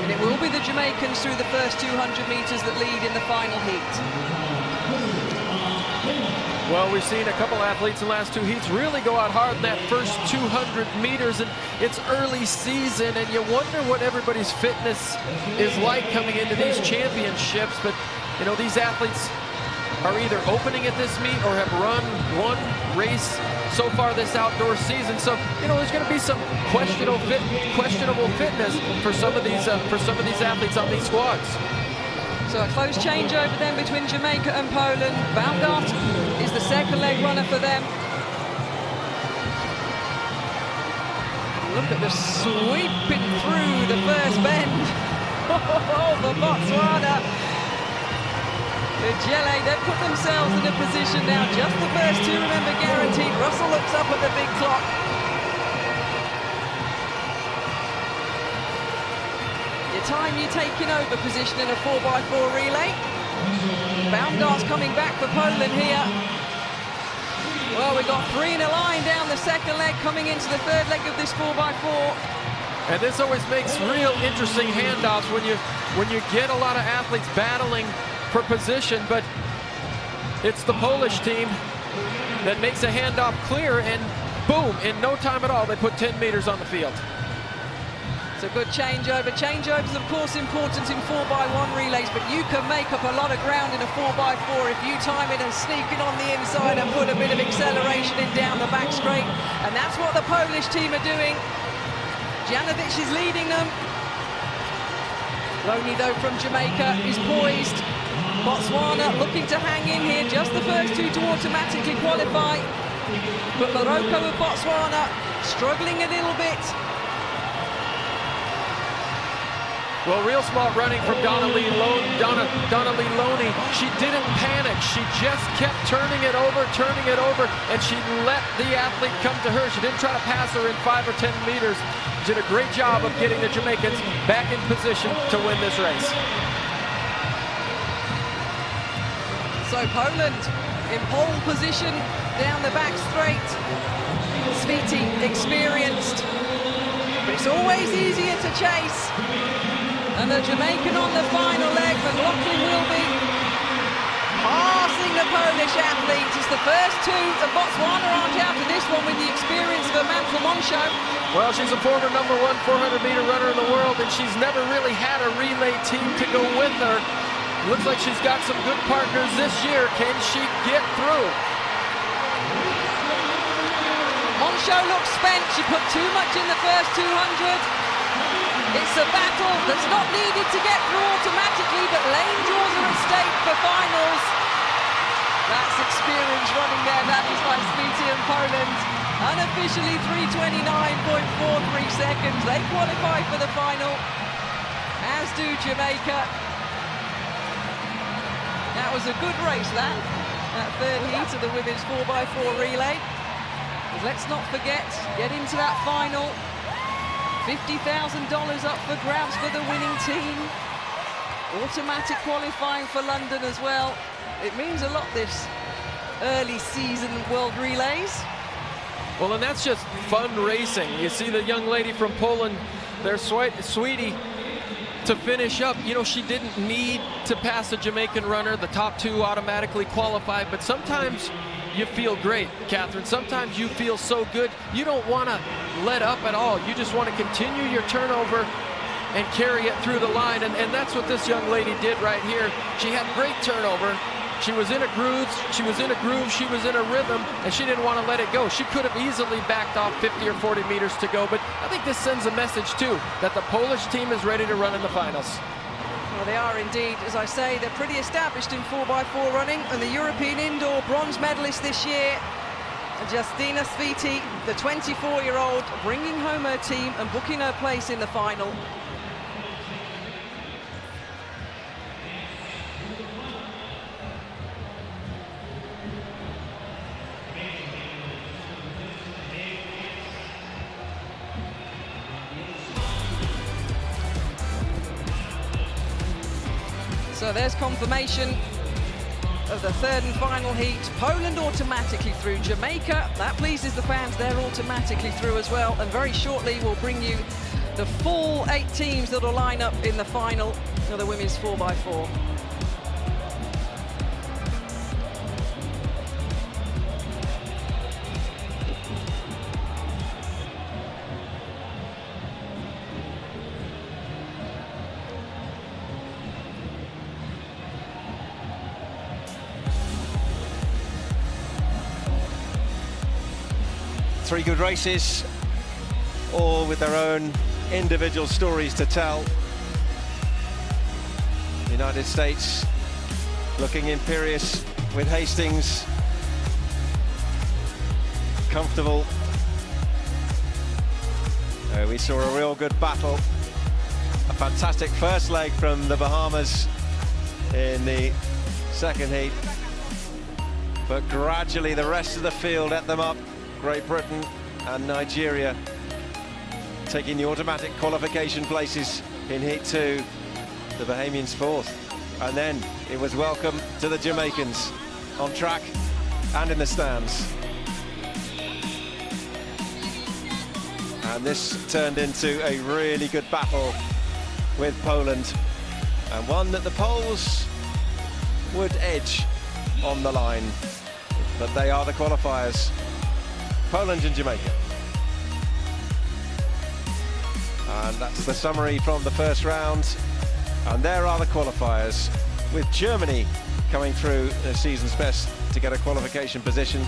And it will be the Jamaicans through the first 200 meters that lead in the final heat. Well, we've seen a couple athletes in the last 2 heats really go out hard in that first 200 meters, and it's early season, and you wonder what everybody's fitness is like coming into these championships. But, you know, these athletes are either opening at this meet or have run one race so far this outdoor season. So, you know, there's going to be some questionable fitness for some of these athletes on these squads. So a close changeover then between Jamaica and Poland. Baumgart is the second leg runner for them. Look at the sweeping through the first bend. Oh, for Botswana. The Jelle, they've put themselves in a position now. Just the first 2, remember, guaranteed. Russell looks up at the big clock. Time you're taking over position in a 4x4 relay. Baumgart's coming back for Poland here. Well, we've got 3 in a line down the second leg, coming into the third leg of this 4x4. And this always makes real interesting handoffs when you get a lot of athletes battling for position, but it's the Polish team that makes a handoff clear, and boom, in no time at all, they put 10 meters on the field. It's a good changeover. Changeovers, of course, important in 4x1 relays, but you can make up a lot of ground in a 4x4 if you time it and sneak it on the inside and put a bit of acceleration in down the back straight. And that's what the Polish team are doing. Janovic is leading them. Loney, though, from Jamaica is poised. Botswana looking to hang in here, just the first two to automatically qualify. But Morocco of Botswana struggling a little bit. Well, real smart running from Donnelly Loney. She didn't panic. She just kept turning it over, and she let the athlete come to her. She didn't try to pass her in 5 or 10 meters. She did a great job of getting the Jamaicans back in position to win this race. So Poland in pole position down the back straight. Sviti experienced, but it's always easier to chase. And the Jamaican on the final leg, McLaughlin will be passing the Polish athlete. It's the first two of Botswana aren't out of this one with the experience of Mantle Moncho. Well, she's a former #1 400-meter runner in the world, and she's never really had a relay team to go with her. Looks like she's got some good partners this year. Can she get through? Moncho looks spent. She put too much in the first 200. It's a battle that's not needed to get through automatically, but Lane draws her a stake for finals. That's experience running there. That is by Sviti and Poland. Unofficially 3:29.43 seconds. They qualify for the final, as do Jamaica. That was a good race, that third heat of the women's 4x4 relay. But let's not forget, get into that final. $50,000 up for grabs for the winning team. Automatic qualifying for London as well. It means a lot, this early season World Relays. Well, and that's just fun racing. You see the young lady from Poland, their sweetie, to finish up. You know, she didn't need to pass a Jamaican runner. The top two automatically qualified, but sometimes you feel great, Catherine. Sometimes you feel so good, you don't want to let up at all. You just want to continue your turnover and carry it through the line, and that's what this young lady did right here. She had great turnover. She was in a groove, she was in a rhythm, and she didn't want to let it go. She could have easily backed off 50 or 40 meters to go, but I think this sends a message, too, that the Polish team is ready to run in the finals. Well, they are indeed. As I say, they're pretty established in 4x4 running, and the European indoor bronze medalist this year, Justina Sviti, the 24-year-old, bringing home her team and booking her place in the final. So there's confirmation of the third and final heat. Poland automatically through. Jamaica, that pleases the fans, they're automatically through as well. And very shortly we'll bring you the full 8 teams that will line up in the final of the women's 4x4. Three good races, all with their own individual stories to tell. The United States looking imperious with Hastings, comfortable. We saw a real good battle. A fantastic first leg from the Bahamas in the second heat. But gradually the rest of the field ate them up. Great Britain and Nigeria taking the automatic qualification places in Heat 2, the Bahamians 4th. And then it was welcome to the Jamaicans on track and in the stands. And this turned into a really good battle with Poland, and one that the Poles would edge on the line. But they are the qualifiers, Poland and Jamaica. And that's the summary from the first round. And there are the qualifiers, with Germany coming through the season's best to get a qualification position.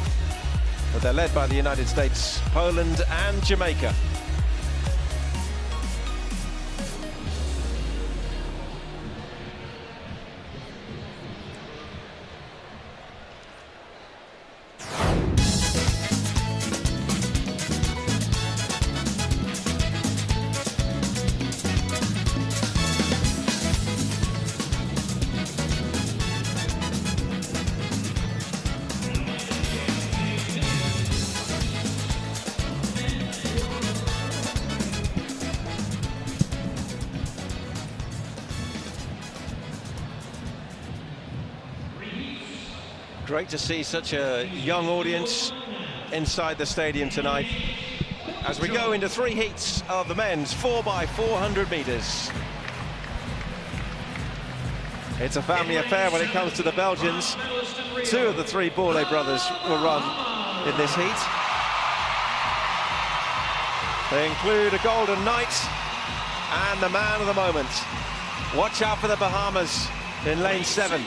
But they're led by the United States, Poland and Jamaica. Great to see such a young audience inside the stadium tonight as we go into 3 heats of the men's 4x400 meters. It's a family affair when it comes to the Belgians. 2 of the 3 Bourlet brothers will run in this heat. They include a Golden Knight and the man of the moment. Watch out for the Bahamas in lane 7.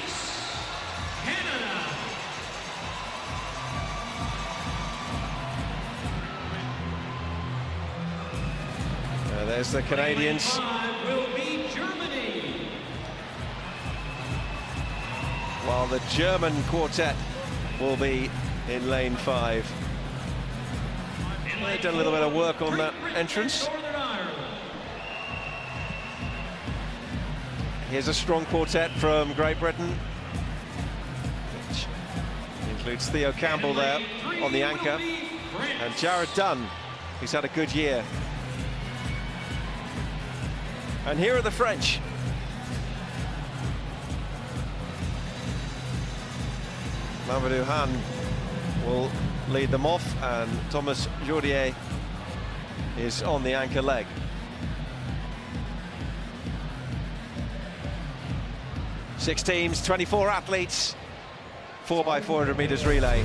There's the Canadians. While the German quartet will be in lane 5. They've done a little bit of work on that entrance. Here's a strong quartet from Great Britain, which includes Theo Campbell there on the anchor, and Jared Dunn, who's had a good year. And here are the French. Mamadou Han will lead them off, and Thomas Jourdier is on the anchor leg. Six teams, 24 athletes, 4x400 meters relay.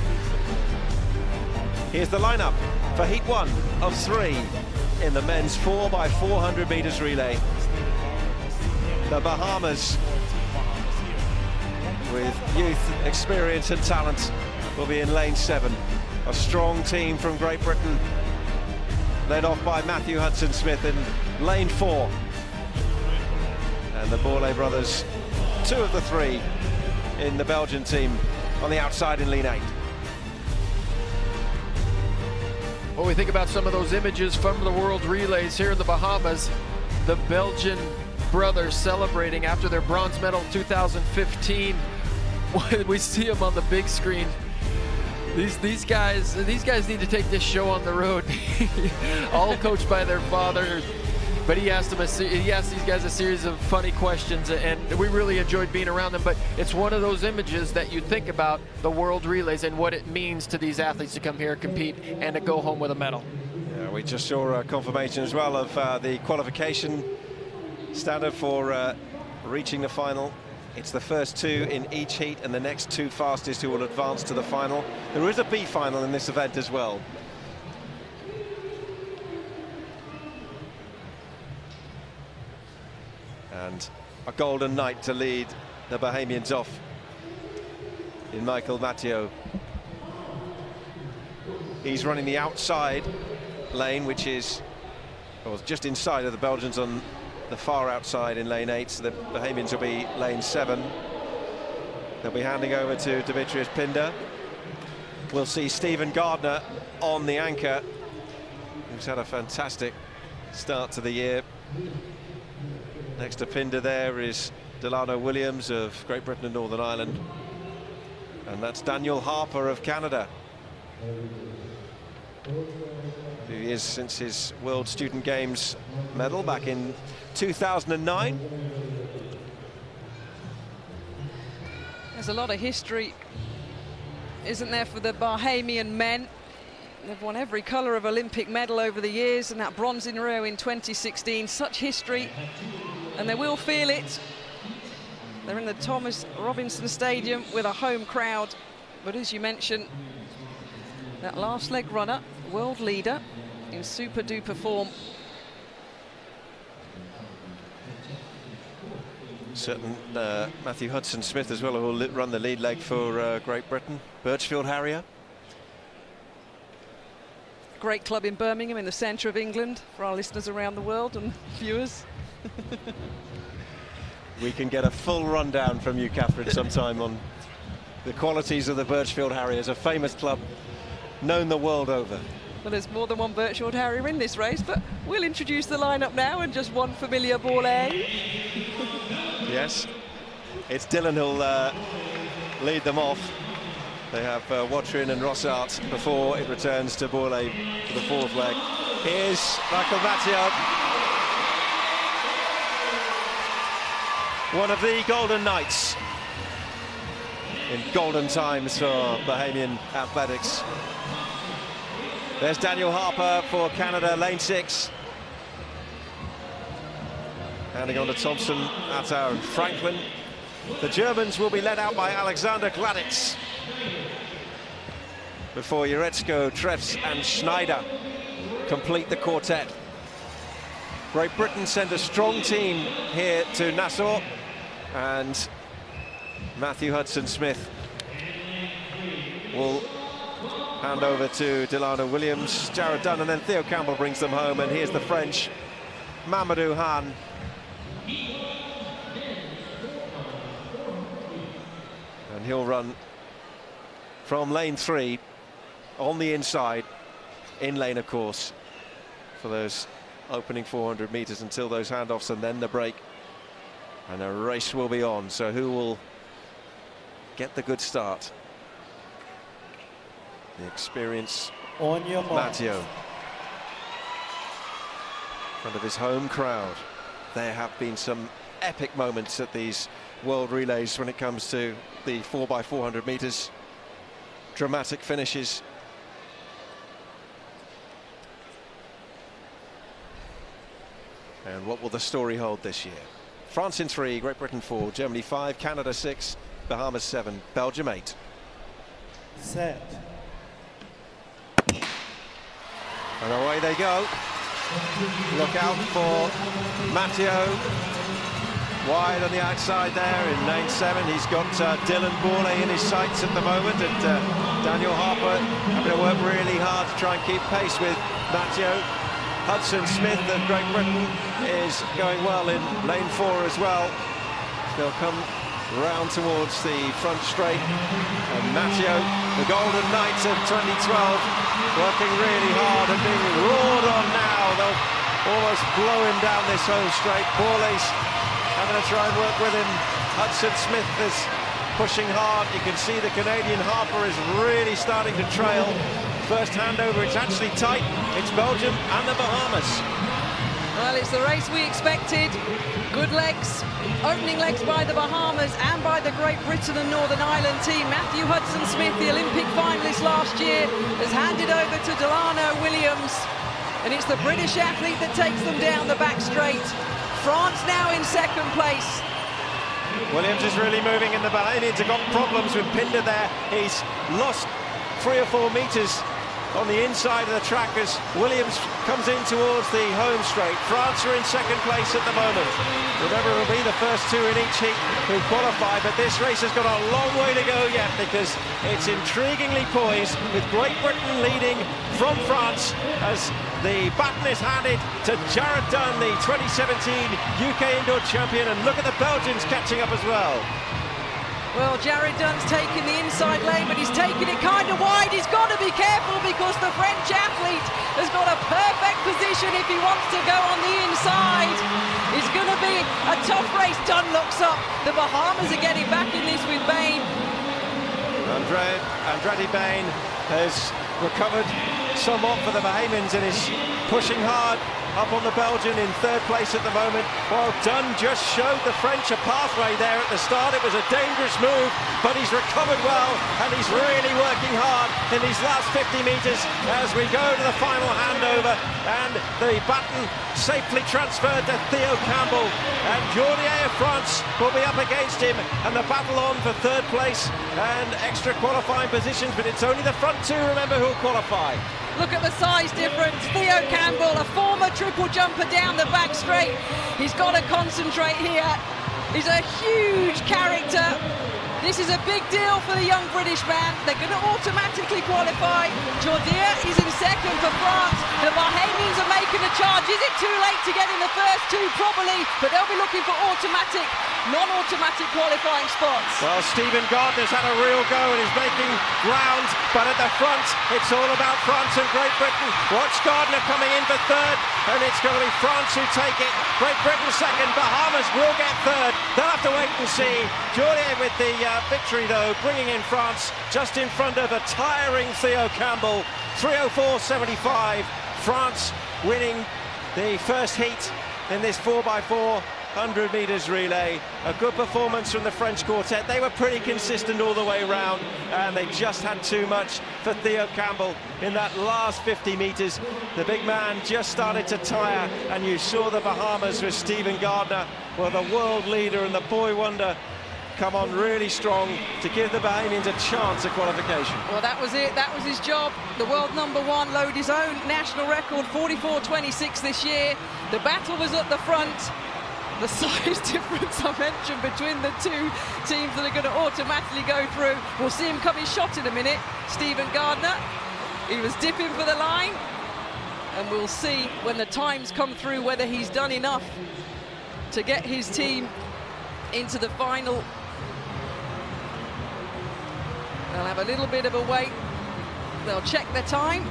Here's the lineup for heat 1 of 3 in the men's 4x400 meters relay. The Bahamas, with youth, experience and talent, will be in lane 7. A strong team from Great Britain, led off by Matthew Hudson-Smith in lane 4. And the Bourlet brothers, 2 of the 3 in the Belgian team, on the outside in lane 8. When we think about some of those images from the World Relays here in the Bahamas, the Belgian brothers celebrating after their bronze medal in 2015. We see them on the big screen. These guys need to take this show on the road. All coached by their father. But he asked these guys a series of funny questions, and we really enjoyed being around them. But it's one of those images that you think about the World Relays and what it means to these athletes to come here, compete, and to go home with a medal. Yeah, we just saw a confirmation as well of the qualification standard for reaching the final. It's the first 2 in each heat, and the next 2 fastest who will advance to the final. There is a B final in this event as well. And a Golden Knight to lead the Bahamians off in Michael Matteo. He's running the outside lane, which is just inside of the Belgians on the far outside in lane 8. So the Bahamians will be lane 7. They'll be handing over to Demetrius Pinder. We'll see Stephen Gardner on the anchor, who's had a fantastic start to the year. Next to Pinder there is Delano Williams of Great Britain and Northern Ireland. And that's Daniel Harper of Canada. 2 years since his World Student Games medal back in 2009. There's a lot of history, isn't there, for the Bahamian men? They've won every colour of Olympic medal over the years, and that bronze in Rio in 2016, such history, and they will feel it. They're in the Thomas Robinson Stadium with a home crowd, but as you mentioned, that last leg runner, world leader, in super duper form. Certain Matthew Hudson-Smith as well, who will run the lead leg for Great Britain. Birchfield Harrier. Great club in Birmingham, in the centre of England, for our listeners around the world and viewers. We can get a full rundown from you, Catherine, sometime on the qualities of the Birchfield Harriers, a famous club known the world over. Well, there's more than one Birchfield Harrier in this race, but we'll introduce the lineup now, and just one familiar ball A. Yes, it's Dylan who'll lead them off. They have Watrin and Rossart before it returns to Borlée for the fourth leg. Here's Michael Matteo. One of the golden nights in golden times for Bahamian athletics. There's Daniel Harper for Canada, lane 6. Handing on to Thompson, Attar and Franklin. The Germans will be led out by Alexander Gladitz, before Uretsko, Treffs and Schneider complete the quartet. Great Britain send a strong team here to Nassau, and Matthew Hudson-Smith will hand over to Delano Williams, Jared Dunn, and then Theo Campbell brings them home. And here's the French, Mamadou Han. And he'll run from lane 3 on the inside, in lane of course, for those opening 400 meters until those handoffs and then the break. And a race will be on, so who will get the good start? The experience on your mark. Matteo. In front of his home crowd. There have been some epic moments at these World Relays when it comes to the 4x400 meters. Dramatic finishes. And what will the story hold this year? France in 3, Great Britain 4, Germany 5, Canada 6, Bahamas 7, Belgium 8. Set. And away they go. Look out for Matteo. Wide on the outside there in lane 7. He's got Dylan Borlée in his sights at the moment, and Daniel Harper having to work really hard to try and keep pace with Matteo. Hudson-Smith of Great Britain is going well in lane 4 as well. They'll come round towards the front straight, and Matteo, the golden knights of 2012, working really hard and being roared on now. They'll almost blow him down this home straight. Borlée's having to try and work with him. Hudson-Smith is pushing hard. You can see the Canadian Harper is really starting to trail. First handover, it's actually tight. It's Belgium and the Bahamas. Well, it's the race we expected. Good legs, opening legs by the Bahamas and by the Great Britain and Northern Ireland team. Matthew Hudson-Smith, the Olympic finalist last year, has handed over to Delano Williams. And it's the British athlete that takes them down the back straight. France now in second place. Williams is really moving, and the Bahamians have got problems with Pinder there. He's lost 3 or 4 meters on the inside of the track as Williams comes in towards the home straight. France are in second place at the moment. Remember, it'll be the first 2 in each heat who qualify, but this race has got a long way to go yet, because it's intriguingly poised, with Great Britain leading from France as the baton is handed to Jared Dunn, the 2017 UK indoor champion, and look at the Belgians catching up as well. Well, Jared Dunn's taken the inside lane, but he's taken it kind of wide. He's got to be careful, because the French athlete has got a perfect position if he wants to go on the inside. It's going to be a tough race. Dunn looks up. The Bahamas are getting back in this with Bain. Andretti Bain has recovered somewhat for the Bahamians and is pushing hard up on the Belgian in third place at the moment. Well, Dunn just showed the French a pathway there at the start. It was a dangerous move, but he's recovered well, and he's really working hard in these last 50 metres as we go to the final handover, and the baton safely transferred to Theo Campbell, and Jourdier of France will be up against him, and the battle on for third place and extra qualifying positions, but it's only the front two, remember, who'll qualify. Look at the size difference. Theo Campbell, a former triple jumper down the back straight. He's got to concentrate here. He's a huge character. This is a big deal for the young British man. They're going to automatically qualify. Jourdier is in second for France. The Bahamians are making a charge. Is it too late to get in the first two? Probably, but they'll be looking for automatic, non-automatic qualifying spots. Well, Stephen Gardner's had a real go and is making ground, but at the front, it's all about France and Great Britain. Watch Gardner coming in for third, and it's going to be France who take it. Great Britain second. Bahamas will get third. They'll have to wait and see. Jourdier with the victory, though, bringing in France just in front of a tiring Theo Campbell. 3:04.75. France winning the first heat in this 4x4 100 metres relay. A good performance from the French quartet. They were pretty consistent all the way around, and they just had too much for Theo Campbell in that last 50 metres. The big man just started to tire, and you saw the Bahamas with Stephen Gardner, well, the world leader and the boy wonder, come on really strong to give the Bahamians a chance at qualification. Well, that was it. That was his job. The world #1 load his own national record, 44.26 this year. The battle was at the front. The size difference I mentioned between the two teams that are going to automatically go through. We'll see him coming shot in a minute. Stephen Gardner, he was dipping for the line, and we'll see when the times come through whether he's done enough to get his team into the final. They'll have a little bit of a wait. They'll check their time,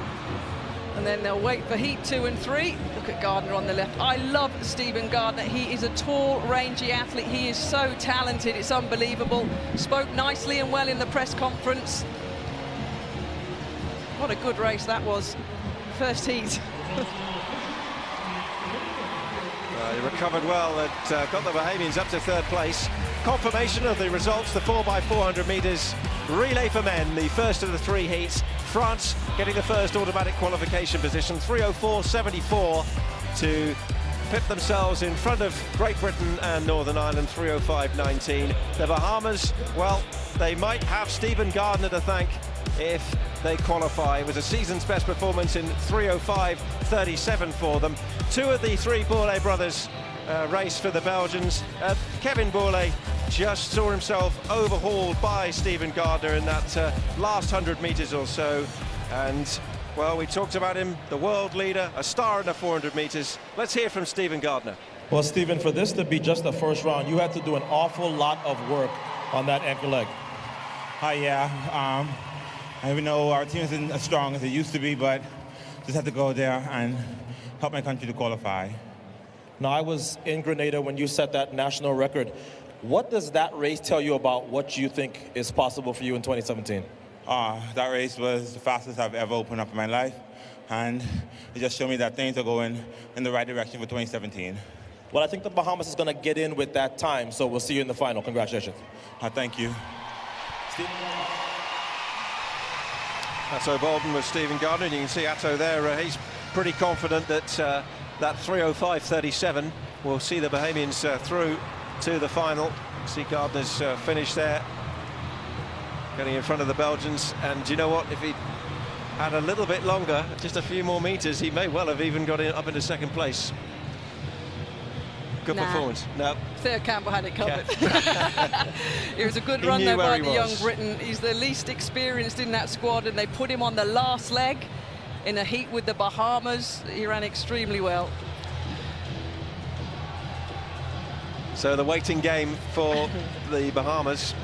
and then they'll wait for heat 2 and 3. Look at Gardner on the left. I love Stephen Gardner. He is a tall, rangy athlete. He is so talented. It's unbelievable. Spoke nicely and well in the press conference. What a good race that was. First heat. He recovered well and got the Bahamians up to third place. Confirmation of the results, the 4x400 metres relay for men, the first of the three heats. France getting the first automatic qualification position, 3:04.74 to pit themselves in front of Great Britain and Northern Ireland, 3:05.19. The Bahamas, well, they might have Stephen Gardner to thank if they qualify. It was a season's best performance in 3:05.37 for them. Two of the three Bourlet brothers race for the Belgians. Kevin Bourlet just saw himself overhauled by Stephen Gardner in that last 100 metres or so, and well, we talked about him, the world leader, a star in the 400 metres. Let's hear from Stephen Gardner. Well, Stephen, for this to be just the first round, you had to do an awful lot of work on that ankle leg. Yeah, I know our team isn't as strong as it used to be, but just had to go there and help my country to qualify. Now, I was in Grenada when you set that national record. What does that race tell you about what you think is possible for you in 2017? That race was the fastest I've ever opened up in my life, and it just showed me that things are going in the right direction for 2017. Well, I think the Bahamas is going to get in with that time, so we'll see you in the final. Congratulations. Thank you. Atto Bolden with Stephen Gardner, and you can see Atto there, he's pretty confident that that 3:05.37 will see the Bahamians through to the final. See Gardner's finish there, getting in front of the Belgians, and you know what, if he had a little bit longer, just a few more meters, he may well have even got up into second place. Good performance. No. Theo Campbell had it covered. It was a good run though by the young Briton. He's the least experienced in that squad, and they put him on the last leg in a heat with the Bahamas. He ran extremely well. So the waiting game for the Bahamas.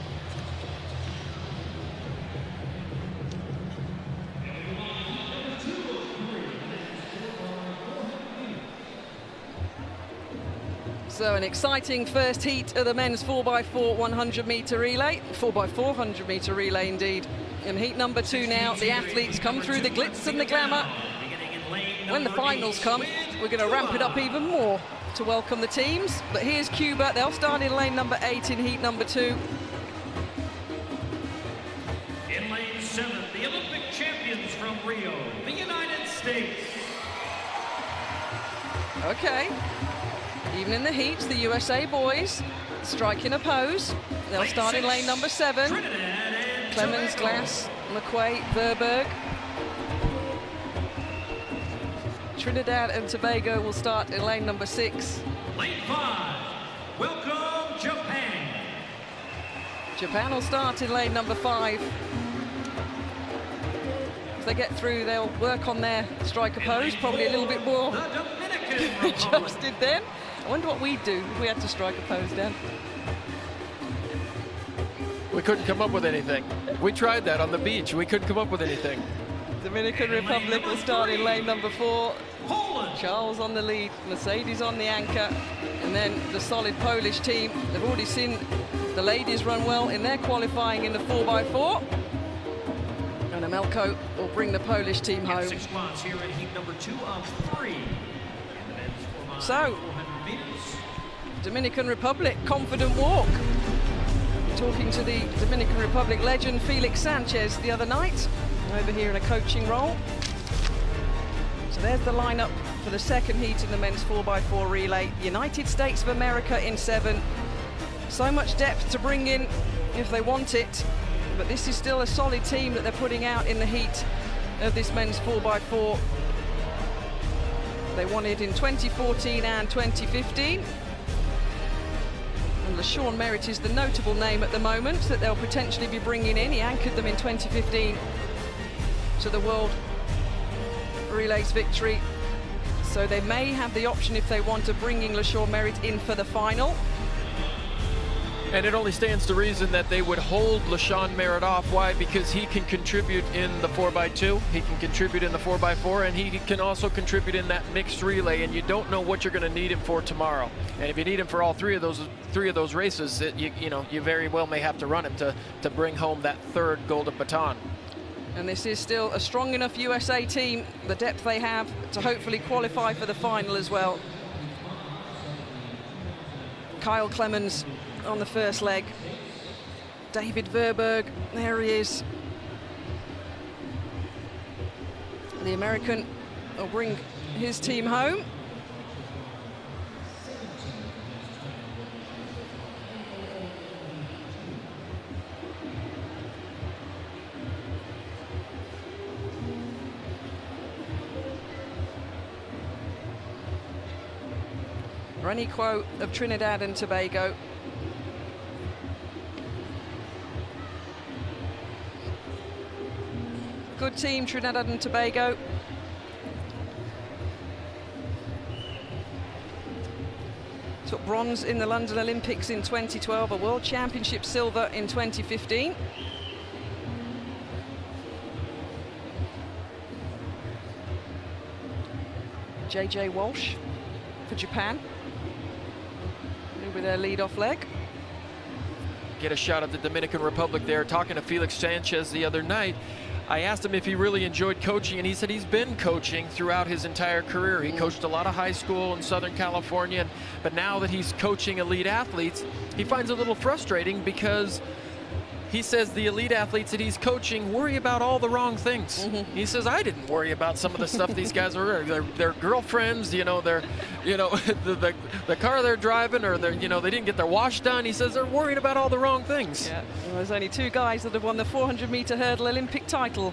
So an exciting first heat of the men's 4x4 100 metre relay, 4x400 metre relay indeed. In heat number 2 now, the athletes come through the glitz and the glamour. When the finals come, we're going to ramp it up even more to welcome the teams. But here's Cuba. They'll start in lane number 8 in heat number 2. In lane 7, the Olympic champions from Rio, the United States. Okay. Even in the heats, the USA boys striking a pose. They'll start in lane number 7. Clemens, Grasse, McQuay, Verberg. Trinidad and Tobago will start in lane number 6. Lane 5, welcome Japan. Japan will start in lane number 5. If they get through, they'll work on their striker pose, probably a little bit more adjusted then. I wonder what we'd do if we had to strike a pose, Dan. We couldn't come up with anything. We tried that on the beach. We couldn't come up with anything. Dominican Republic will start in lane number 4. Charles on the lead, Mercedes on the anchor, and then the solid Polish team. They've already seen the ladies run well in their qualifying in the 4x4. And Amelko will bring the Polish team home. 6 spots here in heat number 2 of 3. So, Dominican Republic, confident walk. Talking to the Dominican Republic legend Felix Sanchez the other night, over here in a coaching role. So there's the lineup for the second heat in the men's 4x4 relay. United States of America in 7. So much depth to bring in if they want it, but this is still a solid team that they're putting out in the heat of this men's 4x4. They won it in 2014 and 2015. And LaShawn Merritt is the notable name at the moment that they'll potentially be bringing in. He anchored them in 2015 to the World Relays victory. So they may have the option, if they want, of bringing LaShawn Merritt in for the final. And it only stands to reason that they would hold LaShawn Merritt off. Why? Because he can contribute in the 4x2, he can contribute in the 4x4, and he can also contribute in that mixed relay, and you don't know what you're going to need him for tomorrow. And if you need him for all three of those races, you very well may have to run him to bring home that third golden baton. And this is still a strong enough USA team, the depth they have, to hopefully qualify for the final as well. Kyle Clemens on the first leg. David Verberg, there he is. The American will bring his team home. Reniquo of Trinidad and Tobago. Good team, Trinidad and Tobago. Took bronze in the London Olympics in 2012, a World Championship silver in 2015. JJ Walsh for Japan with their lead-off leg. Get a shot at the Dominican Republic there. Talking to Felix Sanchez the other night, I asked him if he really enjoyed coaching, and he said he's been coaching throughout his entire career. He coached a lot of high school in Southern California, but now that he's coaching elite athletes, he finds it a little frustrating because he says the elite athletes that he's coaching worry about all the wrong things. He says, I didn't worry about some of the stuff these guys are, their girlfriends, their, the car they're driving, or they didn't get their wash done. He says they're worried about all the wrong things. Yeah, well, there's only 2 guys that have won the 400-meter hurdle Olympic title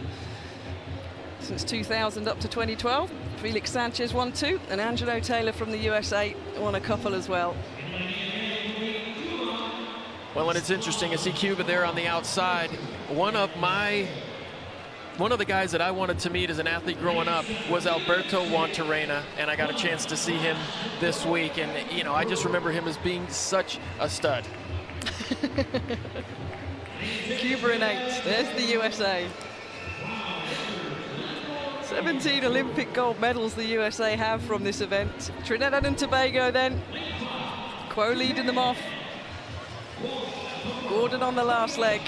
since 2000 up to 2012. Felix Sanchez won 2, and Angelo Taylor from the USA won a couple as well. Well, and it's interesting to see Cuba there on the outside. One of the guys that I wanted to meet as an athlete growing up was Alberto Juantorena, and I got a chance to see him this week, and I just remember him as being such a stud. Cuba in 8, there's the USA. 17 Olympic gold medals the USA have from this event. Trinidad and Tobago then, Quo leading them off. Gordon on the last leg.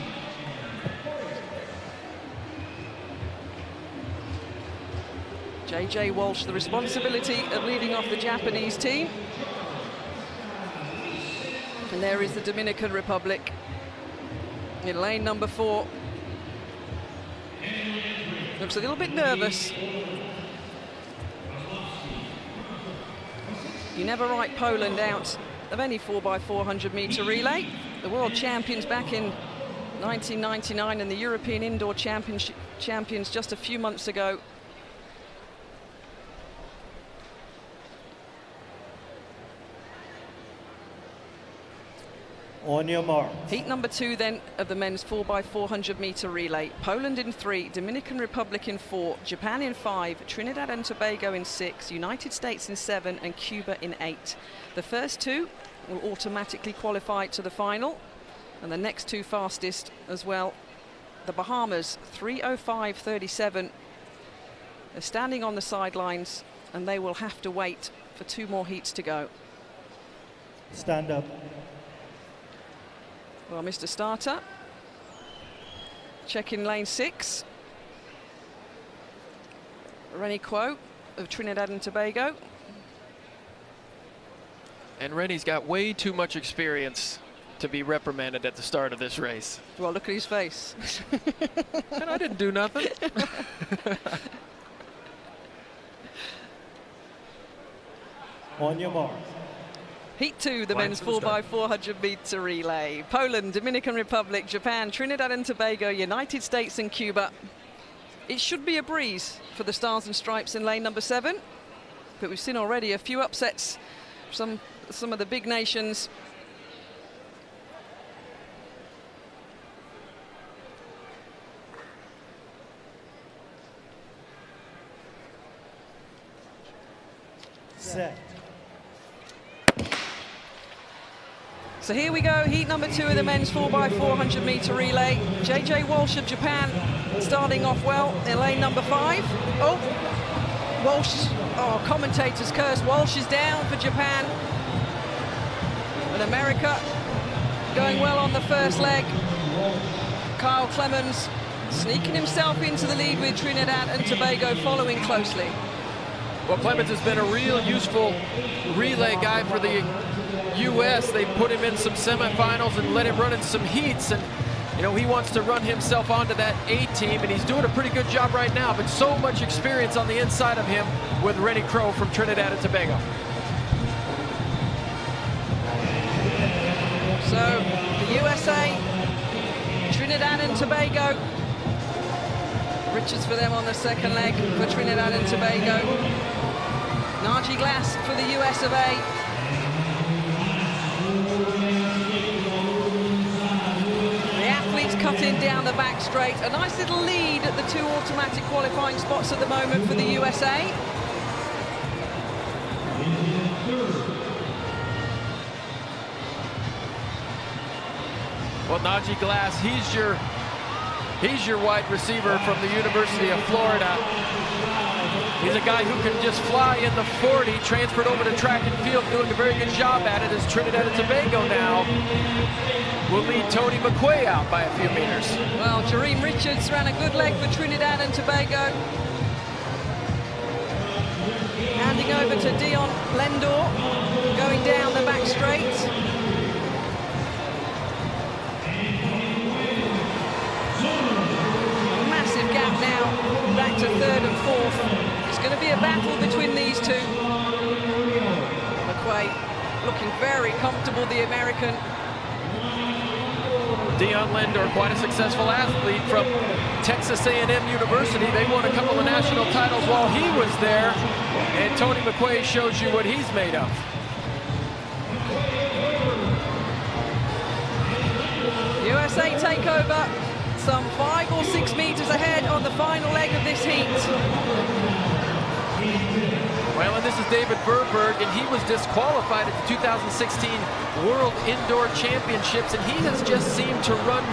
JJ Walsh, the responsibility of leading off the Japanese team. And there is the Dominican Republic in lane number 4. Looks a little bit nervous. You never write Poland out of any 4x400 metre relay. The world champions back in 1999 and the European indoor champions just a few months ago. On your mark. Heat number 2 then of the men's 4x400 metre relay. Poland in 3, Dominican Republic in 4, Japan in 5, Trinidad and Tobago in 6, United States in 7 and Cuba in 8. The first 2 will automatically qualify to the final, and the next 2 fastest as well. The Bahamas 3:05.37. They're standing on the sidelines and they will have to wait for 2 more heats to go. Stand up. Well, Mr. Starter, check in lane 6. Rennie Kuo of Trinidad and Tobago. And Rennie's got way too much experience to be reprimanded at the start of this race. Well, look at his face. And I didn't do nothing. On your mark. Heat 2, the men's 4x400 metre relay. Poland, Dominican Republic, Japan, Trinidad and Tobago, United States and Cuba. It should be a breeze for the Stars and Stripes in lane number 7, but we've seen already a few upsets from some of the big nations. Set. So here we go, heat number 2 of the men's 4x400 metre relay. JJ Walsh of Japan starting off well in lane number 5. Oh, Walsh, oh, commentators curse. Walsh is down for Japan. And America going well on the first leg. Kyle Clemens sneaking himself into the lead with Trinidad and Tobago following closely. Well, Clemens has been a real useful relay guy for the U.S. They put him in some semifinals and let him run in some heats, and you know he wants to run himself onto that A team, and he's doing a pretty good job right now, but so much experience on the inside of him with Rennie Kuo from Trinidad and Tobago. So the USA, Trinidad and Tobago. Richards for them on the second leg for Trinidad and Tobago. Najee Glass for the US of A. The athletes cutting down the back straight. A nice little lead at the 2 automatic qualifying spots at the moment for the USA. Well, Najee Glass, he's your wide receiver from the University of Florida. He's a guy who can just fly in the 40, transferred over to track and field, doing a very good job at it, as Trinidad and Tobago now will lead Tony McQuay out by a few meters. Well, Jareem Richards ran a good leg for Trinidad and Tobago. Handing over to Dion Lendor, going down the back straight. Massive gap now, back to 3rd and 4th. It's going to be a battle between these 2. McQuay looking very comfortable, the American. Dion Lendor, quite a successful athlete from Texas A&M University. They won a couple of national titles while he was there, and Tony McQuay shows you what he's made of. USA take over, some 5 or 6 meters ahead on the final leg of this heat. Well, and this is David Verberg, and he was disqualified at the 2016 World Indoor Championships, and he has just seemed to run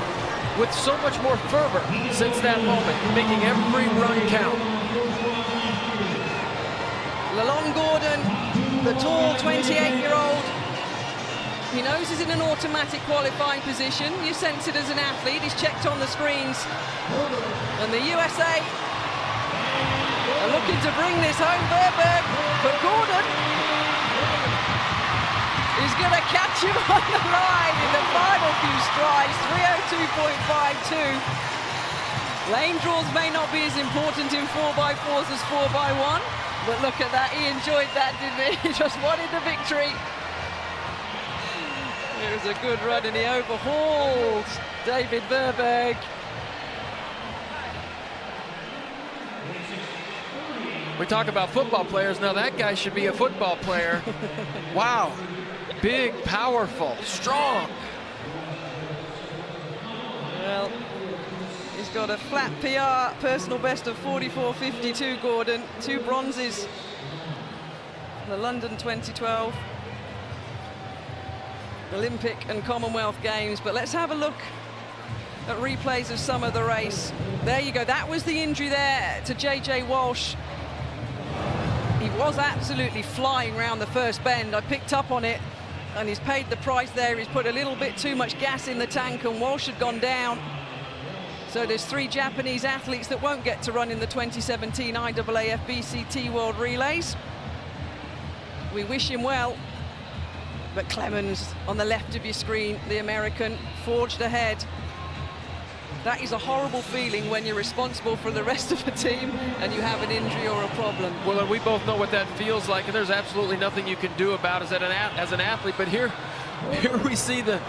with so much more fervor since that moment, making every run count. Lalon Gordon, the tall 28-year-old, he knows he's in an automatic qualifying position. You sense it as an athlete. He's checked on the screens. And the USA are looking to bring this home, Verberg, but Gordon is going to catch him on the line in the final few strides, 3:02.52. Lane draws may not be as important in 4x4s as 4x1, but look at that, he enjoyed that, didn't he? He just wanted the victory. It was a good run and he overhauled David Verberg. We talk about football players, now that guy should be a football player. Wow, big, powerful, strong. Well, he's got a flat PR, personal best of 44.52, Gordon. 2 bronzes from the London 2012 Olympic and Commonwealth Games. But let's have a look at replays of some of the race. There you go, that was the injury there to JJ Walsh. He was absolutely flying around the first bend. I picked up on it, and he's paid the price there. He's put a little bit too much gas in the tank, and Walsh had gone down. So there's 3 Japanese athletes that won't get to run in the 2017 IAAF BCT World Relays. We wish him well. But Clemens, on the left of your screen, the American, forged ahead. That is a horrible feeling when you're responsible for the rest of the team and you have an injury or a problem. Well, and we both know what that feels like, and there's absolutely nothing you can do about it as an athlete. But here we see the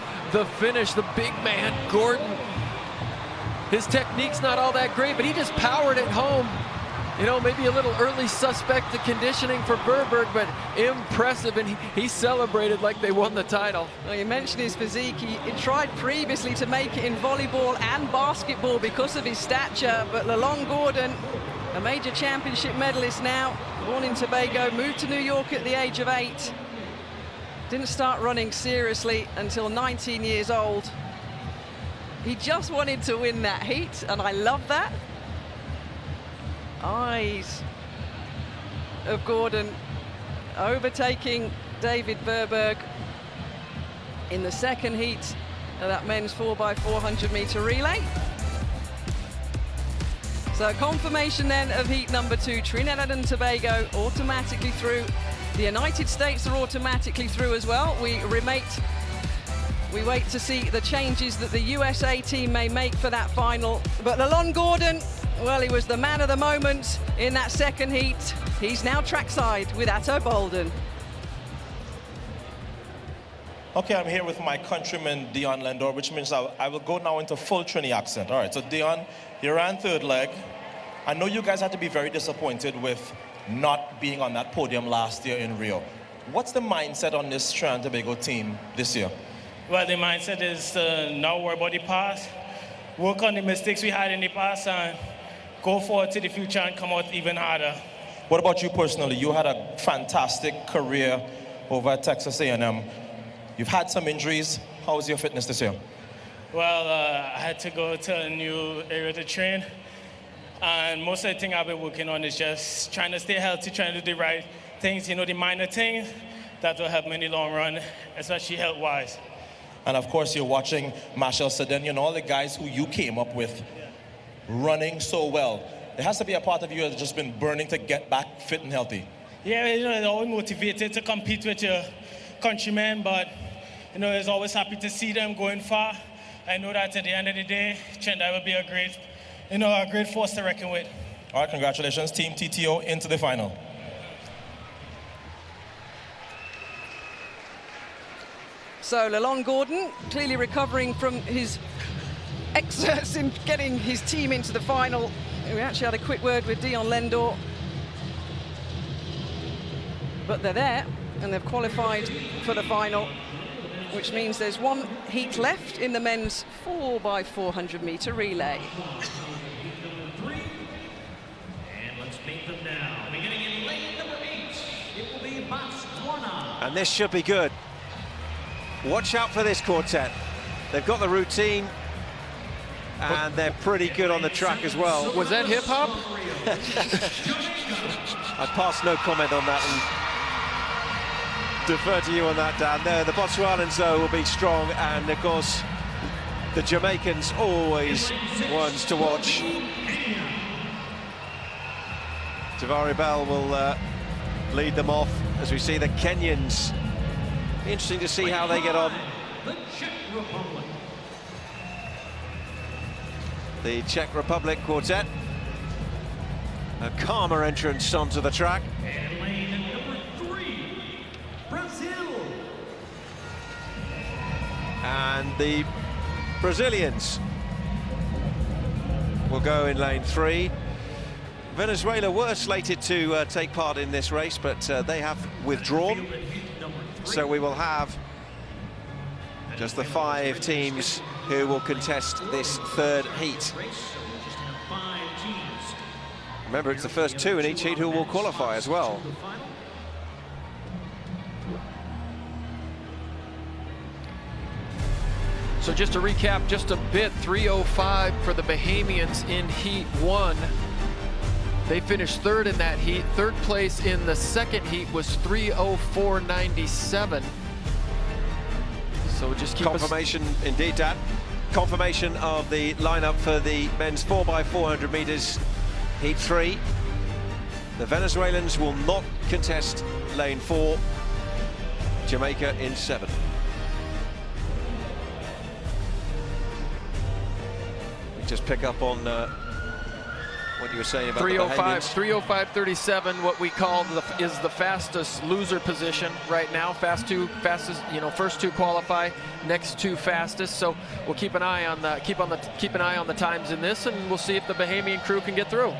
finish, the big man, Gordon. His technique's not all that great, but he just powered it home. You know, maybe a little early suspect to conditioning for Verberg, but impressive, and he celebrated like they won the title. Well, you mentioned his physique. He tried previously to make it in volleyball and basketball because of his stature, but Lalonde Gordon, a major championship medalist now, born in Tobago, moved to New York at the age of 8. Didn't start running seriously until 19 years old. He just wanted to win that heat, and I love that. Eyes of Gordon overtaking David Verberg in the second heat of that men's 4x400 meter relay. So confirmation then of heat number 2. Trinidad and Tobago automatically through. The United States are automatically through as well. We wait to see the changes that the USA team may make for that final. But Lalonde Gordon, well, he was the man of the moment in that second heat. He's now trackside with Atto Bolden. Okay, I'm here with my countryman, Dion Lendor, which means I will go now into full Trini accent. All right, so Dion, you ran third leg. I know you guys had to be very disappointed with not being on that podium last year in Rio. What's the mindset on this Trinidad and Tobago team this year? Well, the mindset is to not worry about the past, work on the mistakes we had in the past, and go forward to the future and come out even harder. What about you personally? You had a fantastic career over at Texas A&M. You've had some injuries. How's your fitness this year? Well, I had to go to a new area to train, and most of the thing I've been working on is just trying to stay healthy, trying to do the right things, you know, the minor things that will help me in the long run, especially health-wise. And of course, you're watching Marshall Sedenian and all the guys who you came up with running so well. There has to be a part of you that's just been burning to get back fit and healthy. Yeah, you know, it's always motivated to compete with your countrymen, but, you know, it's always happy to see them going far. I know that at the end of the day, Trinidad will be a great force to reckon with. All right, congratulations, Team TTO into the final. So Lalonde Gordon clearly recovering from his exerts in getting his team into the final. We actually had a quick word with Dion Lendor. But they're there, and they've qualified for the final, which means there's 1 heat left in the men's 4x400 meter relay. And let's meet them now. Beginning in lane number 8, it will be Botswana. And this should be good. Watch out for this quartet. They've got the routine, and they're pretty good on the track as well. Was that hip-hop? I pass no comment on that and defer to you on that, Dan. There, the Botswanans, though, will be strong, and, of course, the Jamaicans always ones to watch. Javari Bell will lead them off as we see the Kenyans. Interesting to see how they get on. The Czech Republic. The Czech Republic quartet. A calmer entrance onto the track. And lane number 3, Brazil. And the Brazilians will go in lane 3. Venezuela were slated to take part in this race, but they have withdrawn. So we will have just the 5 teams who will contest this third heat. Remember, it's the first 2 in each heat who will qualify as well. So just to recap just a bit, 3:05 for the Bahamians in Heat 1. They finished 3rd in that heat. 3rd place in the second heat was 3:04.97. So just keep confirmation, indeed, Dad. Confirmation of the lineup for the men's 4x400 meters, Heat 3. The Venezuelans will not contest lane 4. Jamaica in 7. We just pick up on what you were saying about 3:05.37. What we call is the fastest loser position right now. Fastest, you know, first 2 qualify, next 2 fastest. So we'll keep an eye on the keep an eye on the times in this, and we'll see if the Bahamian crew can get through.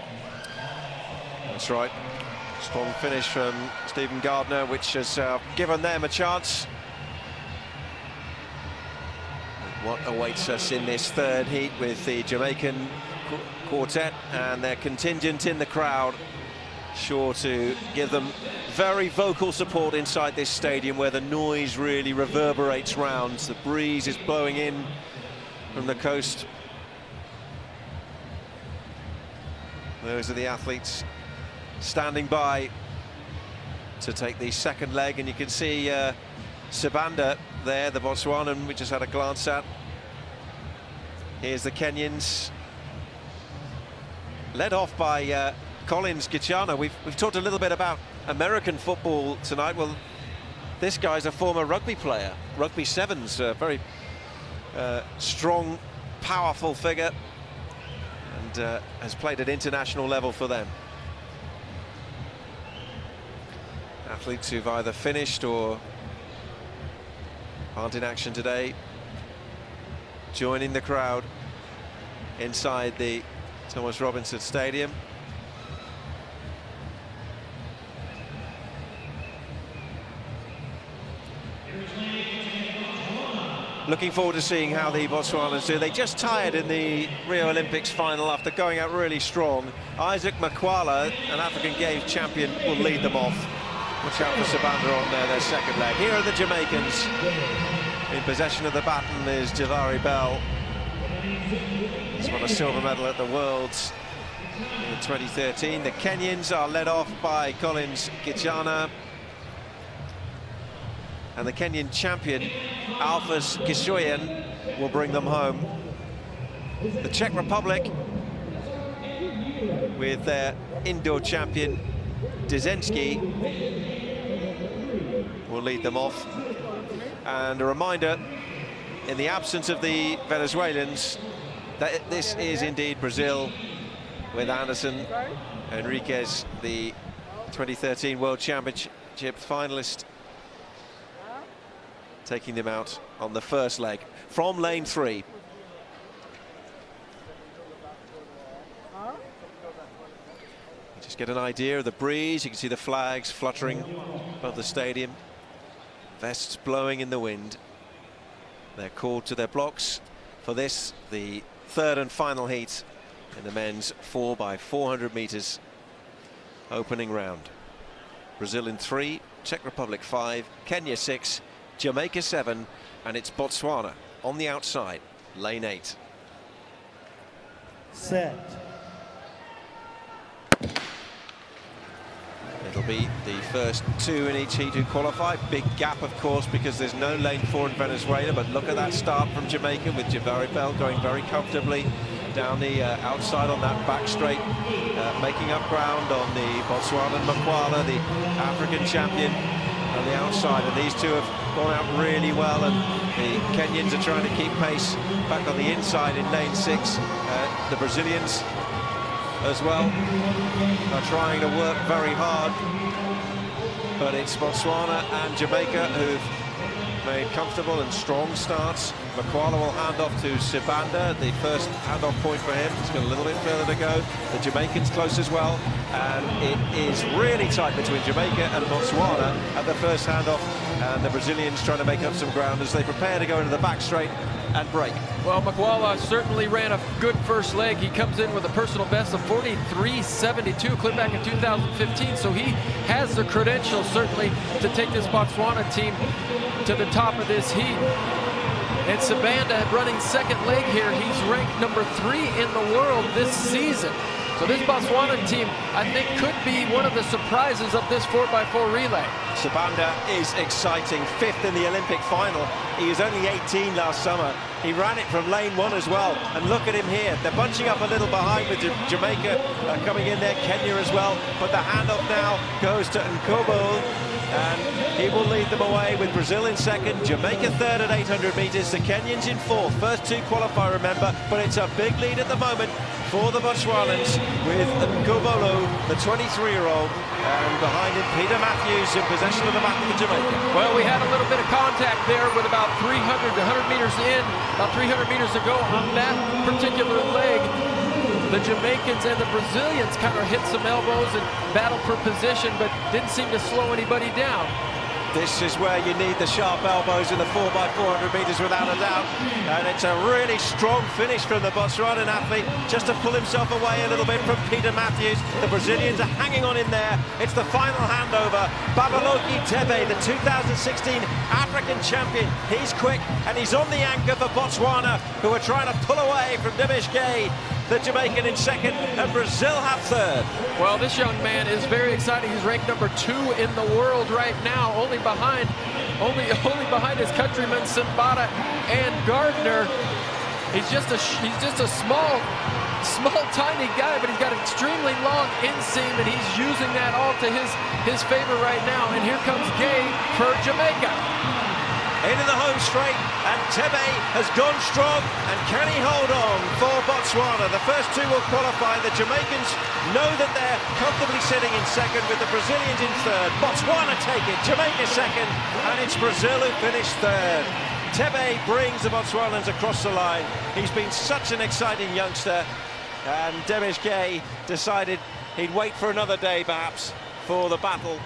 That's right. Strong finish from Stephen Gardner, which has given them a chance. What awaits us in this third heat with the Jamaican quartet and their contingent in the crowd, sure to give them very vocal support inside this stadium where the noise really reverberates round. The breeze is blowing in from the coast. Those are the athletes standing by to take the second leg, and you can see Sibanda there, the Botswanan we just had a glance at. Here's the Kenyans, led off by Collins Gichana. We've talked a little bit about American football tonight. Well, this guy's a former rugby player, rugby sevens, a very strong, powerful figure, and has played at international level for them. Athletes who've either finished or aren't in action today, joining the crowd inside the Thomas Robinson Stadium. Looking forward to seeing how the Botswanans do. They just tired in the Rio Olympics final after going out really strong. Isaac Makwala, an African Games champion, will lead them off. Watch out for Sibanda on their second leg. Here are the Jamaicans. In possession of the baton is Javari Bell. He's won a silver medal at the Worlds in 2013. The Kenyans are led off by Collins Gichana. And the Kenyan champion, Alphas Gishoyan, will bring them home. The Czech Republic, with their indoor champion, Dzensky, will lead them off. And a reminder, in the absence of the Venezuelans, that this is indeed Brazil, with Anderson Enriquez, the 2013 World Championship finalist, taking them out on the first leg from lane 3. Just get an idea of the breeze. You can see the flags fluttering above the stadium, vests blowing in the wind. They're called to their blocks for this, the third and final heat in the men's 4x400 meters opening round. Brazil in 3, Czech Republic 5, Kenya 6, Jamaica 7, and it's Botswana on the outside, lane 8. Set. It'll be the first 2 in each heat who qualify. Big gap, of course, because there's no lane 4 in Venezuela, but look at that start from Jamaica with Javari Bell going very comfortably down the outside on that back straight, making up ground on the Botswanan Makwala, the African champion, on the outside. And these two have gone out really well, and the Kenyans are trying to keep pace back on the inside in lane 6. The Brazilians as well are trying to work very hard, but it's Botswana and Jamaica who've made comfortable and strong starts. Makwala will hand off to Sibanda, the first handoff point for him. He's got a little bit further to go. The Jamaicans close as well, and it is really tight between Jamaica and Botswana at the first handoff, and the Brazilians trying to make up some ground as they prepare to go into the back straight and break. Well, Makwala certainly ran a good first leg. He comes in with a personal best of 43.72, clip back in 2015, so he has the credentials certainly to take this Botswana team to the top of this heat. And Sibanda running second leg here. He's ranked number 3 in the world this season. So this Botswana team, I think, could be one of the surprises of this 4x4 relay. Sibanda is exciting, 5th in the Olympic final. He was only 18 last summer. He ran it from lane 1 as well. And look at him here. They're bunching up a little behind with Jamaica coming in there, Kenya as well. But the handoff now goes to Nkobo, and he will lead them away with Brazil in second, Jamaica third at 800 meters, the Kenyans in fourth. First two qualify, remember, but it's a big lead at the moment for the Botswanans with Nkobolo, the 23-year-old, and behind him Peter Matthews in possession of the battle for Jamaica. Well, we had a little bit of contact there with about 300 to 100 meters in, about 300 meters to go on that particular leg. The Jamaicans and the Brazilians kind of hit some elbows and battled for position, but didn't seem to slow anybody down. This is where you need the sharp elbows in the 4x400 meters without a doubt. And it's a really strong finish from the Botswanan athlete, just to pull himself away a little bit from Peter Matthews. The Brazilians are hanging on in there. It's the final handover. Babaloki Tebe, the 2016 African champion. He's quick and he's on the anchor for Botswana, who are trying to pull away from Demishke, the Jamaican, in second, and Brazil have third. Well, this young man is very exciting. He's ranked number 2 in the world right now, only behind his countrymen Simbada and Gardner. He's just a small, tiny guy, but he's got an extremely long inseam, and he's using that all to his favor right now. And here comes Gay for Jamaica. Into the home straight, and Tebe has gone strong, and can he hold on for Botswana? The first two will qualify. The Jamaicans know that they're comfortably sitting in second, with the Brazilians in third. Botswana take it, Jamaica second, and it's Brazil who finished third. Tebe brings the Botswanans across the line. He's been such an exciting youngster, and Demish Gay decided he'd wait for another day, perhaps, for the battle.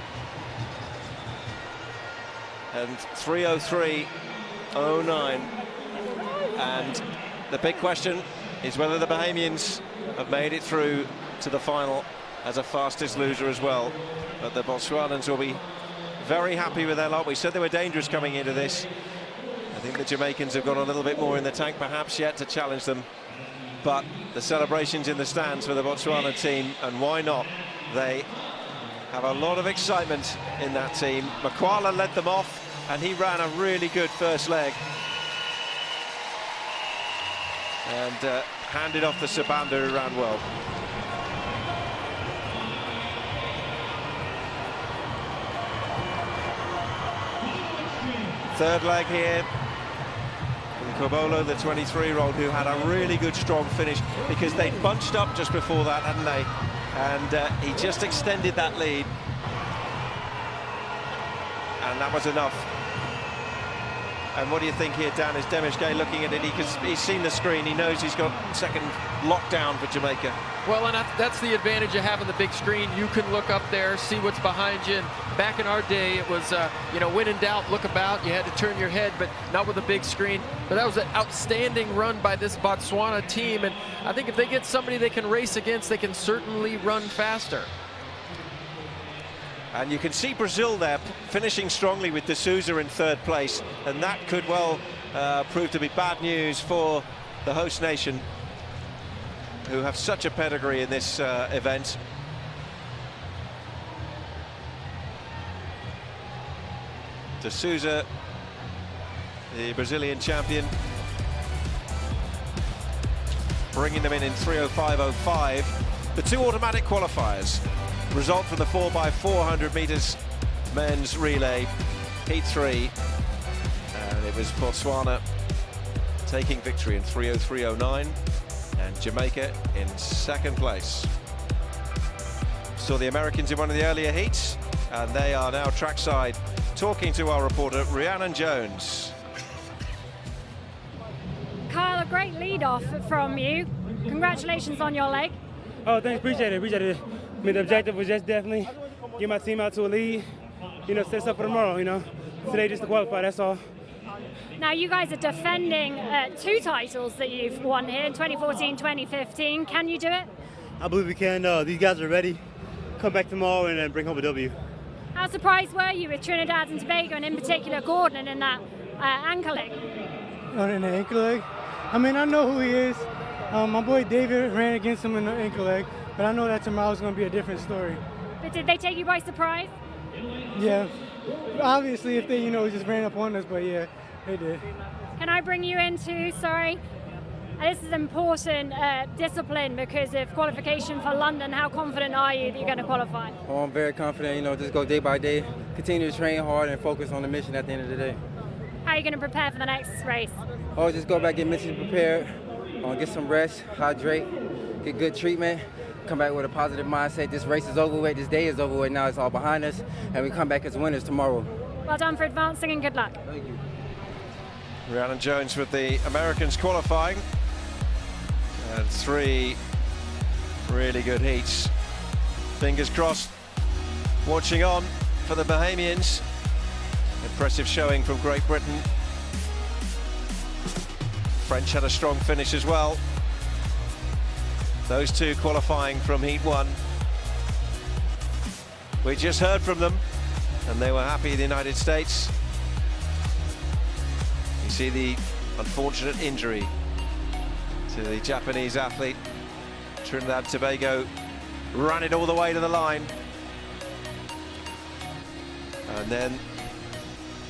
And 3:03.09, and the big question is whether the Bahamians have made it through to the final as a fastest loser as well. But the Botswanans will be very happy with their lot. We said they were dangerous coming into this. I think the Jamaicans have got a little bit more in the tank perhaps yet to challenge them, but the celebrations in the stands for the Botswana team, and why not? They have a lot of excitement in that team. Makwala led them off, and he ran a really good first leg. And handed off to Sibanda, who ran well. Third leg here. Nkobolo, the 23-year-old, who had a really good strong finish, because they bunched up just before that, hadn't they? And he just extended that lead, and that was enough. And what do you think here, Dan? Is Demish Gay looking at it? He's seen the screen. He knows he's got second lockdown for Jamaica. Well, and that's the advantage of having the big screen. You can look up there, see what's behind you. And back in our day, it was, you know, when in doubt, look about. You had to turn your head, but not with a big screen. But that was an outstanding run by this Botswana team. And I think if they get somebody they can race against, they can certainly run faster. And you can see Brazil there finishing strongly with D'Souza in third place, and that could well prove to be bad news for the host nation, who have such a pedigree in this event. D'Souza, the Brazilian champion, bringing them in 3:05.05. The two automatic qualifiers result from the 4x400 meters men's relay, Heat 3, and it was Botswana taking victory in 3:03.09, and Jamaica in second place. Saw the Americans in one of the earlier heats, and they are now trackside talking to our reporter Rhiannon Jones. Kyle, a great lead off from you. Congratulations on your leg. Oh, thanks, appreciate it. I mean, the objective was just definitely get my team out to a lead, set us up for tomorrow, Today just to qualify, that's all. Now, you guys are defending 2 titles that you've won here in 2014, 2015. Can you do it? I believe we can. These guys are ready. Come back tomorrow and then bring home a W. How surprised were you with Trinidad and Tobago, and in particular Gordon in that ankle leg? In the ankle leg? I mean, I know who he is. My boy David ran against him in the ankle leg, but I know that tomorrow is going to be a different story. But did they take you by surprise? Yeah. Obviously, if they, just ran up on us, but yeah, they did. Can I bring you into, sorry, this is important discipline because of qualification for London. How confident are you that you're going to qualify? Oh, I'm very confident, just go day by day, continue to train hard and focus on the mission at the end of the day. How are you going to prepare for the next race? Oh, just go back, get mentally prepared, get some rest, hydrate, get good treatment, come back with a positive mindset. This race is over with, this day is over with, now it's all behind us, and we come back as winners tomorrow. Well done for advancing and good luck. Thank you. Rhiannon Jones with the Americans qualifying. And 3 really good heats. Fingers crossed, watching on for the Bahamians. Impressive showing from Great Britain. French had a strong finish as well. Those two qualifying from Heat 1. We just heard from them, and they were happy in the United States. You see the unfortunate injury to the Japanese athlete. Trinidad and Tobago ran it all the way to the line, and then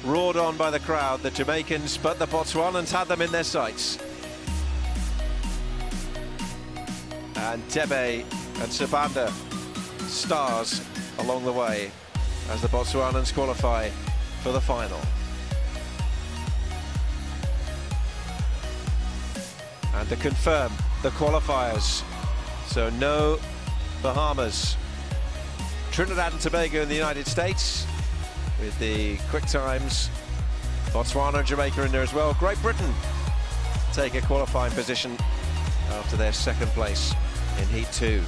roared on by the crowd, the Jamaicans, but the Botswanans had them in their sights. And Tebe and Sabanda, stars along the way as the Botswanans qualify for the final. And to confirm the qualifiers, so no Bahamas, Trinidad and Tobago in the United States with the quick times, Botswana and Jamaica in there as well. Great Britain take a qualifying position after their second place in Heat 2.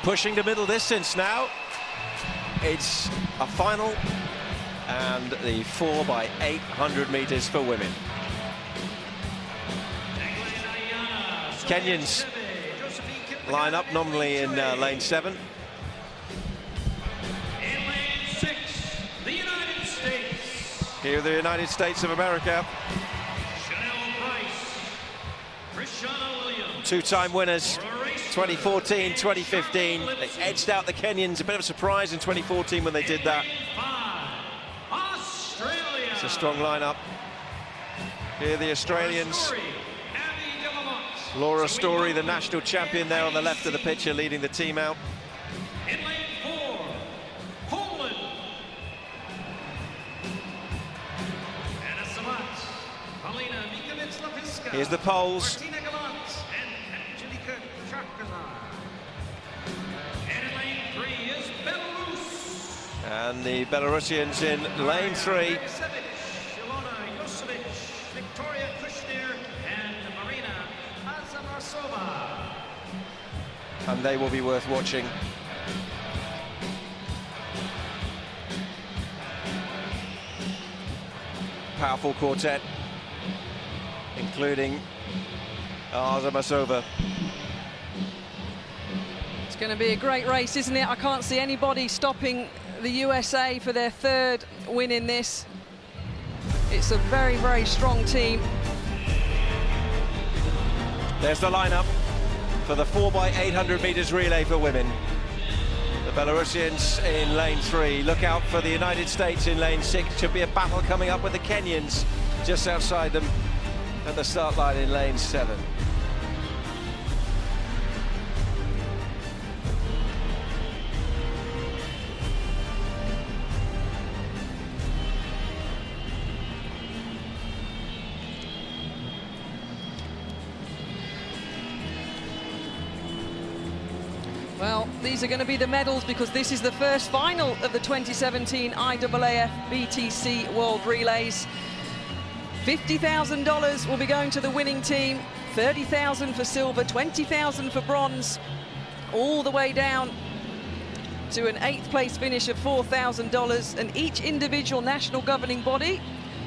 Pushing the middle distance now. It's a final, and the 4x800 meters for women. Kenyans line up nominally in lane 7. In lane 6, the United States. Here are the United States of America. Two-time winners, 2014, 2015. They edged out the Kenyans. A bit of a surprise in 2014 when they did that. It's a strong lineup. Here are the Australians. Laura Story, the national champion, there on the left of the picture, leading the team out. In lane 4, Poland. Anna Samat, Paulina Mikovic-Lepiska. Here's the Poles. And the Belarusians in lane 3. And they will be worth watching. powerful quartet, including Arzamasova. It's going to be a great race, isn't it? I can't see anybody stopping the USA for their third win in this. It's a very, very strong team. There's the lineup for the 4x800 meters relay for women. The Belarusians in lane 3. Look out for the United States in lane 6. Should be a battle coming up with the Kenyans just outside them at the start line in lane 7. Well, these are going to be the medals because this is the first final of the 2017 IAAF BTC World Relays. $50,000 will be going to the winning team, $30,000 for silver, $20,000 for bronze, all the way down to an 8th place finish of $4,000. And each individual national governing body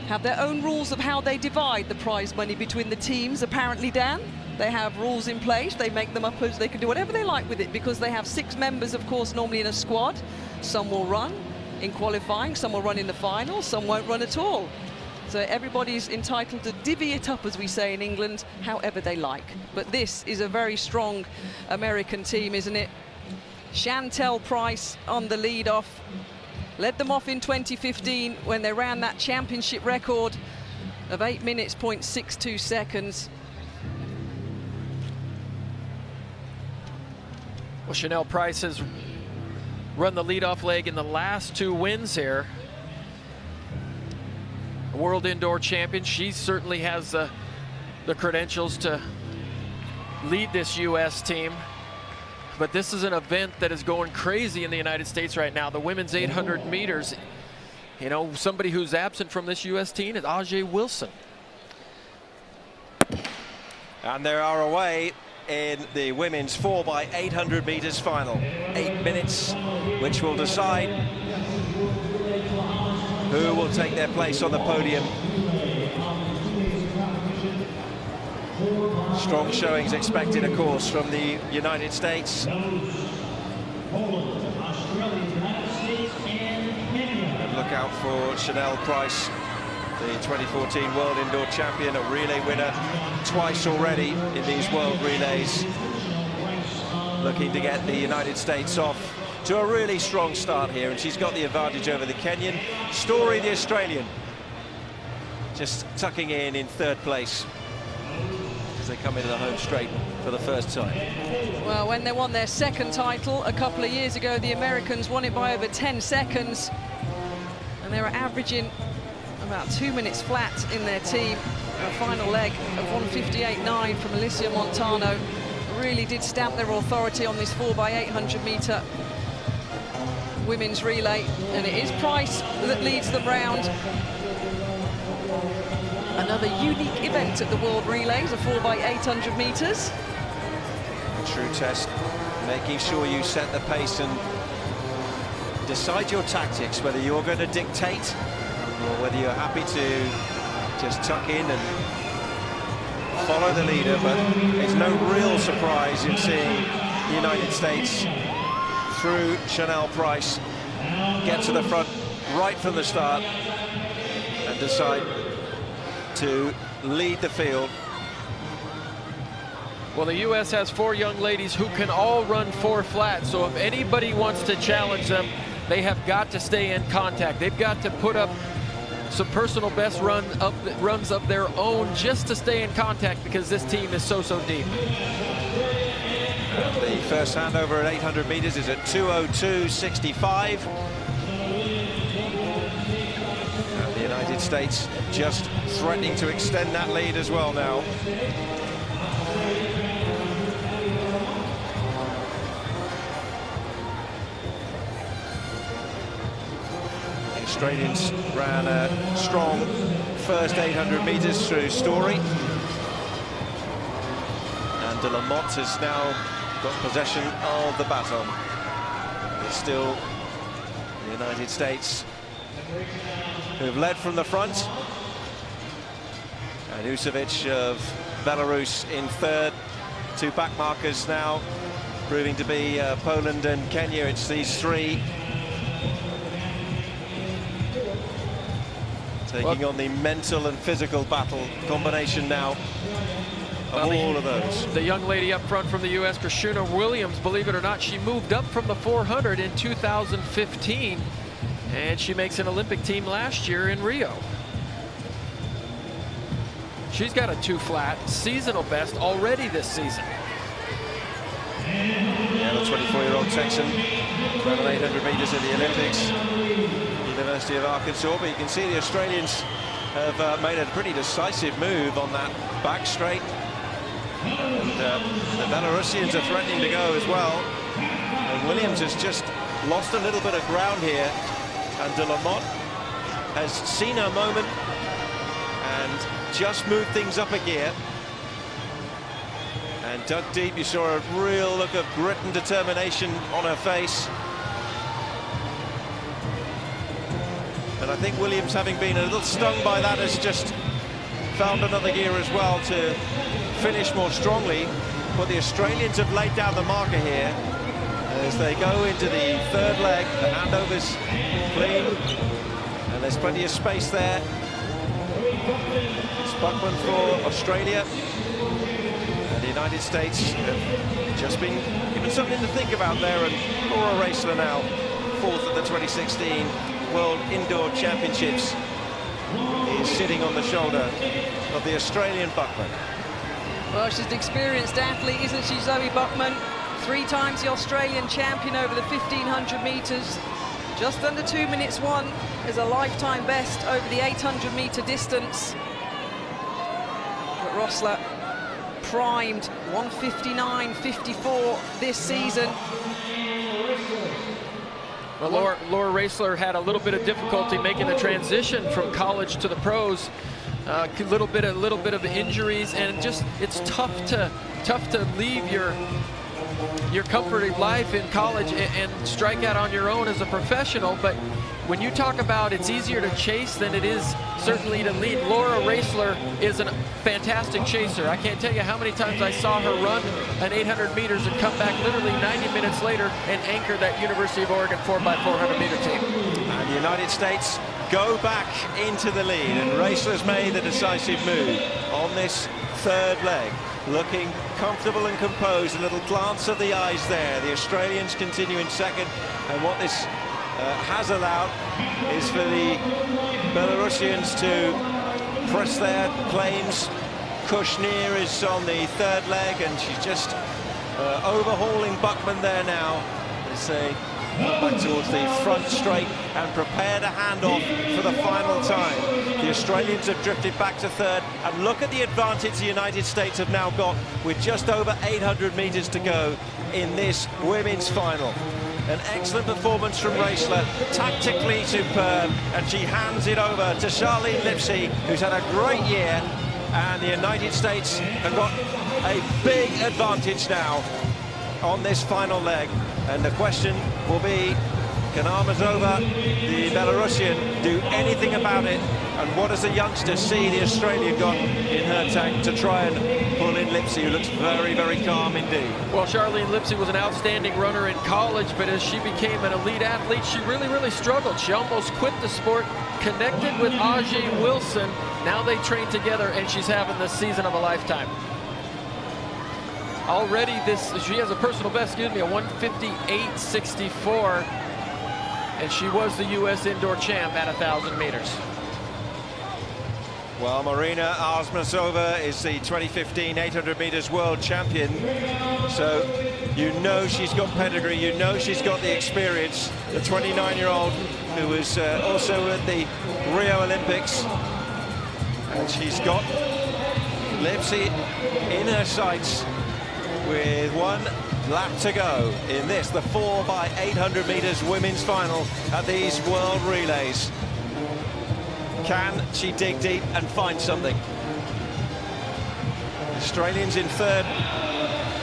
have their own rules of how they divide the prize money between the teams, apparently, Dan. They have rules in place. They make them up as they can do whatever they like with it because they have 6 members, of course, normally in a squad. Some will run in qualifying, some will run in the final, some won't run at all. So everybody's entitled to divvy it up, as we say in England, however they like. But this is a very strong American team, isn't it? Chantel Price on the lead off. Led them off in 2015 when they ran that championship record of 8 minutes, 0.62 seconds. Well, Chanel Price has run the leadoff leg in the last 2 wins here. A world indoor champion. She certainly has the credentials to lead this U.S. team. But this is an event that is going crazy in the United States right now. The women's 800 meters. You know, somebody who's absent from this U.S. team is Ajay Wilson. And they are away in the women's 4x800 meters final. 8 minutes, which will decide who will take their place on the podium. Strong showings expected, of course, from the United States. And look out for Chanel Price, the 2014 World Indoor Champion, a relay winner twice already in these World Relays. Looking to get the United States off to a really strong start here, and she's got the advantage over the Kenyan. Story, the Australian, just tucking in 3rd place as they come into the home straight for the first time. Well, when they won their 2nd title a couple of years ago, the Americans won it by over 10 seconds, and they were averaging about 2 minutes flat in their team. A final leg of 1:58.9 from Alicia Montano really did stamp their authority on this 4x800 meter women's relay, and it is Price that leads them round. Another unique event at the World Relays, a 4x800 meters. A true test, making sure you set the pace and decide your tactics, whether you're going to dictate or whether you're happy to just tuck in and follow the leader. But there's no real surprise in seeing the United States, through Chanel Price, get to the front right from the start and decide to lead the field. Well, the U.S. has 4 young ladies who can all run 4 flat, so if anybody wants to challenge them, they have got to stay in contact. They've got to put up some personal best runs of their own just to stay in contact, because this team is so deep. And the first handover at 800 meters is at 2:02.65. And the United States just threatening to extend that lead as well now. The Australians ran a strong first 800 meters through Story. And de la Motte has now got possession of the baton. It's still the United States who've led from the front. And Usovic of Belarus in third. Two back markers now, proving to be Poland and Kenya. It's these three taking on the mental and physical battle combination now of all of those. The young lady up front from the U.S., Krishna Williams, believe it or not, she moved up from the 400 in 2015, and she makes an Olympic team last year in Rio. She's got a 2 flat seasonal best already this season. Yeah, the 24-year-old Texan ran an 800 meters in the Olympics, University of Arkansas. But you can see the Australians have made a pretty decisive move on that back straight. And the Belarusians are threatening to go as well. And Williams has just lost a little bit of ground here. And de la Motte has seen her moment and just moved things up a gear. And dug deep. You saw a real look of grit and determination on her face. And I think Williams, having been a little stung by that, has just found another gear as well to finish more strongly. But the Australians have laid down the marker here as they go into the third leg. The handover's clean, and there's plenty of space there. It's Buckman for Australia. And the United States have just been given something to think about there. And Laura Raisler now, fourth at the 2016 World Indoor Championships, is sitting on the shoulder of the Australian Buckman. Well, she's an experienced athlete, isn't she, Zoe Buckman? 3 times the Australian champion over the 1500 meters. Just under 2 minutes 1 is a lifetime best over the 800 meter distance. But Rossler primed 1:59.54 this season. Well, Laura Raisler had a little bit of difficulty making the transition from college to the pros. A little bit of injuries, and just it's tough to leave your comforting life in college and strike out on your own as a professional. But when you talk about it's easier to chase than it is certainly to lead, Laura Raisler is a fantastic chaser. I can't tell you how many times I saw her run an 800 meters and come back literally 90 minutes later and anchor that University of Oregon 4x400 meter team. And the United States go back into the lead, and Raisler's made the decisive move on this third leg. Looking comfortable and composed, a little glance of the eyes there. The Australians continue in second, and what this has allowed is for the Belarusians to press their claims. Kushner is on the third leg, and she's just overhauling Buckman there now as they come back towards the front straight and prepare to hand off for the final time. The Australians have drifted back to third, and look at the advantage the United States have now got with just over 800 meters to go in this women's final. An excellent performance from Raisler, tactically superb, and she hands it over to Charlene Lipsey, who's had a great year, and the United States have got a big advantage now on this final leg. And the question will be, can Armazova, the Belarusian, do anything about it? And what does the youngster see the Australian got in her tank to try and pull in Lipsey, who looks very, very calm indeed? Well, Charlene Lipsey was an outstanding runner in college, but as she became an elite athlete, she really struggled. She almost quit the sport, connected with Ajay Wilson. Now they train together, and she's having the season of a lifetime. Already she has a personal best, a 1:58.64, and she was the U.S. indoor champ at 1,000 meters. Well, Marina Armazova is the 2015 800 meters world champion, so you know she's got pedigree, you know she's got the experience. The 29-year-old who was also at the Rio Olympics, and she's got Lipsey in her sights with 1 lap to go in this, the 4x800 meters women's final at these World Relays. Can she dig deep and find something? Australians in third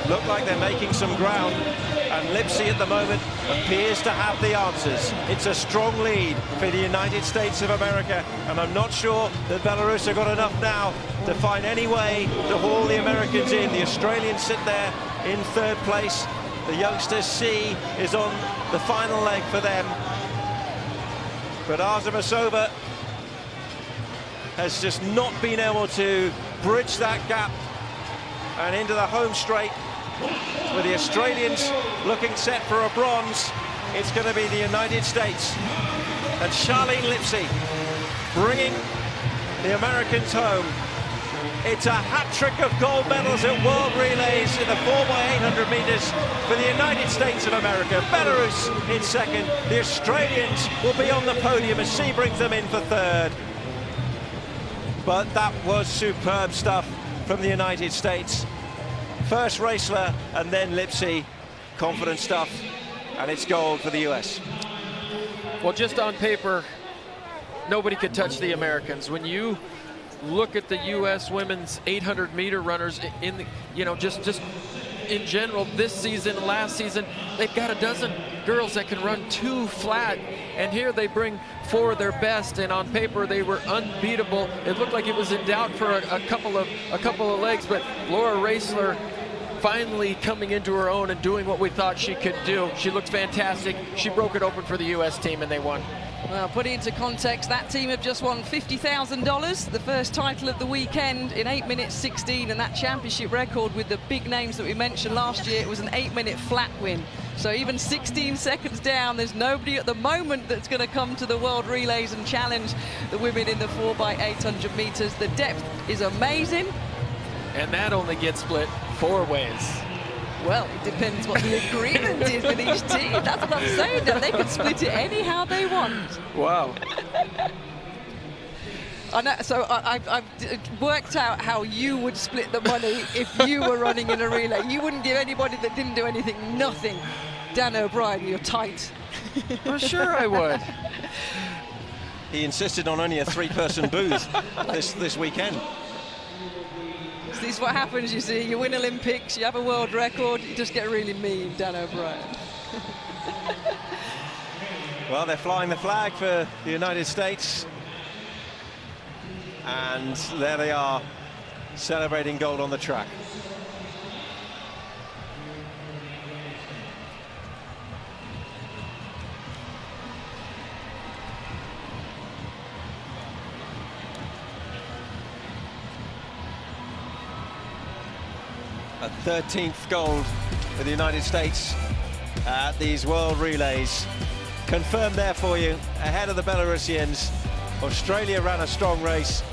look like they're making some ground, and And Lipsy at the moment appears to have the answers. It's a strong lead for the United States of America, and I'm not sure that Belarus have got enough now to find any way to haul the Americans in. The Australians sit there in third place. The youngsters C is on the final leg for them. But Artemisova has just not been able to bridge that gap and into the home straight. With the Australians looking set for a bronze, it's going to be the United States. And Charlene Lipsy bringing the Americans home. It's a hat-trick of gold medals at World Relays in the 4x800 meters for the United States of America. Belarus in second. The Australians will be on the podium as she brings them in for third. But that was superb stuff from the United States. First Raisler and then Lipsy. Confident stuff, and it's gold for the US. Well, just on paper, nobody could touch the Americans. When you look at the U.S. women's 800-meter runners in the, just in general this season, last season, they've got a dozen girls that can run 2 flat, and here they bring 4 of their best, and on paper they were unbeatable. It looked like it was in doubt for a couple of legs, but Laura Raisler finally coming into her own and doing what we thought she could do. She looked fantastic. She broke it open for the U.S. team, and they won. Well, put it into context, that team have just won $50,000, the first title of the weekend in 8 minutes 16, and that championship record with the big names that we mentioned last year, it was an 8-minute flat win. So even 16 seconds down, there's nobody at the moment that's going to come to the World Relays and challenge the women in the 4x800 meters. The depth is amazing. And that only gets split 4 ways. Well, it depends what the agreement is with each team. That's what I'm saying. That they can split it anyhow they want. Wow. I know, so I've worked out how you would split the money if you were running in a relay. You wouldn't give anybody that didn't do anything nothing. Dan O'Brien, you're tight. Well, sure I would. He insisted on only a 3-person booth this weekend. This is what happens, you see. You win Olympics, you have a world record, you just get really mean, Dan O'Brien. Well, they're flying the flag for the United States. And there they are, celebrating gold on the track. A 13th gold for the United States at these World Relays. Confirmed there for you, ahead of the Belarusians. Australia ran a strong race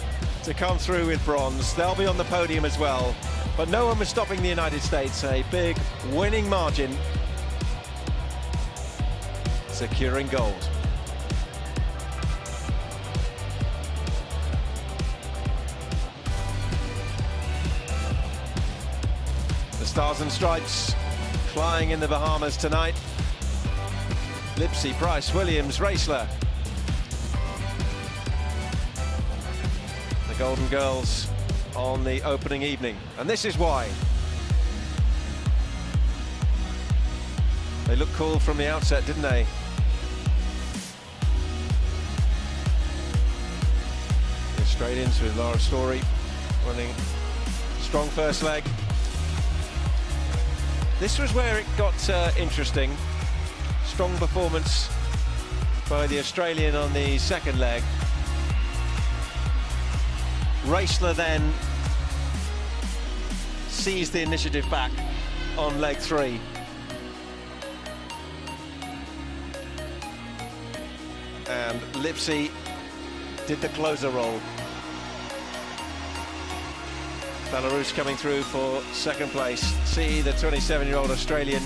to come through with bronze. They'll be on the podium as well. But no one was stopping the United States. A big winning margin, securing gold. The Stars and Stripes flying in the Bahamas tonight. Lipsy, Price, Williams, Raisler. The Golden Girls on the opening evening. And this is why. They looked cool from the outset, didn't they? The Australians with Laura Story running strong first leg. This was where it got interesting. Strong performance by the Australian on the second leg. Raisler then seized the initiative back on leg 3. And Lipsy did the closer roll. Belarus coming through for second place. See the 27-year-old Australian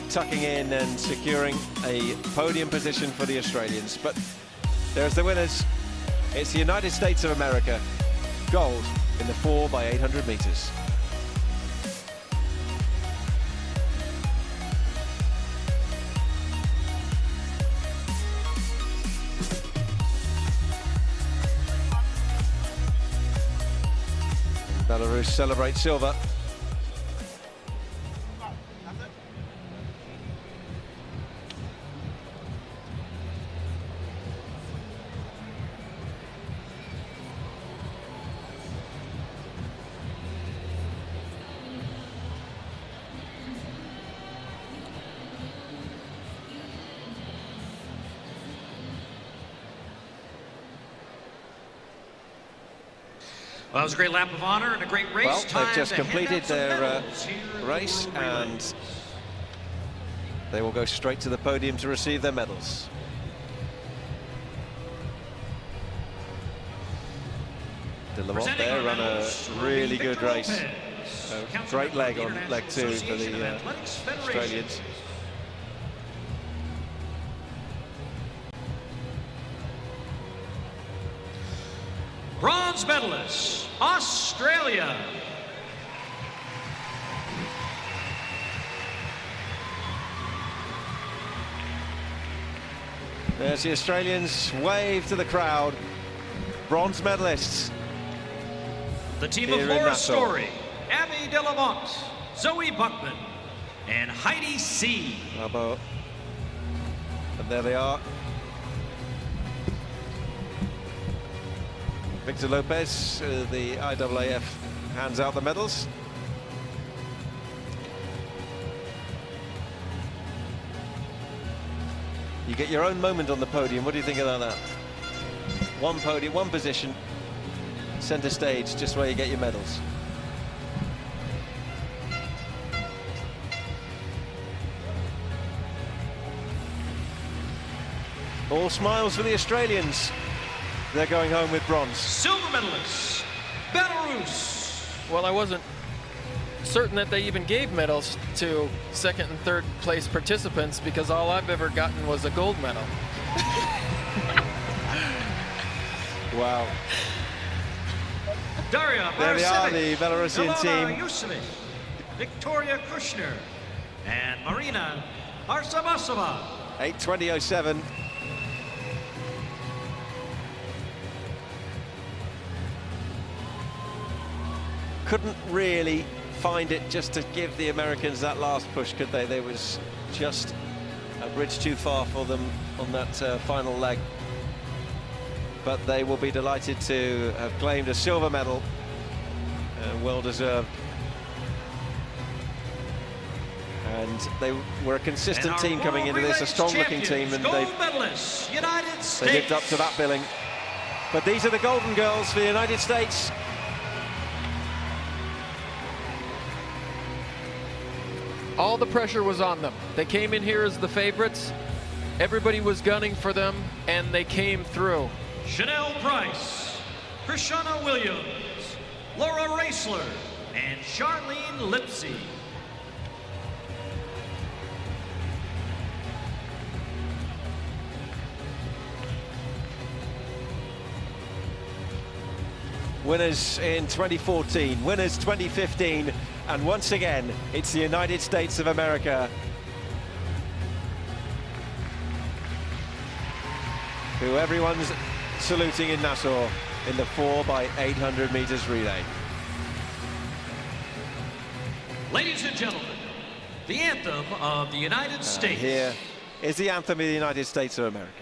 tucking in and securing a podium position for the Australians. But there's the winners. It's the United States of America. Gold in the 4x800 meters. Belarus celebrate silver. Well, it was a great lap of honor and a great race. Well, Time they've just to hand completed out some their medals here in the race, World Relay. and they will go straight to the podium to receive their medals. De Lamont Presenting there our run a medals, really good Victor race. Lopez, A Council great Member leg of on the leg two for Association of the Athletics Federation. Australians. Bronze medalists, Australia. There's the Australians wave to the crowd. Bronze medalists. The team here of in Laura Nassau. Story, Abby De Lamont, Zoe Buckman, and Heidi C. Bravo. And there they are. Victor Lopez, the IAAF, hands out the medals. You get your own moment on the podium. What do you think about that? One podium, one position, center stage, just where you get your medals. All smiles for the Australians. They're going home with bronze. Silver medalists, Belarus. Well, I wasn't certain that they even gave medals to second and third place participants, because all I've ever gotten was a gold medal. Wow. Daria There they are, Barcevic, the Belarusian Ilona team. Yusevic, Victoria Kushner, and Marina Arsamasova. 8:20.07. Couldn't really find it just to give the Americans that last push, could they? There was just a bridge too far for them on that final leg. But they will be delighted to have claimed a silver medal, well deserved. And they were a consistent team coming into this, a strong-looking team, and they lived up to that billing. But these are the Golden Girls for the United States. All the pressure was on them. They came in here as the favorites. Everybody was gunning for them, and they came through. Chanel Price, Krishana Williams, Laura Raisler, and Charlene Lipsy. Winners in 2014, winners 2015, and once again, it's the United States of America who everyone's saluting in Nassau in the 4x800 meters relay. Ladies and gentlemen, the anthem of the United States. Here is the anthem of the United States of America.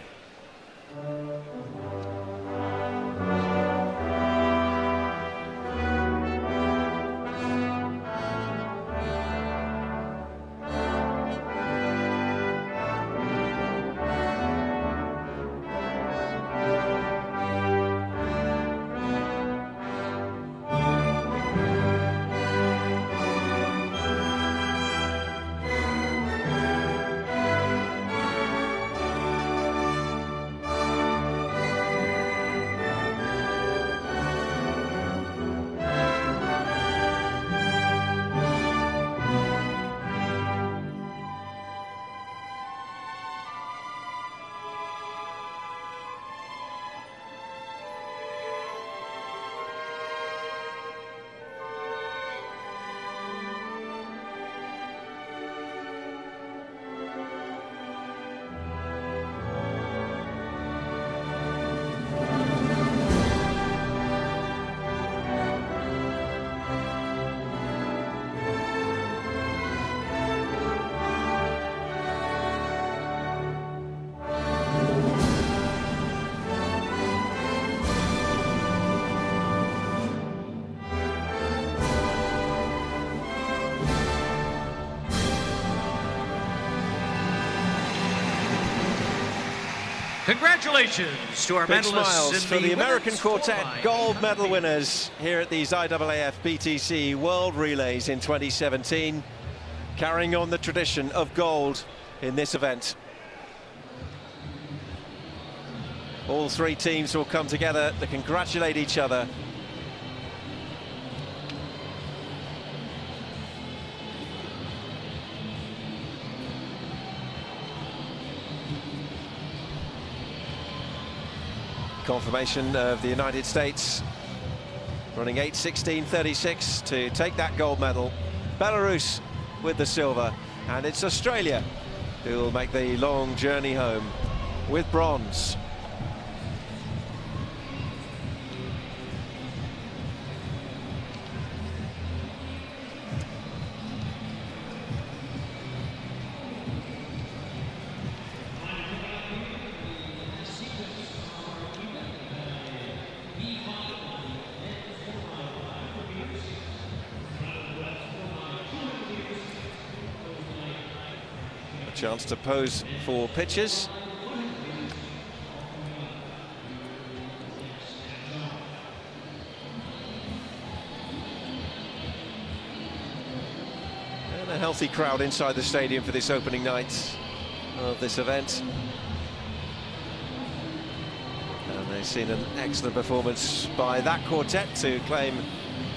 Congratulations to our Big medalists smiles in for the American women's quartet 4x. gold medal winners here at these IAAF BTC World Relays in 2017, carrying on the tradition of gold in this event. All three teams will come together to congratulate each other. Confirmation of the United States running 8:16.36 to take that gold medal. Belarus with the silver, and it's Australia who will make the long journey home with bronze. Chance to pose for pictures. And a healthy crowd inside the stadium for this opening night of this event. And they've seen an excellent performance by that quartet to claim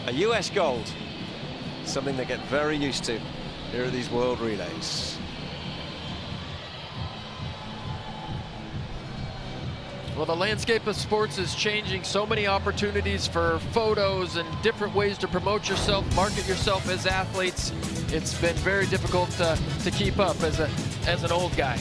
a US gold, something they get very used to here at these World Relays. Well, the landscape of sports is changing. So many opportunities for photos and different ways to promote yourself, market yourself as athletes. It's been very difficult to keep up as an old guy.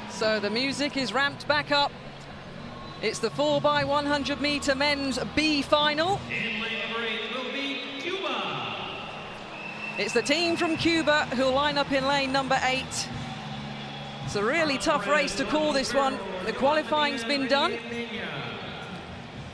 So the music is ramped back up. It's the 4x100 meter men's B final. In lane number 8 will be Cuba. It's the team from Cuba who'll line up in lane number 8. It's a really tough race to call this one. The qualifying's been done.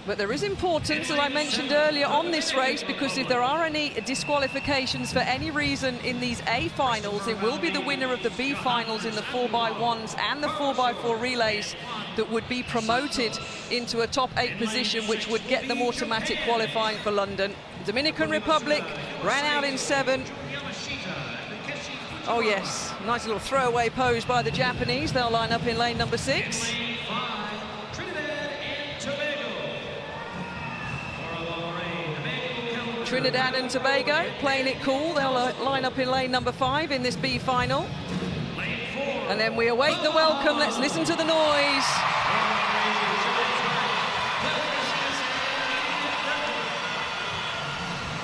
But there is importance, as I mentioned earlier, on this race, because if there are any disqualifications for any reason in these A finals, it will be the winner of the B finals in the 4x1s and the 4x4 relays that would be promoted into a top 8 position, which would get them automatic qualifying for London. Dominican Republic ran out in 7. Oh yes, nice little throwaway pose by the Japanese. They'll line up in lane number 6. Trinidad and Tobago playing it cool. They'll line up in lane number 5 in this B final. And then we await the welcome. Let's listen to the noise.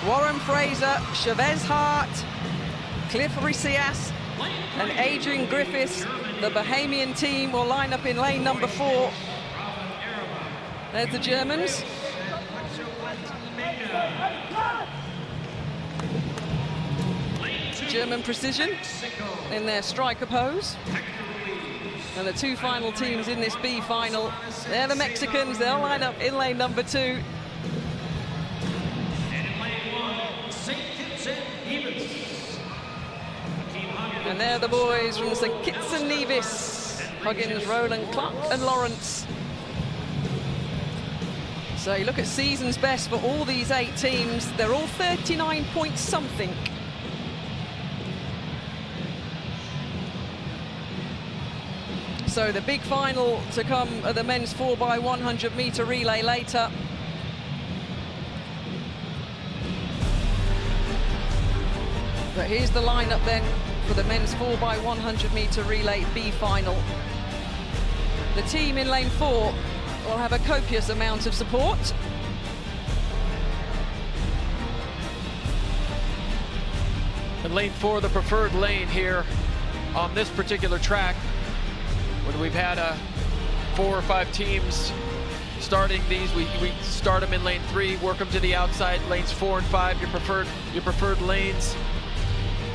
Warren Fraser, Chavez Hart, Cliff Ricias and Adrian Griffiths, the Bahamian team, will line up in lane number 4. There's the Germans. German precision in their striker pose. And the 2 final teams in this B final, they're the Mexicans. They'll line up in lane number 2. And they're the boys from St. Kitts and Nevis. Huggins, Rowland, Clark and Lawrence. So you look at season's best for all these 8 teams. They're all 39 points something. So the big final to come at the men's 4x100 meter relay later. But here's the lineup then for the men's 4x100 meter relay B final. The team in lane 4 will have a copious amount of support. And lane 4, the preferred lane here on this particular track. When we've had 4 or 5 teams starting these, we start them in lane 3, work them to the outside, lanes 4 and 5, your preferred lanes.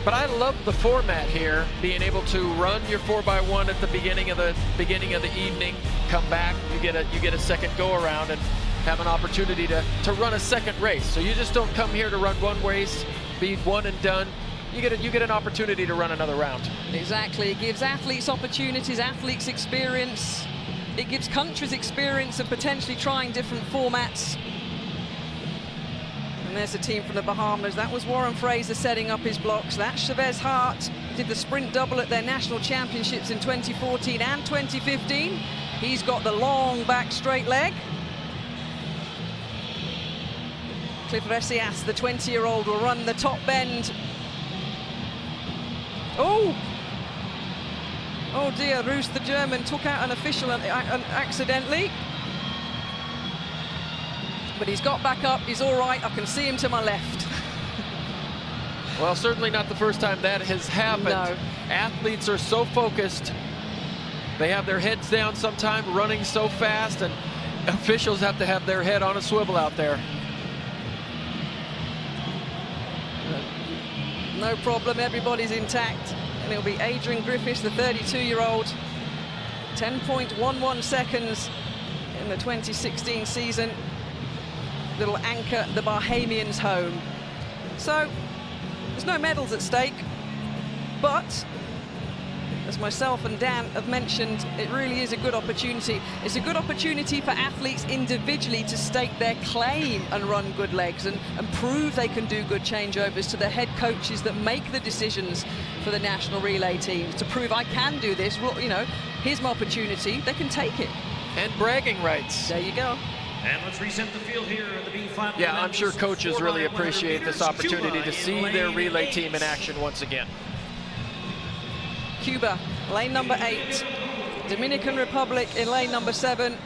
But I love the format here, being able to run your 4x1 at the beginning of the evening, come back, you get a second go around and have an opportunity to run a second race. So you just don't come here to run one race, be one and done. You get an opportunity to run another round. Exactly. It gives athletes opportunities, athletes experience. It gives countries experience of potentially trying different formats. And there's the team from the Bahamas. That was Warren Fraser setting up his blocks. That's Chavez Hart. Did the sprint double at their national championships in 2014 and 2015. He's got the long back straight leg. Cliff Resias, the 20-year-old, will run the top bend. Oh! Oh dear, Roos, the German, took out an official accidentally. But he's got back up, he's all right. I can see him to my left. Well, certainly not the first time that has happened. No. Athletes are so focused. They have their heads down sometimes, running so fast, and officials have to have their head on a swivel out there. No problem, everybody's intact. And it'll be Adrian Griffiths, the 32-year-old. 10.11 seconds in the 2016 season. Little anchor the Bahamians home. So, there's no medals at stake, but as myself and Dan have mentioned, it really is a good opportunity. It's a good opportunity for athletes individually to stake their claim and run good legs and prove they can do good changeovers to the head coaches that make the decisions for the national relay teams, to prove I can do this. Well, you know, here's my opportunity. They can take it. And bragging rights. There you go. And let's reset the field here at the B final. Yeah, I'm sure coaches really appreciate this opportunity to see their relay team in action once again. Cuba, lane number 8. Dominican Republic in lane number 7.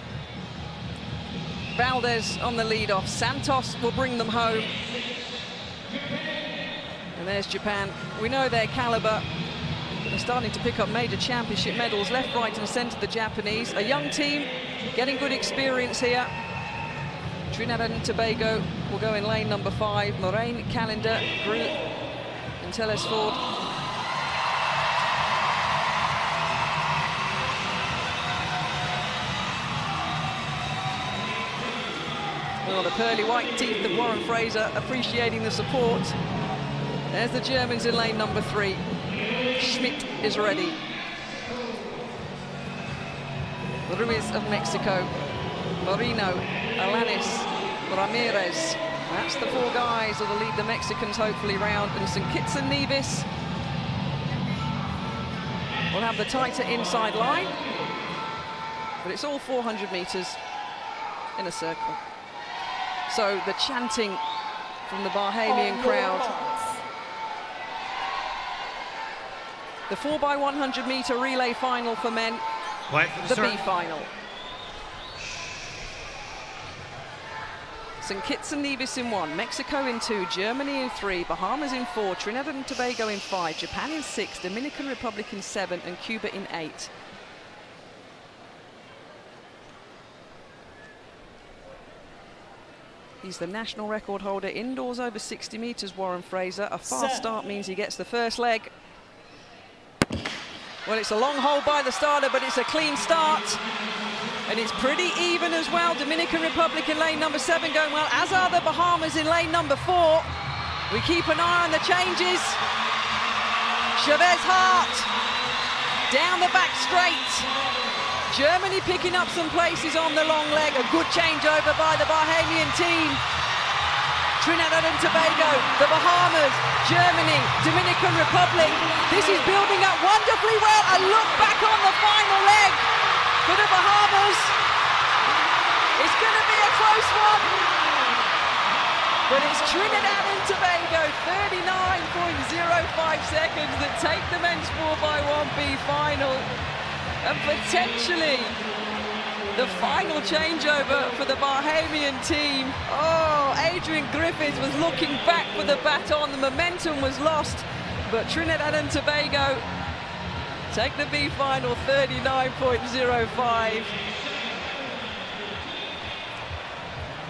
Valdez on the lead-off. Santos will bring them home. And there's Japan. We know their caliber. They're starting to pick up major championship medals left, right and centre, the Japanese. A young team, getting good experience here. Trinidad and Tobago will go in lane number 5. Moraine, Callender, Gru and Telesford. Well, the pearly white teeth of Warren Fraser appreciating the support. There's the Germans in lane number 3. Schmidt is ready. Ruiz of Mexico. Moreno, Alanis, Ramirez. That's the 4 guys that will lead the Mexicans hopefully round. And St. Kitts and Nevis will have the tighter inside line. But it's all 400 meters in a circle. So the chanting from the Bahamian crowd. The 4x100 meter relay final for men. The B final. St. Kitts and Nevis in 1, Mexico in 2, Germany in 3, Bahamas in 4, Trinidad and Tobago in 5, Japan in 6, Dominican Republic in 7, and Cuba in 8. He's the national record holder indoors over 60 meters, Warren Fraser. A fast start means he gets the first leg. Well, it's a long hole by the starter, but it's a clean start. And it's pretty even as well. Dominican Republic in lane number 7 going well, as are the Bahamas in lane number 4. We keep an eye on the changes. Chavez Hart down the back straight. Germany picking up some places on the long leg. A good changeover by the Bahamian team. Trinidad and Tobago, the Bahamas, Germany, Dominican Republic. This is building up wonderfully well. A look back on the final leg for the Bahamas. It's going to be a close one. But it's Trinidad and Tobago, 39.05 seconds that take the men's 4x1B final. And potentially the final changeover for the Bahamian team. Oh, Adrian Griffiths was looking back for the baton. The momentum was lost, but Trinidad and Tobago take the B final, 39.05.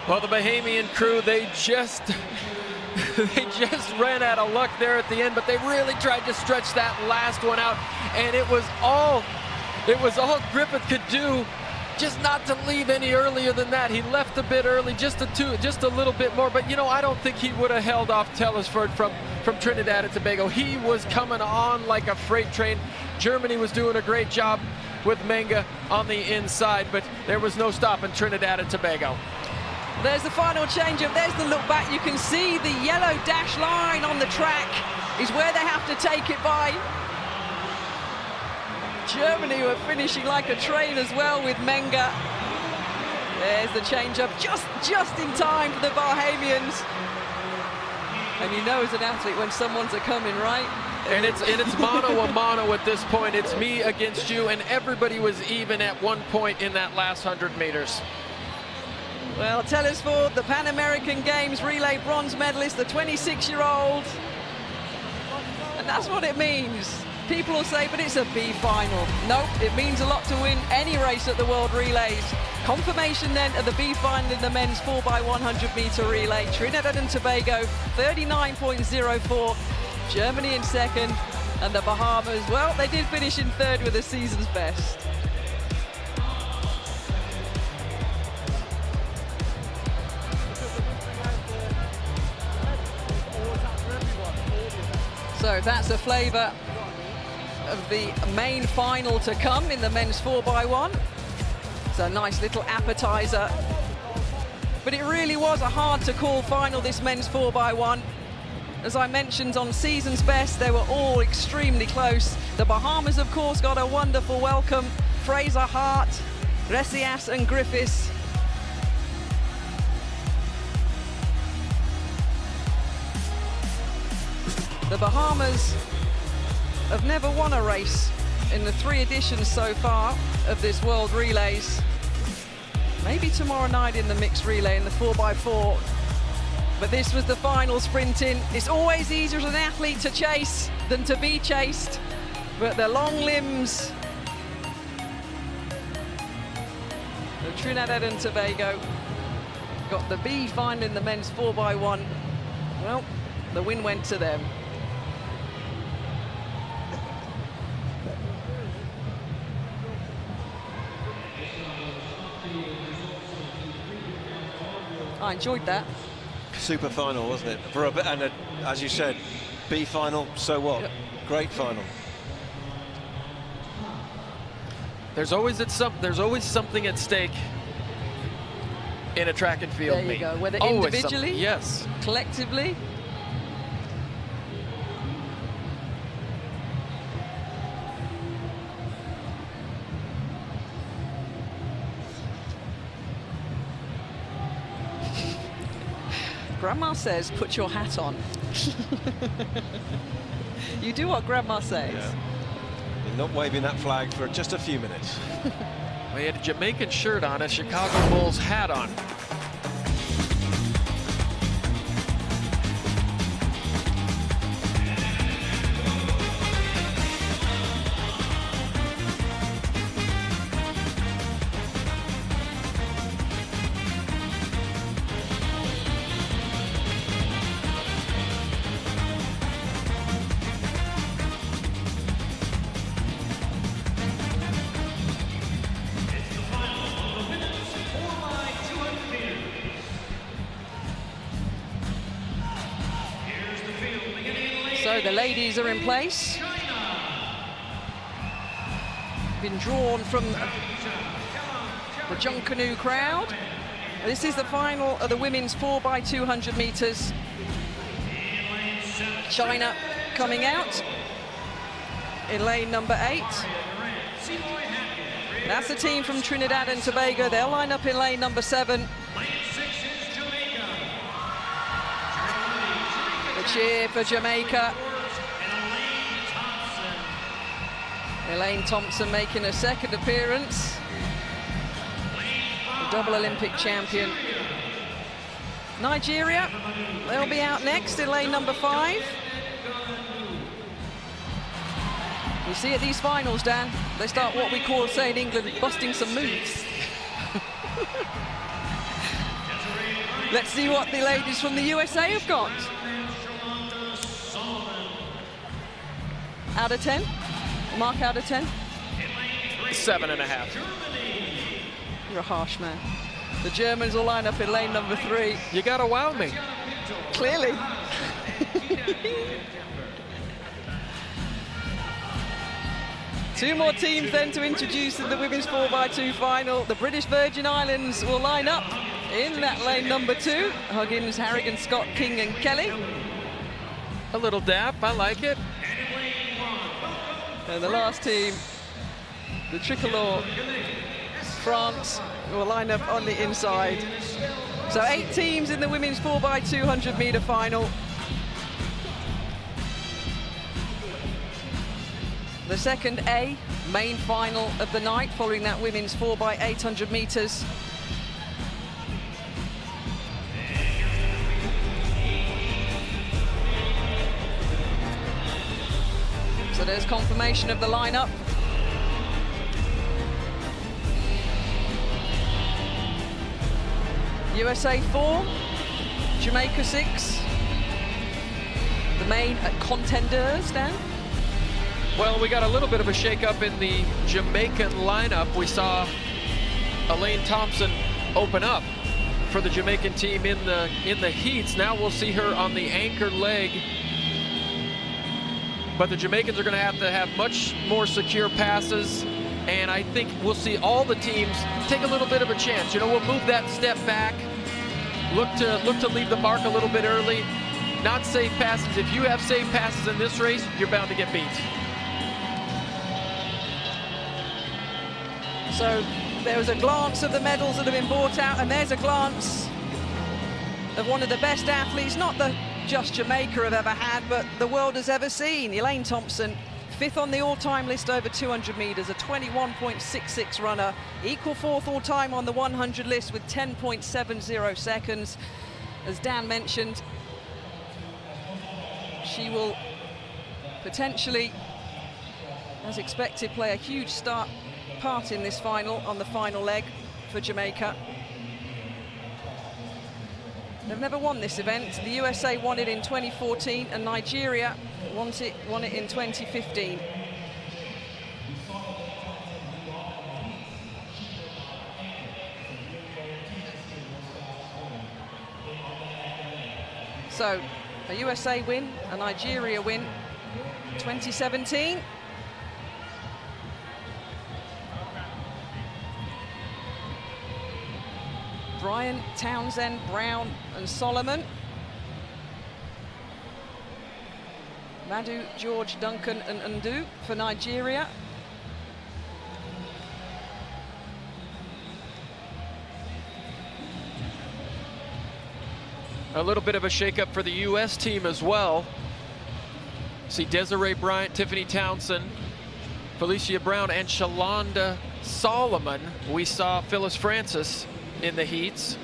Well, the Bahamian crew, they just They just ran out of luck there at the end, but they really tried to stretch that last one out, and it was all Griffith could do, just not to leave any earlier than that. He left a bit early, just a little bit more, but you know, I don't think he would have held off Telesford from Trinidad and Tobago. He was coming on like a freight train. Germany was doing a great job with Menga on the inside, but there was no stopping Trinidad and Tobago. There's the final change-up. There's the look back. You can see the yellow dash line on the track is where they have to take it by. Germany were finishing like a train as well with Menga. There's the change-up just in time for the Bahamians. And you know as an athlete when someone's a-coming, right? And it's mano a mano at this point. It's me against you, and everybody was even at one point in that last 100 meters. Well, Telesford, the Pan American Games relay bronze medalist, the 26-year-old. And that's what it means. People will say, but it's a B final. Nope, it means a lot to win any race at the World Relays. Confirmation then of the B final in the men's 4x100 meter relay. Trinidad and Tobago, 39.04. Germany in second, and the Bahamas, well, they did finish in third with the season's best. So that's a flavour of the main final to come in the men's 4x1. It's a nice little appetizer. But it really was a hard-to-call final, this men's 4x1. As I mentioned, on season's best, they were all extremely close. The Bahamas, of course, got a wonderful welcome. Fraser Hart, Grasse and Griffiths. The Bahamas have never won a race in the 3 editions so far of this World Relays. Maybe tomorrow night in the mixed relay in the 4x4. But this was the final sprinting. It's always easier as an athlete to chase than to be chased. But the long limbs of Trinidad and Tobago got the B final in the men's 4x1. Well, the win went to them. I enjoyed that. Super final, wasn't it? For a bit, and as you said, B final, so what? Yep. Great final. There's always something at stake in a track and field meet. There you go, whether always individually, yes, collectively. Grandma says, put your hat on. You do what Grandma says. Yeah. You're not waving that flag for just a few minutes. Well, he had a Jamaican shirt on, a Chicago Bulls hat on. So the ladies are in place. Been drawn from the Junkanoo crowd. This is the final of the women's 4x200 meters. China coming out in lane number 8. That's the team from Trinidad and Tobago. They'll line up in lane number 7. Cheer for Jamaica. Elaine Thompson making a second appearance. The double Olympic champion. Nigeria, they'll be out next in lane number 5. You see at these finals, Dan, they start what we call, say in England, busting some moves. Let's see what the ladies from the USA have got. Out of 10? Mark out of 10? 7.5. You're a harsh man. The Germans will line up in lane number 3. You gotta wow me. Clearly. Two more teams then to introduce in the women's 4x2 final. The British Virgin Islands will line up in that lane number 2. Huggins, Harrigan, Scott, King and Kelly. A little dap, I like it. And the last team, the tricolor, France, will line up on the inside. So 8 teams in the women's 4x200 meter final. The second A main final of the night, following that women's 4x800 meters. So there's confirmation of the lineup. USA 4, Jamaica 6. The main contenders, Dan. Well, we got a little bit of a shake-up in the Jamaican lineup. We saw Elaine Thompson open up for the Jamaican team in the heats. Now we'll see her on the anchor leg. But the Jamaicans are going to have much more secure passes, and I think we'll see all the teams take a little bit of a chance. You know, we'll move that step back, look to leave the mark a little bit early. Not safe passes. If you have safe passes in this race, you're bound to get beat. So there was a glance of the medals that have been brought out, and there's a glance of one of the best athletes, not the just Jamaica have ever had, but the world has ever seen. Elaine Thompson, 5th on the all-time list over 200 meters, a 21.66 runner, equal 4th all-time on the 100 list with 10.70 seconds. As Dan mentioned, she will potentially, as expected, play a huge part in this final, on the final leg for Jamaica. They've never won this event. The USA won it in 2014 and Nigeria won it in 2015. So a USA win, a Nigeria win, 2017. Bryant, Townsend, Brown and Solomon. Madu, George, Duncan and Ndu for Nigeria. A little bit of a shakeup for the U.S. team as well. See Desiree Bryant, Tiffany Townsend, Felicia Brown and Shalonda Solomon. We saw Phyllis Francis in the heats,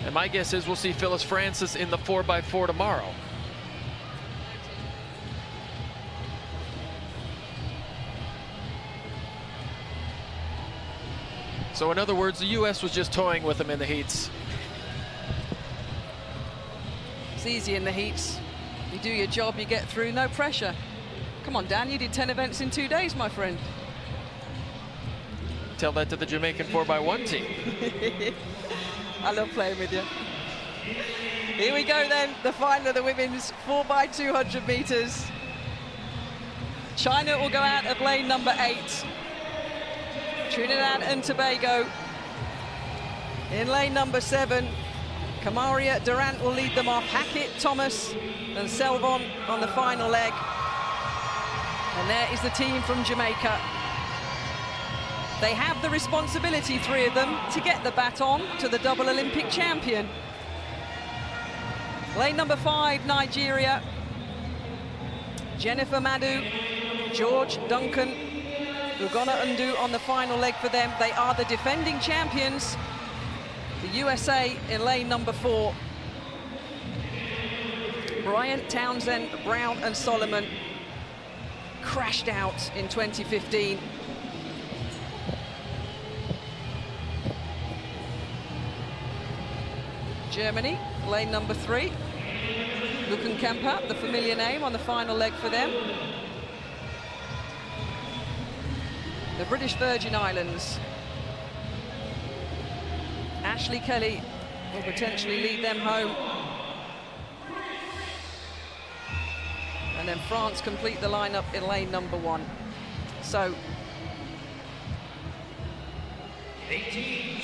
and my guess is we'll see Phyllis Francis in the 4x4 tomorrow. So in other words, the U.S. was just toying with them in the heats. It's easy in the heats. You do your job, you get through, no pressure. Come on, Dan, you did 10 events in 2 days, my friend. Tell that to the Jamaican 4x1 team. I love playing with you. Here we go then, the final of the women's 4x200 meters. China will go out of lane number 8. Trinidad and Tobago in lane number 7. Kamaria Durant will lead them off. Hackett, Thomas and Selvon on the final leg. And there is the team from Jamaica. They have the responsibility, 3 of them, to get the baton to the double Olympic champion. Lane number 5, Nigeria. Jennifer Madu, George Duncan, Ugonna Ndu on the final leg for them. They are the defending champions. The USA in lane number 4. Bryant, Townsend, Brown and Solomon crashed out in 2015. Germany, lane number 3. Lukenkemper, the familiar name, on the final leg for them. the British Virgin Islands. Ashley Kelly will potentially lead them home. And then France complete the lineup in lane number 1. So 18.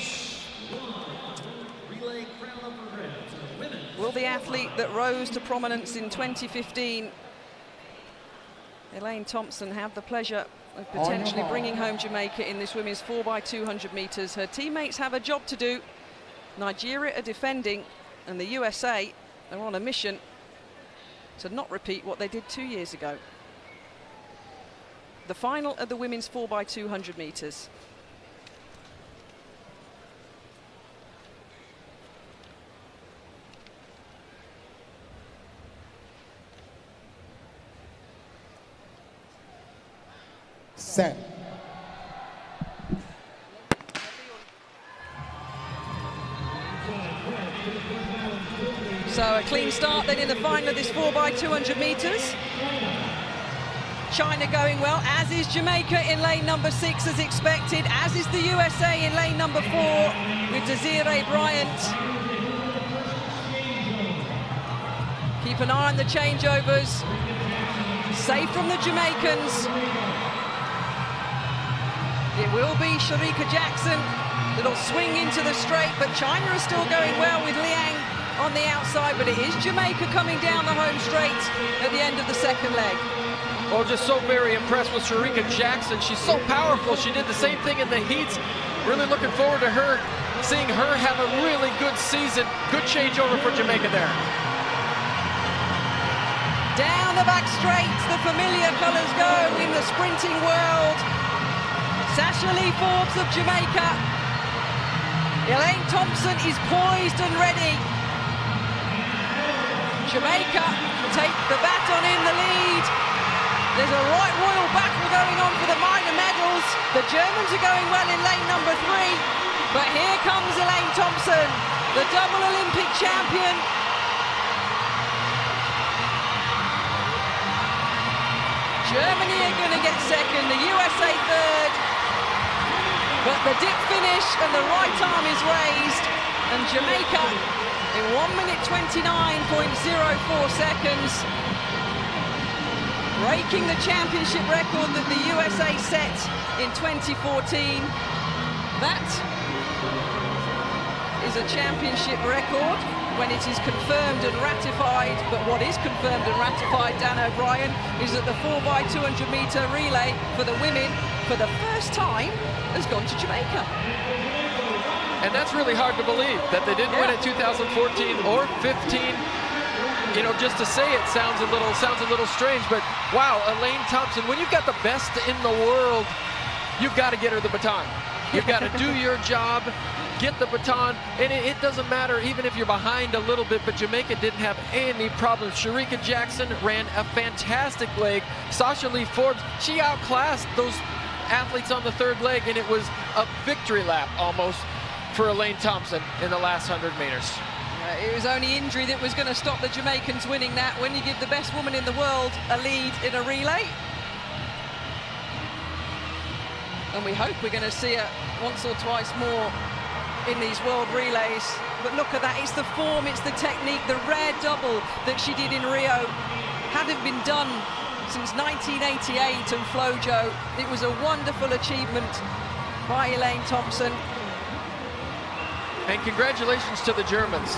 Relay crown up for grabs. Women. will the athlete that rose to prominence in 2015, Elaine Thompson, have the pleasure of potentially bringing home Jamaica in this women's 4x200 meters? Her teammates have a job to do. Nigeria are defending, and the USA are on a mission to not repeat what they did 2 years ago. The final of the women's 4x200 meters. Set. So a clean start then in the final of this 4x200 meters. China going well, as is Jamaica in lane number 6 as expected, as is the USA in lane number 4 with Desiree Bryant. Keep an eye on the changeovers. Safe from the Jamaicans. It will be Sharika Jackson that'll swing into the straight, but China is still going well with Liang on the outside, but it is Jamaica coming down the home straight at the end of the second leg. Well, just so very impressed with Sharika Jackson. She's so powerful. She did the same thing in the heats. Really looking forward to her, seeing her have a really good season. Good changeover for Jamaica there. Down the back straight, the familiar colours go in the sprinting world. Sasha Lee Forbes of Jamaica. Elaine Thompson is poised and ready. Jamaica take the baton in the lead. There's a right royal battle going on for the minor medals. The Germans are going well in lane number 3. But here comes Elaine Thompson, the double Olympic champion. Germany are going to get second, the USA third. But the dip finish and the right arm is raised. And Jamaica in 1 minute 29.04 seconds, breaking the championship record that the USA set in 2014. That is a championship record when it is confirmed and ratified, but what is confirmed and ratified, Dan O'Brien, is that the 4x200 meter relay for the women, for the first time, has gone to Jamaica. And that's really hard to believe, that they didn't win it 2014 or 15. You know, just to say it sounds a little strange, but wow, Elaine Thompson, when you've got the best in the world, you've got to get her the baton. You've got to do your job, get the baton, and it doesn't matter even if you're behind a little bit, but Jamaica didn't have any problems. Sharika Jackson ran a fantastic leg. Sasha Lee Forbes, she outclassed those athletes on the third leg, and it was a victory lap almost for Elaine Thompson in the last 100 meters. It was only injury that was going to stop the Jamaicans winning that when you give the best woman in the world a lead in a relay. And we hope we're going to see her once or twice more in these world relays. But look at that, it's the form, it's the technique, the rare double that she did in Rio. Hadn't been done since 1988 and Flojo. It was a wonderful achievement by Elaine Thompson. And congratulations to the Germans.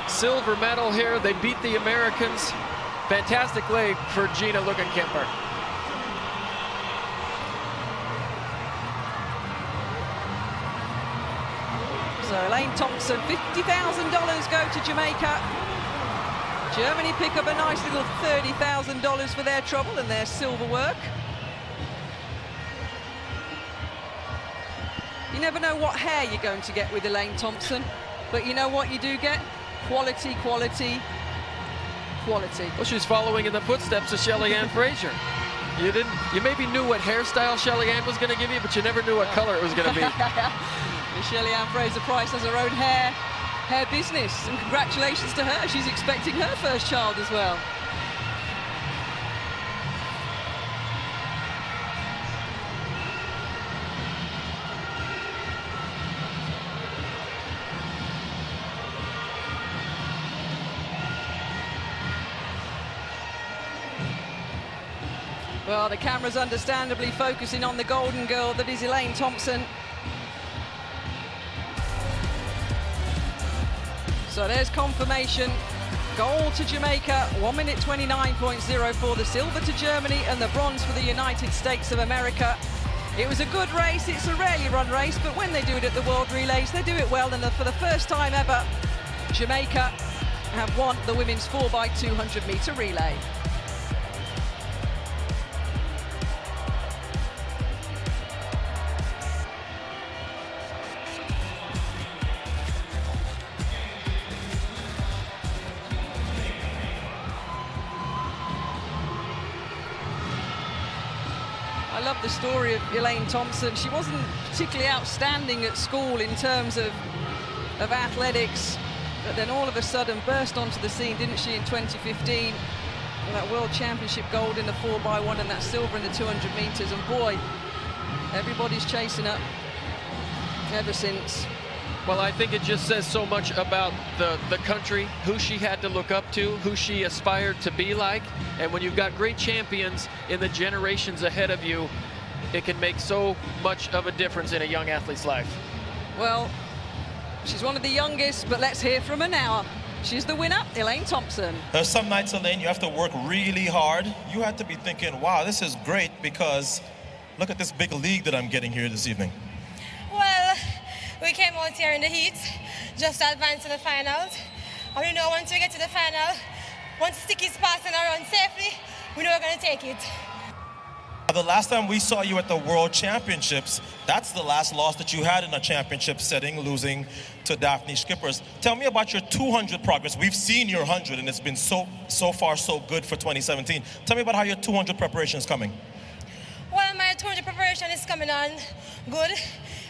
Silver medal here, they beat the Americans. Fantastic leg for Gina Luggenkemper. So Elaine Thompson, $50,000 go to Jamaica. Germany pick up a nice little $30,000 for their trouble and their silver work. You never know what hair you're going to get with Elaine Thompson, but you know what you do get? Quality, quality, quality. Well, she's following in the footsteps of Shelly-Ann Fraser. You maybe knew what hairstyle Shelly-Ann was going to give you, but you never knew what color it was going to be. Shelly-Ann Fraser-Price has her own hair business, and congratulations to her. She's expecting her first child as well. Well, the camera's understandably focusing on the golden girl that is Elaine Thompson. So there's confirmation. Gold to Jamaica, 1 minute 29.04. The silver to Germany and the bronze for the United States of America. It was a good race. It's a rarely run race, but when they do it at the World Relays, they do it well. And for the first time ever, Jamaica have won the women's 4x200 metre relay. I love the story of Elaine Thompson. She wasn't particularly outstanding at school in terms of athletics, but then all of a sudden burst onto the scene, didn't she, in 2015? With that World Championship gold in the 4x1 and that silver in the 200 metres. And boy, everybody's chasing her ever since. Well, I think it just says so much about the country, who she had to look up to, who she aspired to be like. And when you've got great champions in the generations ahead of you, it can make so much of a difference in a young athlete's life. Well, she's one of the youngest, but let's hear from her now. She's the winner, Elaine Thompson. There's some nights, Elaine, you have to work really hard. You had to be thinking, wow, this is great because look at this big league that I'm getting here this evening. Well, we came out here in the heat just to advance to the finals. And we know once we get to the final, once Sticky's passing around safely, we know we're going to take it. The last time we saw you at the World Championships, that's the last loss that you had in a championship setting, losing to Daphne Schippers. Tell me about your 200 progress. We've seen your 100, and it's been so far so good for 2017. Tell me about how your 200 preparation is coming. Well, my 200 preparation is coming on good,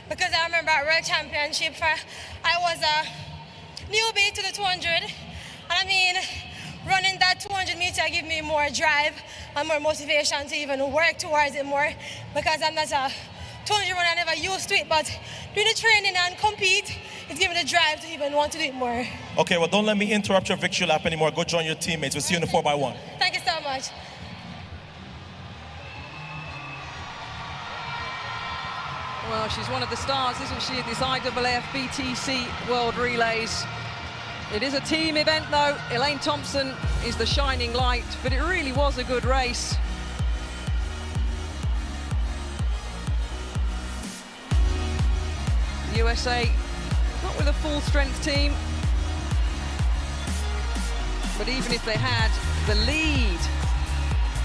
because I remember at World Championship, I was a newbie to the 200, and I mean, running that 200 meter gave me more drive and more motivation to even work towards it more, because I'm not a 200 runner, I never used to it, but doing the training and compete, it's giving me the drive to even want to do it more. Okay, well, don't let me interrupt your victory lap anymore. Go join your teammates. We'll see you in the 4x1. Thank you so much. Well, she's one of the stars, isn't she, at this IAAF BTC World Relays. It is a team event, though. Elaine Thompson is the shining light, but it really was a good race. The USA, not with a full-strength team, but even if they had, the lead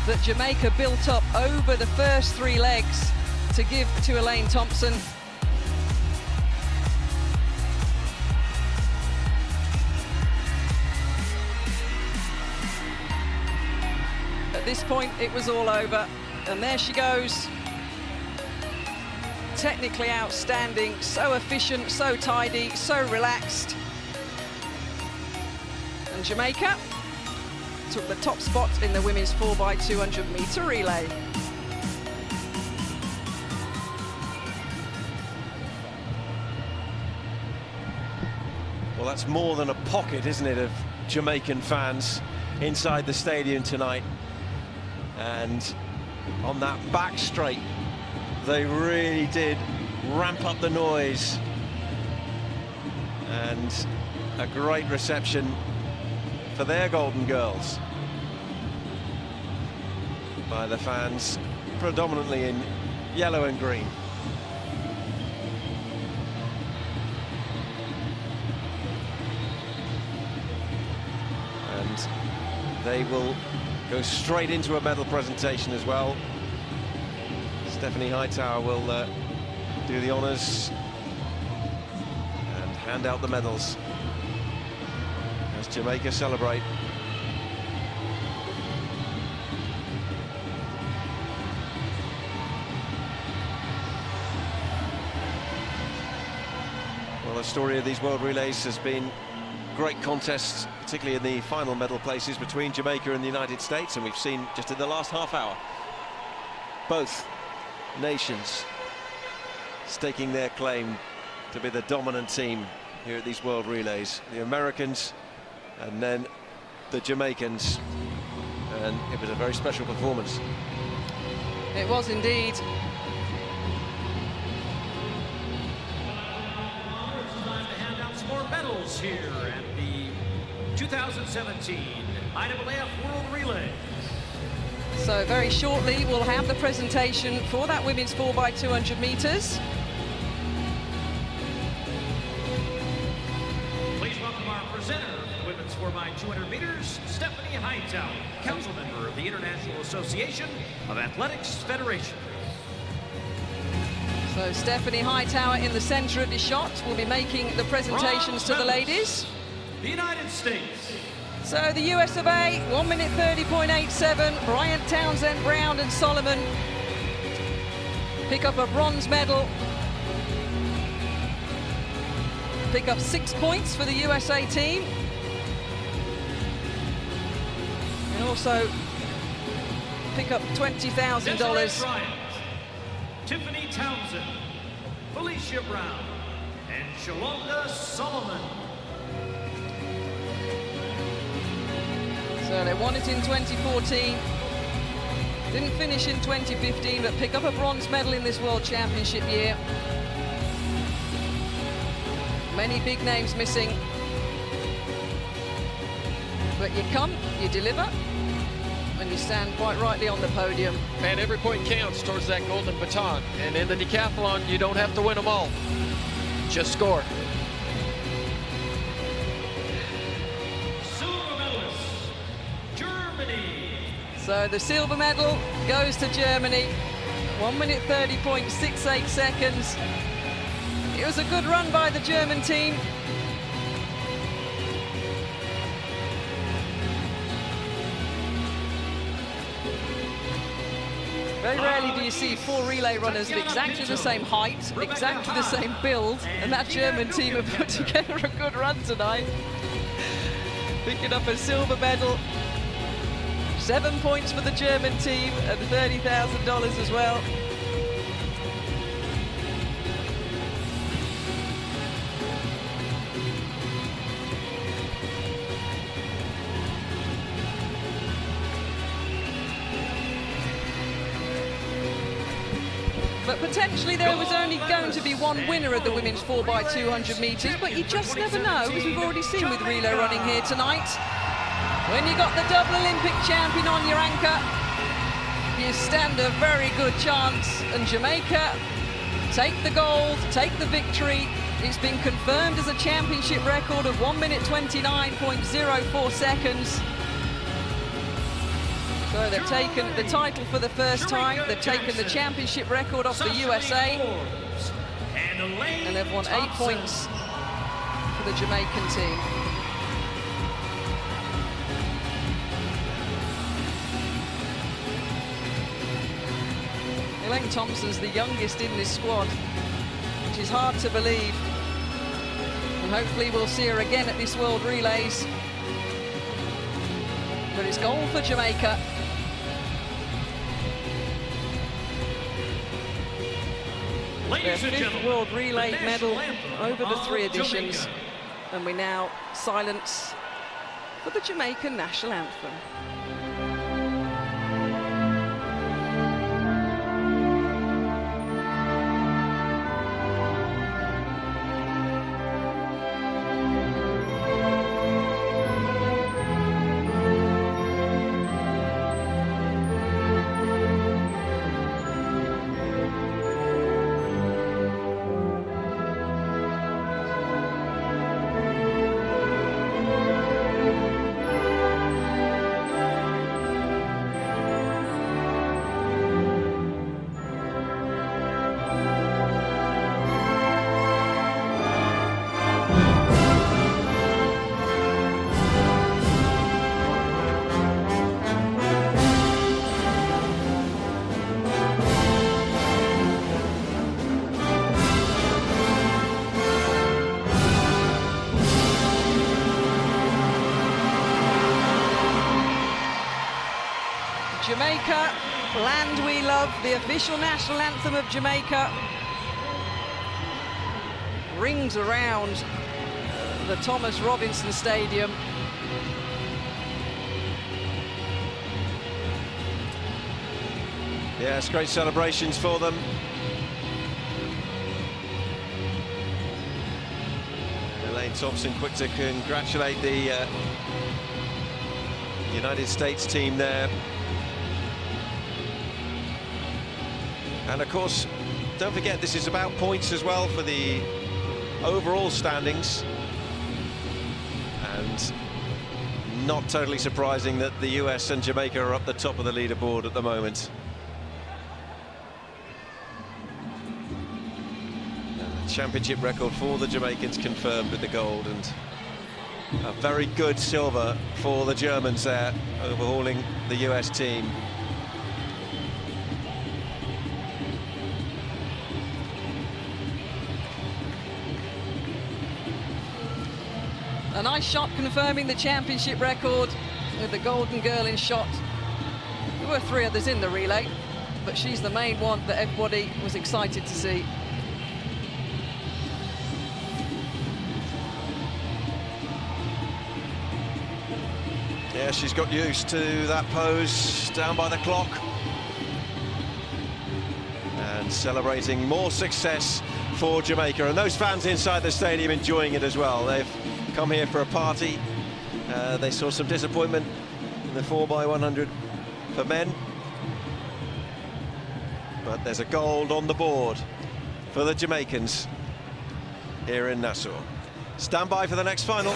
that Jamaica built up over the first three legs to give to Elaine Thompson. At this point, it was all over, and there she goes. Technically outstanding, so efficient, so tidy, so relaxed. And Jamaica took the top spot in the women's 4x200 meter relay. Well, that's more than a pocket, isn't it, of Jamaican fans inside the stadium tonight. And on that back straight, they really did ramp up the noise. And a great reception for their Golden Girls by the fans, predominantly in yellow and green. And they will go straight into a medal presentation as well. Stephanie Hightower will do the honours and hand out the medals as Jamaica celebrate. Well, the story of these World Relays has been great contests, particularly in the final medal places between Jamaica and the United States, and we've seen just in the last half hour both nations staking their claim to be the dominant team here at these World Relays. The Americans and then the Jamaicans, and it was a very special performance. It was indeed. It's time to hand out some more medals here at the 2017 IAAF World Relay. So very shortly we'll have the presentation for that women's 4x200 meters. Please welcome our presenter for the women's 4x200 meters, Stephanie Hightower, council member of the International Association of Athletics Federation. So Stephanie Hightower in the center of the shot will be making the presentations to the ladies. The United States. So the US of A, 1 minute 30.87. Bryant, Townsend, Brown and Solomon pick up a bronze medal. Pick up 6 points for the USA team. And also pick up $20,000. Tiffany Townsend, Felicia Brown, and Shalonda Solomon. So they won it in 2014, didn't finish in 2015, but pick up a bronze medal in this World Championship year. Many big names missing. But you come, you deliver, and you stand quite rightly on the podium. And every point counts towards that golden baton. And in the decathlon, you don't have to win them all. Just score. So the silver medal goes to Germany, 1 minute 30.68 seconds. It was a good run by the German team. Very rarely do you see 4 relay runners of exactly the same height, exactly the same build, and that German team have put together a good run tonight. Picking up a silver medal. 7 points for the German team and $30,000 as well. But potentially there was only going to be one winner of the women's 4x200 meters, but you just never know, as we've already seen with relay running here tonight. When you got the double Olympic champion on your anchor, you stand a very good chance. And Jamaica take the gold, take the victory. It's been confirmed as a championship record of 1 minute 29.04 seconds. So they've taken the title for the first time. They've taken the championship record off the USA. And they've won 8 points for the Jamaican team. Elaine Thompson's the youngest in this squad, which is hard to believe. And hopefully we'll see her again at this World Relays. But it's gold for Jamaica. Their 5th World Relay medal over the 3 editions. And we now silence for the Jamaican national anthem. Jamaica, Land We Love, the official national anthem of Jamaica, rings around the Thomas Robinson Stadium. Yes, great celebrations for them. Elaine Thompson quick to congratulate the United States team there. And of course, don't forget, this is about points as well for the overall standings. And not totally surprising that the US and Jamaica are up the top of the leaderboard at the moment. Championship record for the Jamaicans confirmed with the gold, and a very good silver for the Germans there, overhauling the US team. A nice shot confirming the championship record with the golden girl in shot. There were 3 others in the relay, but she's the main one that everybody was excited to see. Yeah, she's got used to that pose down by the clock. And celebrating more success for Jamaica. And those fans inside the stadium enjoying it as well. They've come here for a party. They saw some disappointment in the 4x100 for men. But there's a gold on the board for the Jamaicans here in Nassau. Stand by for the next final.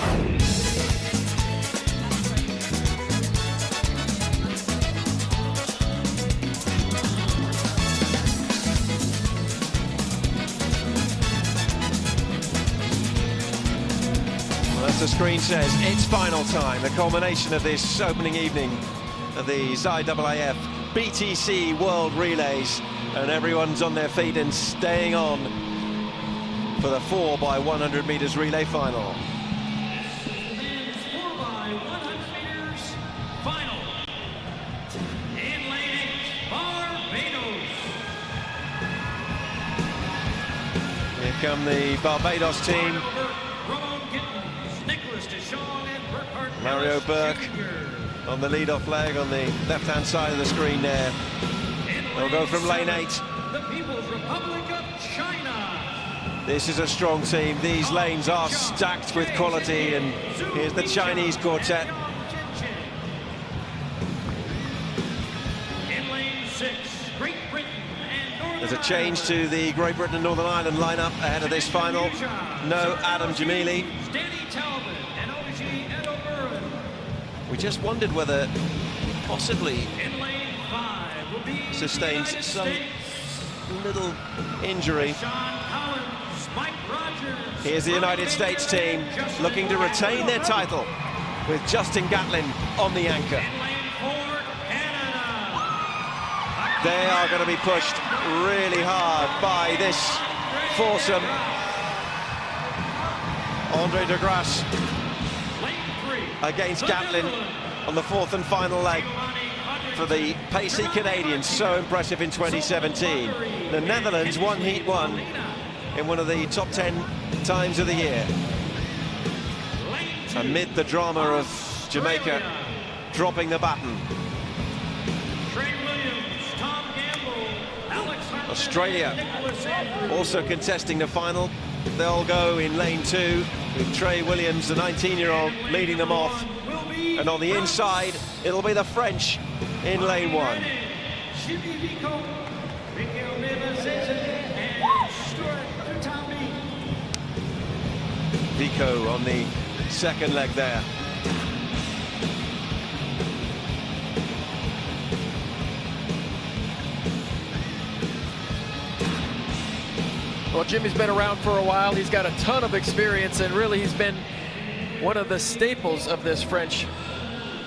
The screen says it's final time, the culmination of this opening evening of the IAAF BTC World Relays, and everyone's on their feet and staying on for the 4x100 meters relay final. Men's 4x100 meters final. In lane 8, Barbados. Here come the Barbados team. Mario Burke on the lead-off leg on the left-hand side of the screen there. They'll go from lane 8. The People's Republic of China. This is a strong team. These lanes are stacked with quality, and here's the Chinese quartet. In lane 6, Great Britain and Northern There's a change to the Great Britain and Northern Ireland lineup ahead of this final. No Adam Jamili. We just wondered whether possibly sustained some little injury. Here's the United States team looking to retain their title with Justin Gatlin on the anchor. They are going to be pushed really hard by this foursome. Andre de Grasse against Gatlin on the 4th and final leg for the pacey Canadians, so impressive in 2017. The Netherlands won Heat 1 in one of the top 10 times of the year. Amid the drama of Jamaica dropping the baton. Australia also contesting the final. They'll go in lane 2 with Trey Williams, the 19-year-old, leading them off. And on the inside, it'll be the French in lane 1. Vico on the second leg there. Well, Jimmy's been around for a while. He's got a ton of experience, and really he's been one of the staples of this French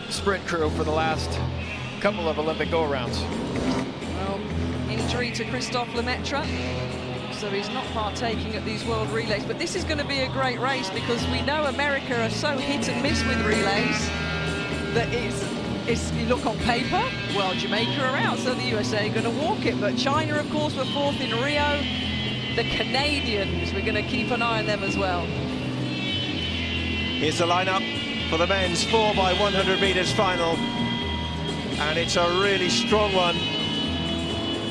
sprint crew for the last couple of Olympic go-arounds. Well, injury to Christophe Lemaitre, so he's not partaking at these World Relays. But this is going to be a great race because we know America are so hit and miss with relays that you look on paper, well, Jamaica are out, so the USA are going to walk it. But China, of course, were 4th in Rio. The Canadians, we're going to keep an eye on them as well. Here's the lineup for the men's 4x100 meters final, and it's a really strong one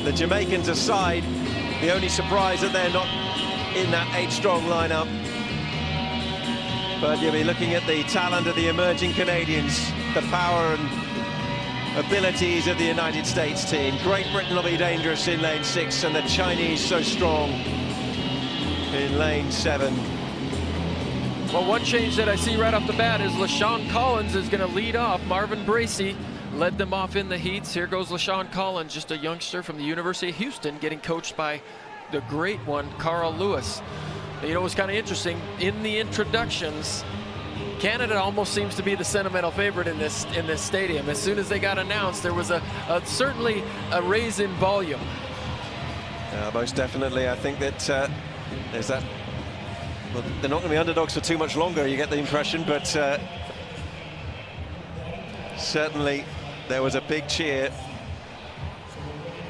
the Jamaicans aside, the only surprise that they're not in that 8-strong lineup. But you'll be looking at the talent of the emerging Canadians, the power and abilities of the United States team. Great Britain will be dangerous in lane 6, and the Chinese so strong in lane 7. Well, one change that I see right off the bat is LaShawn Collins is going to lead off. Marvin Bracey led them off in the heats. Here goes LaShawn Collins, just a youngster from the University of Houston, getting coached by the great one, Carl Lewis. You know, it was kind of interesting. In the introductions, Canada almost seems to be the sentimental favorite in this stadium. As soon as they got announced, there was certainly a raise in volume. Most definitely. I think that there's that. Well, they're not going to be underdogs for too much longer, you get the impression, but certainly there was a big cheer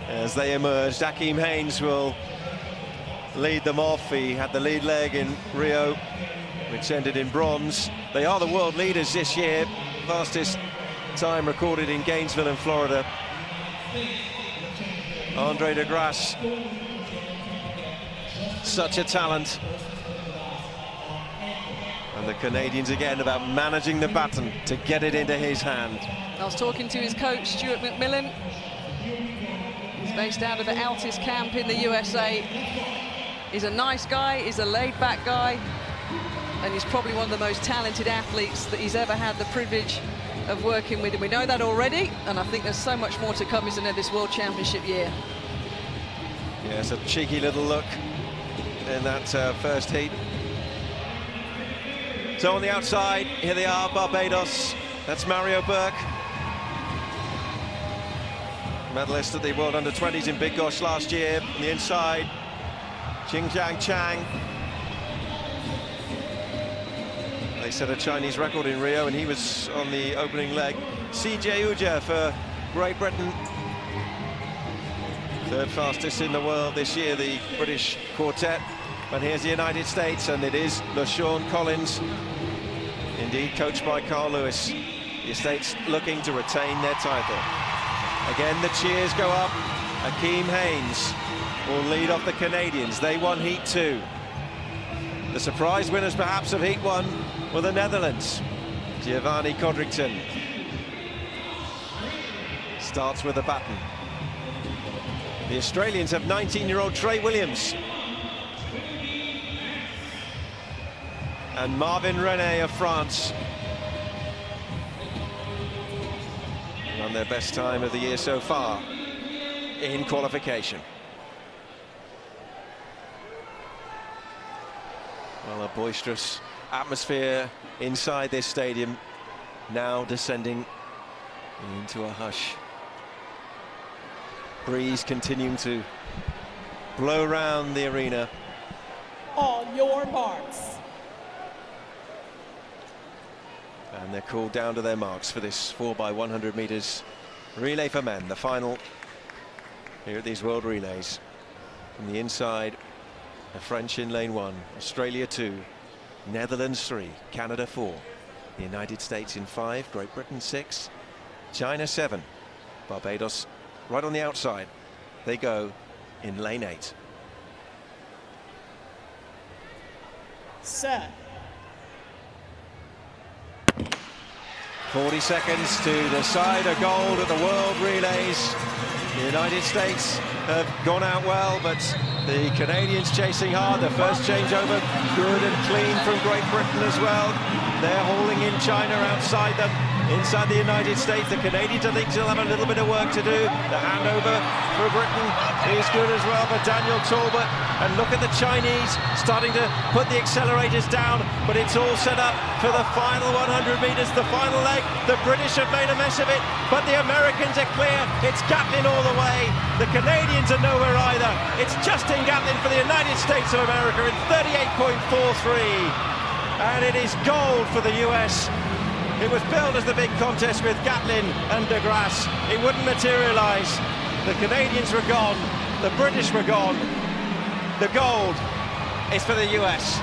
as they emerged. Akeem Haynes will lead them off. He had the lead leg in Rio, which ended in bronze. They are the world leaders this year. Fastest time recorded in Gainesville in Florida. Andre de Grasse, such a talent. And the Canadians again about managing the baton to get it into his hand. I was talking to his coach, Stuart McMillan. He's based out of the Altis camp in the USA. He's a nice guy, he's a laid-back guy, and he's probably one of the most talented athletes that he's ever had the privilege of working with. And we know that already, and I think there's so much more to come, isn't there, this World Championship year? Yeah, it's a cheeky little look in that first heat. So on the outside, here they are, Barbados. That's Mario Burke, medalist at the World Under-20s in Big Gosh last year. On the inside, Xinjiang Chang. They set a Chinese record in Rio, and he was on the opening leg. CJ Uja for Great Britain. Third fastest in the world this year, the British quartet. But here's the United States, and it is LaShawn Collins, indeed coached by Carl Lewis. The States looking to retain their title. Again, the cheers go up. Akeem Haynes will lead off the Canadians. They won Heat 2. The surprise winners, perhaps, of Heat 1 were the Netherlands. Giovanni Codrington starts with a baton. The Australians have 19-year-old Trey Williams. And Marvin René of France on their best time of the year so far in qualification. Well, a boisterous atmosphere inside this stadium, now descending into a hush. Breeze continuing to blow around the arena. On your marks. And they're called down to their marks for this 4x100 meters relay for men, the final here at these World Relays. From the inside, the French in lane 1, Australia 2, Netherlands 3, Canada 4, the United States in 5, Great Britain 6, China 7, Barbados right on the outside. They go in lane 8. Set. 40 seconds to decide a gold at the World Relays. The United States have gone out well, but the Canadians chasing hard. The first changeover good and clean from Great Britain as well. They're hauling in China outside them. Inside the United States, the Canadians, I think, still have a little bit of work to do. The handover for Britain is good as well for Daniel Talbot. And look at the Chinese starting to put the accelerators down, but it's all set up for the final 100 meters, the final leg. The British have made a mess of it, but the Americans are clear. It's Gatlin all the way. The Canadians are nowhere either. It's Justin Gatlin for the United States of America in 38.43. And it is gold for the US. It was billed as the big contest with Gatlin and de Grasse. It wouldn't materialise. The Canadians were gone. The British were gone. The gold is for the US.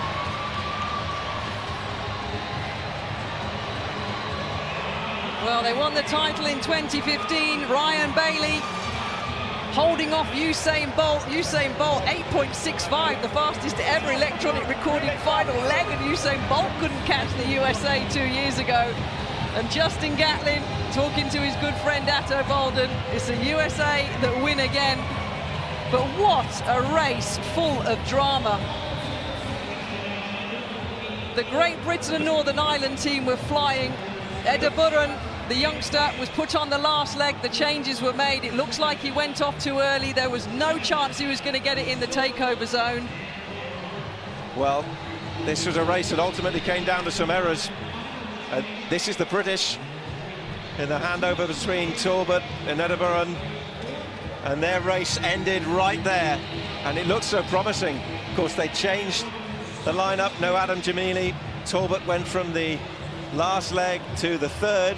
Well, they won the title in 2015. Ryan Bailey holding off Usain Bolt. Usain Bolt, 8.65, the fastest ever electronic recorded final leg, and Usain Bolt couldn't catch the USA 2 years ago. And Justin Gatlin talking to his good friend Atto Bolden. It's the USA that win again. But what a race full of drama. The Great Britain and Northern Ireland team were flying. Eda Burren, the youngster, was put on the last leg. The changes were made. It looks like he went off too early. There was no chance he was going to get it in the takeover zone. Well, this was a race that ultimately came down to some errors. This is the British in the handover between Talbot and Eda Burren, and their race ended right there, and it looked so promising. Of course, they changed the lineup. No Adam Jamili. Talbot went from the last leg to the third.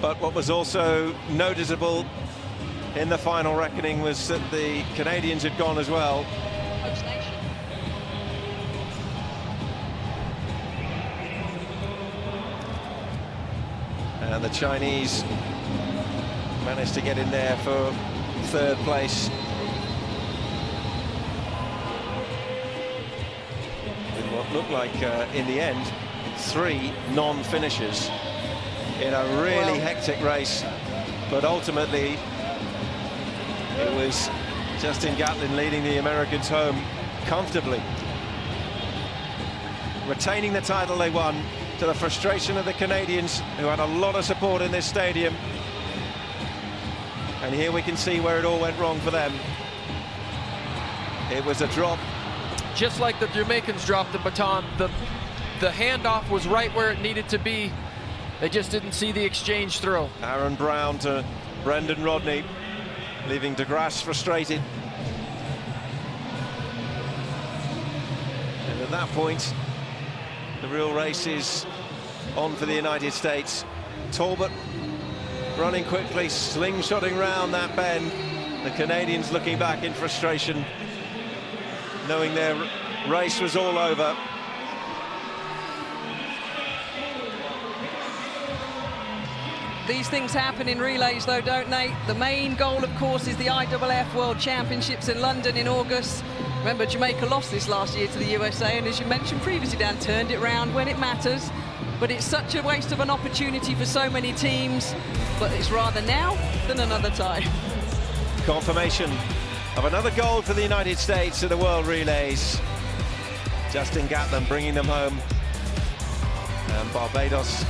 But what was also noticeable in the final reckoning was that the Canadians had gone as well. And the Chinese managed to get in there for third place. With what looked like, in the end, 3 non-finishers in a really hectic race. But ultimately, it was Justin Gatlin leading the Americans home comfortably. Retaining the title they won, to the frustration of the Canadians, who had a lot of support in this stadium. And here we can see where it all went wrong for them. It was a drop. Just like the Jamaicans dropped the baton, the handoff was right where it needed to be. They just didn't see the exchange throw. Aaron Brown to Brendan Rodney, leaving de Grasse frustrated. And at that point, the real race is on for the United States. Talbot running quickly, slingshotting round that bend. The Canadians looking back in frustration, knowing their race was all over. These things happen in relays, though, don't they? The main goal, of course, is the IAAF World Championships in London in August. Remember, Jamaica lost this last year to the USA, and as you mentioned previously, Dan, turned it round when it matters. But it's such a waste of an opportunity for so many teams. But it's rather now than another time. Confirmation of another gold for the United States at the World Relays. Justin Gatlin bringing them home. And Barbados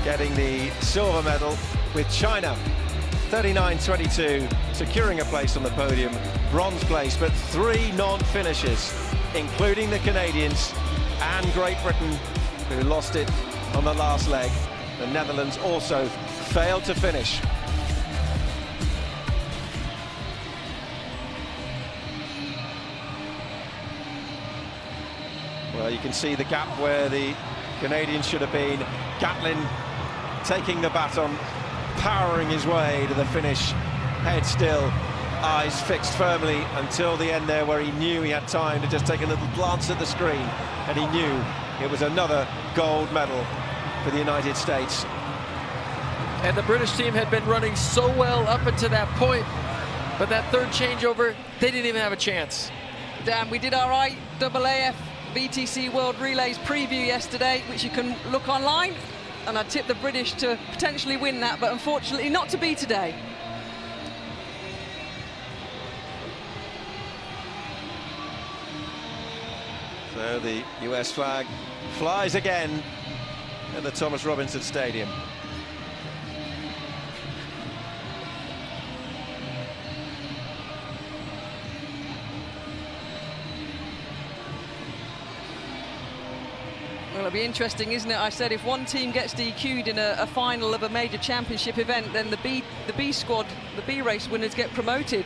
getting the silver medal, with China 39-22 securing a place on the podium, bronze place, but 3 non-finishers, including the Canadians and Great Britain, who lost it on the last leg. The Netherlands also failed to finish. Well, you can see the gap where the Canadians should have been. Gatlin taking the baton, powering his way to the finish, head still, eyes fixed firmly until the end there, where he knew he had time to just take a little glance at the screen, and he knew it was another gold medal for the United States. And the British team had been running so well up until that point, but that third changeover, they didn't even have a chance. Dan, we did our IAAF BTC World Relays preview yesterday, which you can look online, and I tipped the British to potentially win that, but unfortunately not to be today. So the US flag flies again at the Thomas Robinson Stadium. Well, it'll be interesting, isn't it? I said if one team gets DQ'd in a final of a major championship event, then the B squad, the B race winners get promoted.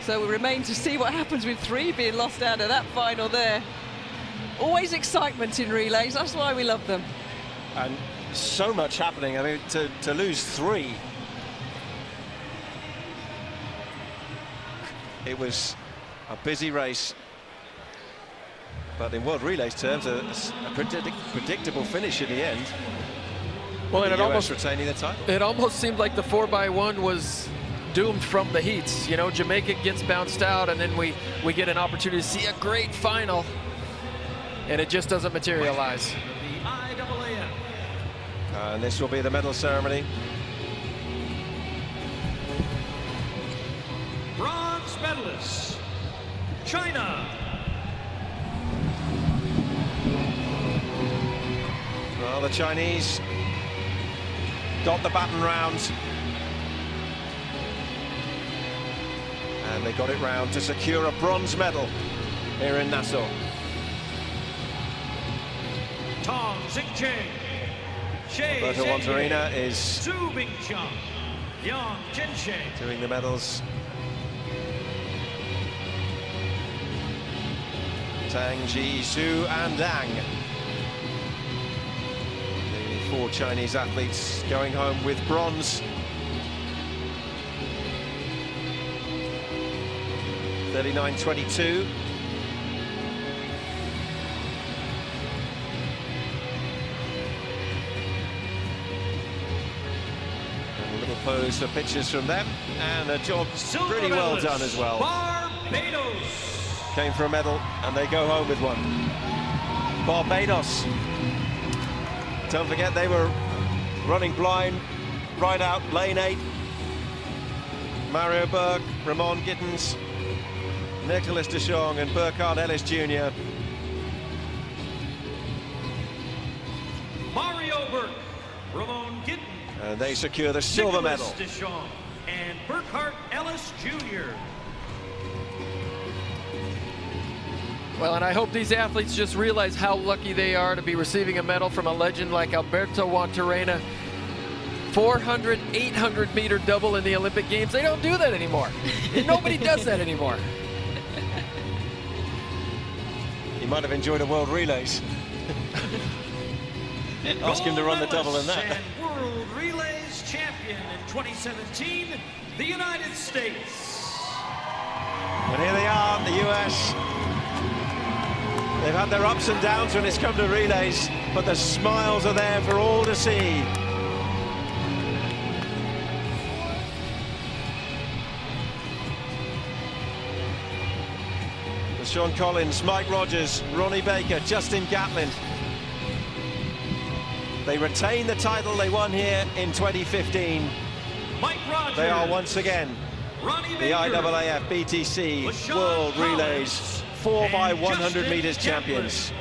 So we remain to see what happens with 3 being lost out of that final there. Always excitement in relays, that's why we love them. And so much happening. I mean, to lose 3. It was a busy race. But in World Relays terms, a predictable finish in the end. Well, and the US retaining the title. It almost seemed like the 4x1 was doomed from the heats. You know, Jamaica gets bounced out, and then we get an opportunity to see a great final, and it just doesn't materialize. The IAAF. And this will be the medal ceremony. Bronze medalists, China. Well, the Chinese got the baton round. And they got it round to secure a bronze medal here in Nassau. Tong Xingcheng. Roberto Monterina is Su Bingcheng. Yang Jinshe. doing the medals. Tang, Ji, Su and Dang. The 4 Chinese athletes going home with bronze. 39.22. And a little pose for pictures from them, and a job pretty well done as well. Barbados. Came for a medal, and they go home with one. Barbados. Don't forget, they were running blind right out lane 8. Mario Berg, Ramon Gittens, Nicholas de Jong and Burkhard Ellis Jr. Mario Berg, Ramon Gittens. And they secure the silver medal. Nicholas de Jong and Burkhard Ellis Jr. Well, and I hope these athletes just realize how lucky they are to be receiving a medal from a legend like Alberto Monterina. 400, 800 meter double in the Olympic Games. They don't do that anymore. Nobody does that anymore. He might have enjoyed a World Relays. Ask him to run the double in that. And World Relays champion in 2017, the United States. And here they are, the US. They've had their ups and downs when it's come to relays, but the smiles are there for all to see. Sean Collins, Mike Rogers, Ronnie Baker, Justin Gatlin. They retain the title they won here in 2015. Mike Rogers. They are once again Ronnie the Baker, IAAF BTC World Relays 4x100 meters champions.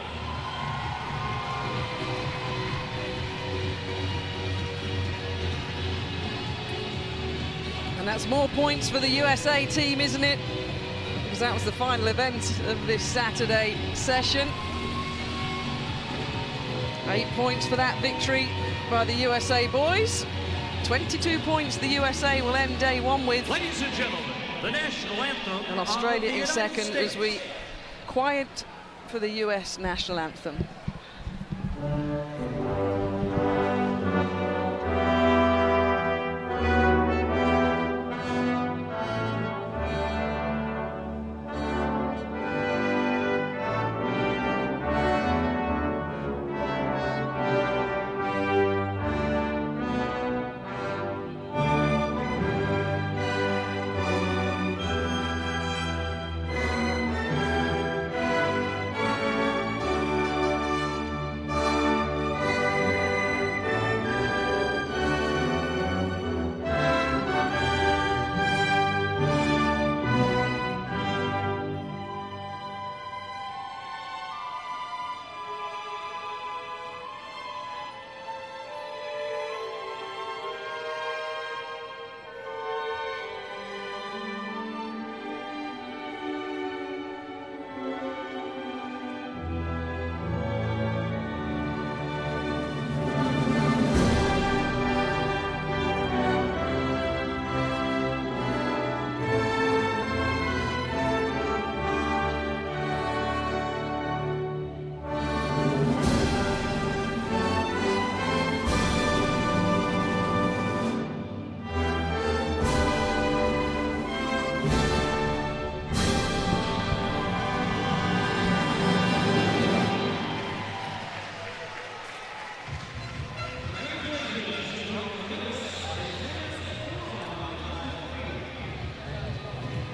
And that's more points for the USA team, isn't it? Because that was the final event of this Saturday session. 8 points for that victory by the USA boys. 22 points the USA will end day 1 with. Ladies and gentlemen, the national anthem. And Australia in second States. as we quiet for the US national anthem.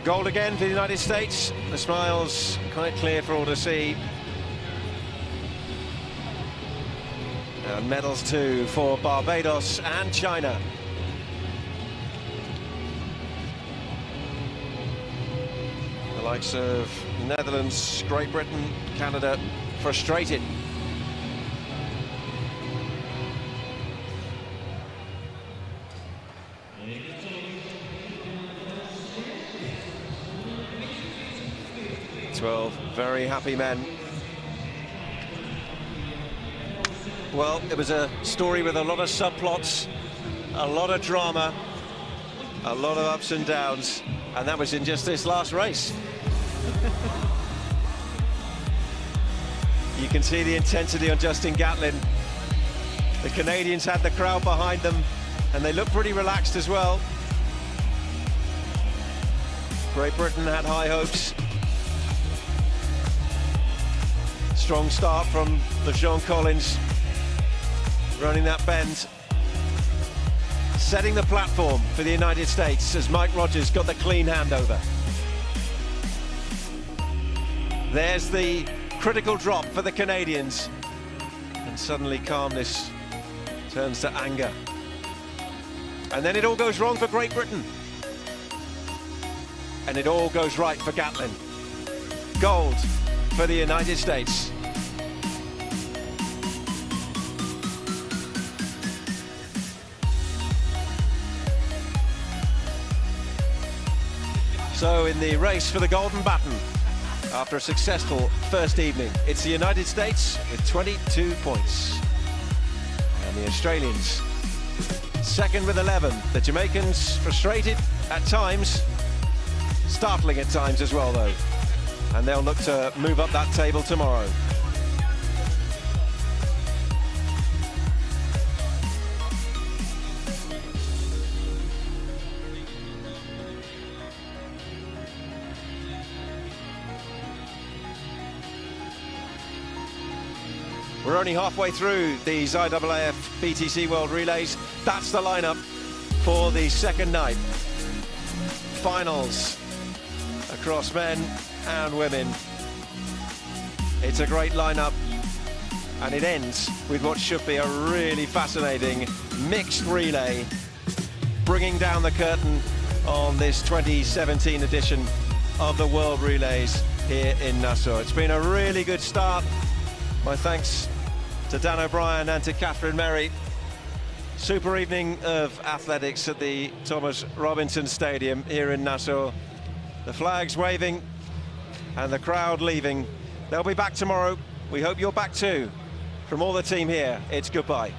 Gold again for the United States. The smiles quite clear for all to see. And medals too for Barbados and China. The likes of Netherlands, Great Britain, Canada frustrated. Very happy men. Well, it was a story with a lot of subplots, a lot of drama, a lot of ups and downs, and that was in just this last race. You can see the intensity on Justin Gatlin. The Canadians had the crowd behind them, and they looked pretty relaxed as well. Great Britain had high hopes. Strong start from LeJean Collins, running that bend, setting the platform for the United States as Mike Rogers got the clean handover. There's the critical drop for the Canadians, and suddenly calmness turns to anger. And then it all goes wrong for Great Britain. And it all goes right for Gatlin. Gold for the United States. So in the race for the golden baton, after a successful first evening, it's the United States with 22 points. And the Australians second with 11. The Jamaicans frustrated at times, startling at times as well though. And they'll look to move up that table tomorrow. We're only halfway through these IAAF BTC World Relays. That's the lineup for the second night. Finals across men and women. It's a great lineup, and it ends with what should be a really fascinating mixed relay, bringing down the curtain on this 2017 edition of the World Relays here in Nassau. It's been a really good start. My thanks to Dan O'Brien and to Catherine Merry. Super evening of athletics at the Thomas Robinson Stadium here in Nassau. The flags waving and the crowd leaving. They'll be back tomorrow. We hope you're back too. From all the team here, it's goodbye.